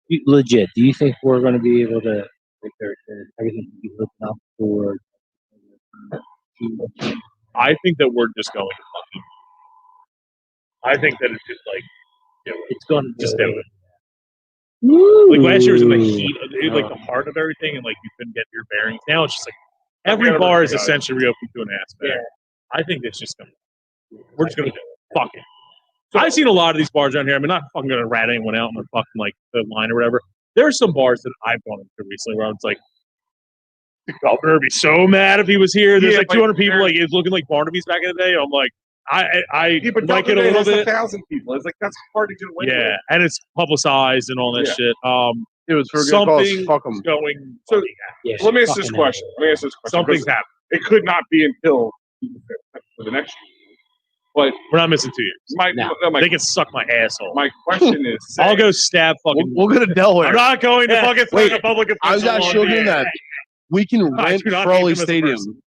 your legit? Do you think we're going to be able to? Like, everything to be looking up for. I think that we're just going to fucking. I think that it's just like, It's going to just do it. Like last year was in the heat, like the heart of everything, and like you couldn't get your bearings. Now it's just like every bar is essentially reopened to an aspect. Yeah. I think it's just gonna. We're just gonna do it. Fuck it. So I've seen a lot of these bars around here. I'm not fucking gonna rat anyone out in the fucking like the line or whatever. There are some bars that I've gone into recently where I was like, the governor would be so mad if he was here. There's Yeah, like but 200 people, like it's looking like Barnaby's back in the day. I'm like, I Yeah, but like it a little bit. 1,000 people. It's like that's hard to get away Yeah, and it's publicized and all that Yeah. shit. It was for a good cause. Something Fuck 'em. going. So- Yeah, Let me ask this fucking question. Something's because happening. It could not be until for the next year. But We're not missing 2 years. They can suck my asshole. my question is, I'll go stab fucking. We'll go to Delaware. I'm not going to Yeah. fucking Wait, throw a public official. I was not on showing the him air. that. We can I rent do not hate Frawley him as a Stadium person.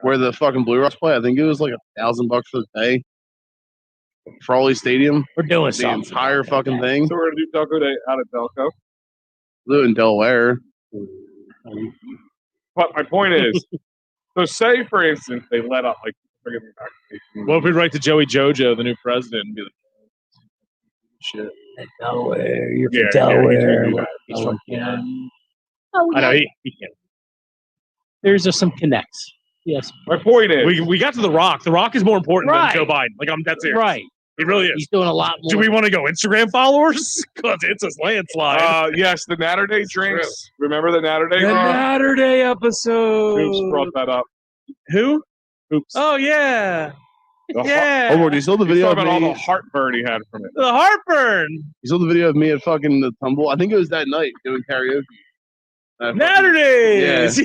where the fucking Blue Rocks play. I think it was like $1,000 for the day. Frawley Stadium, We're doing the something. entire fucking thing. so we're gonna do Delco Day out of Delco. Blew in Delaware. But my point is, so say for instance they let up like forget the vaccination. What if we write to Joey Jojo, the new president, and be like, Shit. Delaware. You're Yeah, from yeah, Delaware. he can do that. He's from Canada. I know he can't. There's just some connects. Yes. My point is, We got to The Rock. The Rock is more important Right. than Joe Biden. Like I'm dead serious. Right. He really is. He's doing a lot more. Do we want to go Instagram followers? Because it's a landslide. yes, the Natter Day drinks. Remember the Natter Day? the Saturday episode. Oops, brought that up. Who? Oops. Oh yeah, The yeah. Oh, do you saw the He's video talking of about all me? the heartburn he had from it. The heartburn. You saw the video of me at fucking the tumble. I think it was that night doing karaoke. Saturdays.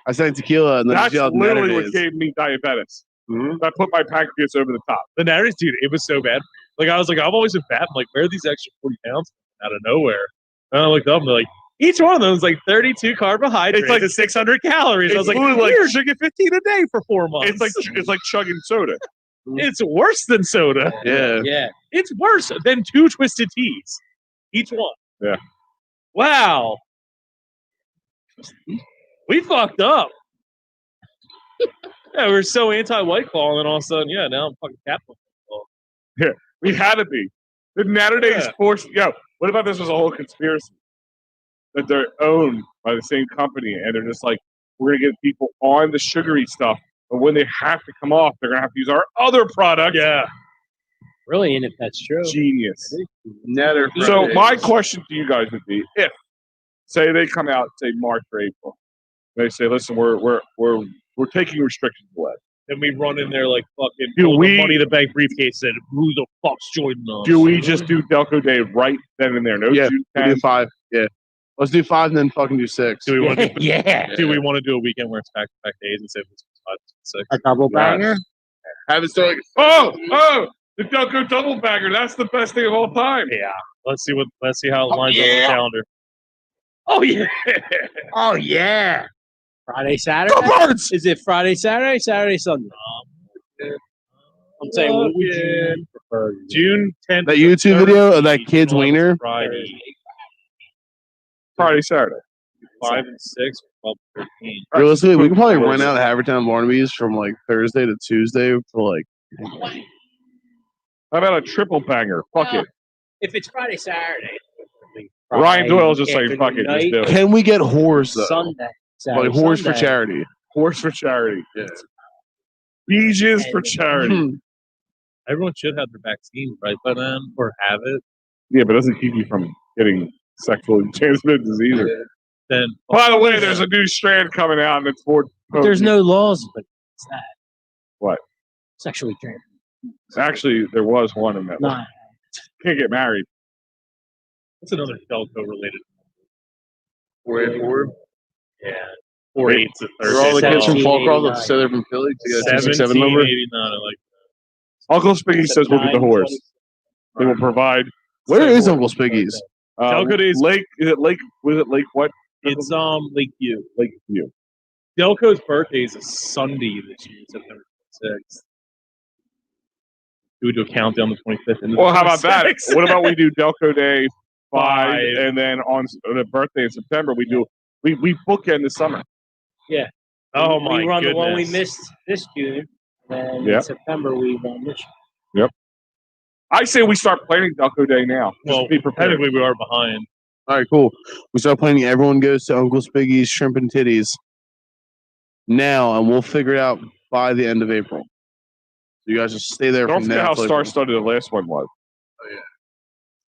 I sang tequila and then That's she yelled literally Natter what Days. gave me diabetes. Mhm. That put my pancreas over the top. The Saturdays, dude, it was so bad. Like I was like, I've always been fat. I'm like, where are these extra 40 pounds out of nowhere? And I looked up and they're like, each one of them is like 32 carbohydrates. It's like- and 600 calories. I was like, literally like- you're drinking 15 a day for 4 months. It's like chugging soda. It's worse than soda. Yeah. Yeah. It's worse than 2 twisted teas. Each one. Yeah. Wow. We fucked up. Yeah, we were so anti-White Claw, and then all of a sudden, yeah, now I'm fucking capital. We had to be. The Natter Days Yeah. forced. Yo, what about this was a whole conspiracy? That they're owned by the same company, and they're just like, we're gonna get people on the sugary stuff, but when they have to come off, they're gonna have to use our other product. Yeah. Really, and if that's true. Genius. Natter So Fridays. my question to you guys would be, if say they come out, say March or April, they say, listen, we're taking restrictions away. Then we run in there like fucking Do pull we- the money in the bank briefcase said, who the fuck's joining us? Do we just do Delco Day right then and there? No Yeah, June we did 10th. 5. Yeah. Let's do 5 and then fucking do 6. Do we want to do, Yeah. do we want to do a weekend where it's back-to-back days instead of 5 6? A double banger. Have it start Oh, the Delco double bagger. That's the best thing of all time. Yeah. Let's see how it lines up on the calendar. Oh yeah. Oh yeah. Friday, Saturday. Go Birds! Is it Friday, Saturday, Saturday, Sunday? I'm saying, what would you prefer? June 10th. That YouTube video of that kid's 12th, wiener? Friday. Friday, Saturday. 5 and 6, 12, 13. Realistically, we can probably run out of Havertown Barnaby's from like Thursday to Tuesday for like. How about a triple banger? Fuck it. If it's Friday, Saturday. Ryan Doyle's just saying, fuck it, just do it. Can we get horse though? Sunday. Saturday, Like horse for Sunday. charity. Horse for charity. Yeah. Beaches for charity. Everyone should have their vaccine right by then, or have it. Yeah, but it doesn't keep you from getting sexually transmitted diseases. Then, By the way, there's a new strand coming out, and it's more. But there's no laws, but it's that. What? Sexually transmitted. Actually, there was one in that. Not. Can't get married. what's another Delco related? 484. Yeah. 48's the third. For all the kids from 1789. Fallcross that said they're from Philly to get a 267 number. 1789. I like Uncle Spiggy says we'll get the horse. They will provide. Where is Uncle Spiggy's? Delco Days. Lake. Is it Lake? Was it Lake what? It's Lakeview. Lakeview. Delco's birthday is a Sunday this year, September 26th. Do we do a countdown the 25th? And the Well, how about that? 26th? What about we do Delco Day 5, Five. and then on the birthday in September we bookend the summer. Oh my We run goodness. the one we missed this June, and Yep. in September we run this. I say we start planning Delco Day now. Just Well, be prepared. technically we are behind. All right, cool. We start planning. Everyone goes to Uncle Spiggy's Shrimp and Titties now, and we'll figure it out by the end of April. So you guys just stay there. Don't from forget now how till star-studded the last one was. Oh, yeah.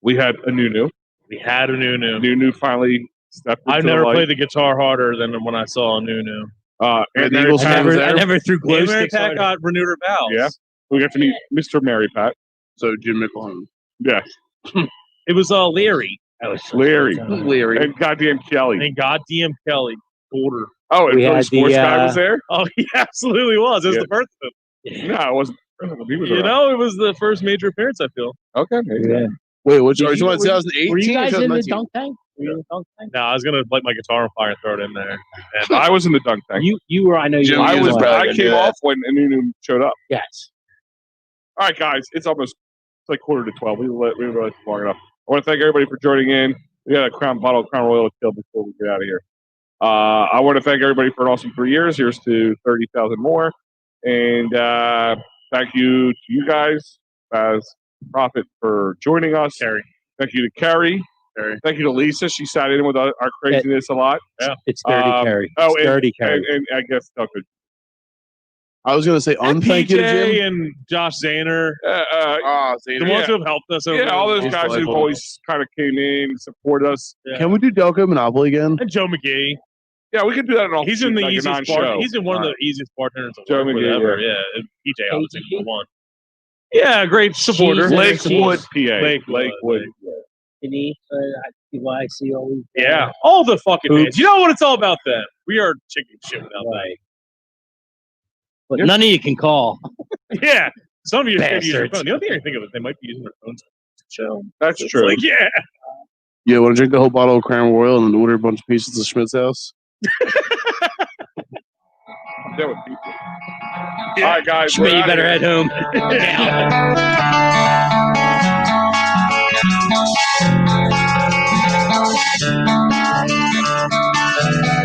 We had a new. We had a Nunu. New finally stepped into I've never the light. played the guitar harder than when I saw a Nunu. And the Mary Eagles Pat fan was was I there. never threw glow Mary sticks. Pat harder. got renewed her vows. Yeah. We got to meet Mr. Mary Pat. So Jim McClellan. Yes. It was Leary That was so Larry. fun. Leary. And goddamn Kelly. and goddamn Kelly Golder. Oh, and We Billy had Sports the, Guy was there? Oh, he absolutely was. It was Yeah. the birth of No, it wasn't. He was him. You around. know, it was the first major appearance, I feel. Okay. Maybe. Yeah. Wait, which Did are you you- talking about 2018? Were you guys or in the 2019? dunk tank? Were you in the dunk tank? No, I was going to light my guitar on fire and throw it in there. And I was in the dunk tank. You were. I know you. Jim, were. I you was. was I bragging, came yeah. off when Nunu showed up. Yes. All right, guys. It's like 11:45. We realized long enough. I want to thank everybody for joining in. We got a bottle of Crown Royal to kill before we get out of here. I want to thank everybody for an awesome 3 years. Here's to 30,000 more. And thank you to you guys as Prophet for joining us. Carrie. Thank you to Carrie. Thank you to Lisa. She sat in with our craziness a lot. It's dirty carry. Oh, It's dirty carry. And I guess Delco. I was going to say And unthank you to PJ Jim. and Josh Zahner, Ah, the ones who have helped us over Yeah, all those He's guys who've delightful. always kind of came in and supported us. Can we do Delco Monopoly again? and Joe McGee. Yeah, we could do that in all. He's in the like a easiest non-show. bar. He's in one of the easiest bartenders to Joe work with McGee, ever. Yeah, and PJ obviously KGP? the one. Yeah, great supporter. Jesus. Lakewood, PA. Lakewood. Denise, I see always. Yeah, all the fucking Oops. bands. You know what it's all about then. We are chicken shit without Right. But none of you can call. that. Yeah, some of you just use your Bastards. phone. The only thing I think of is they might be using their phones to chill. That's It's true. like, yeah. Yeah, want to drink the whole bottle of Crown Royal and then order a bunch of pieces to Schmidt's house? That would be- All right, guys. Schmidt, we're you outta better here. head home.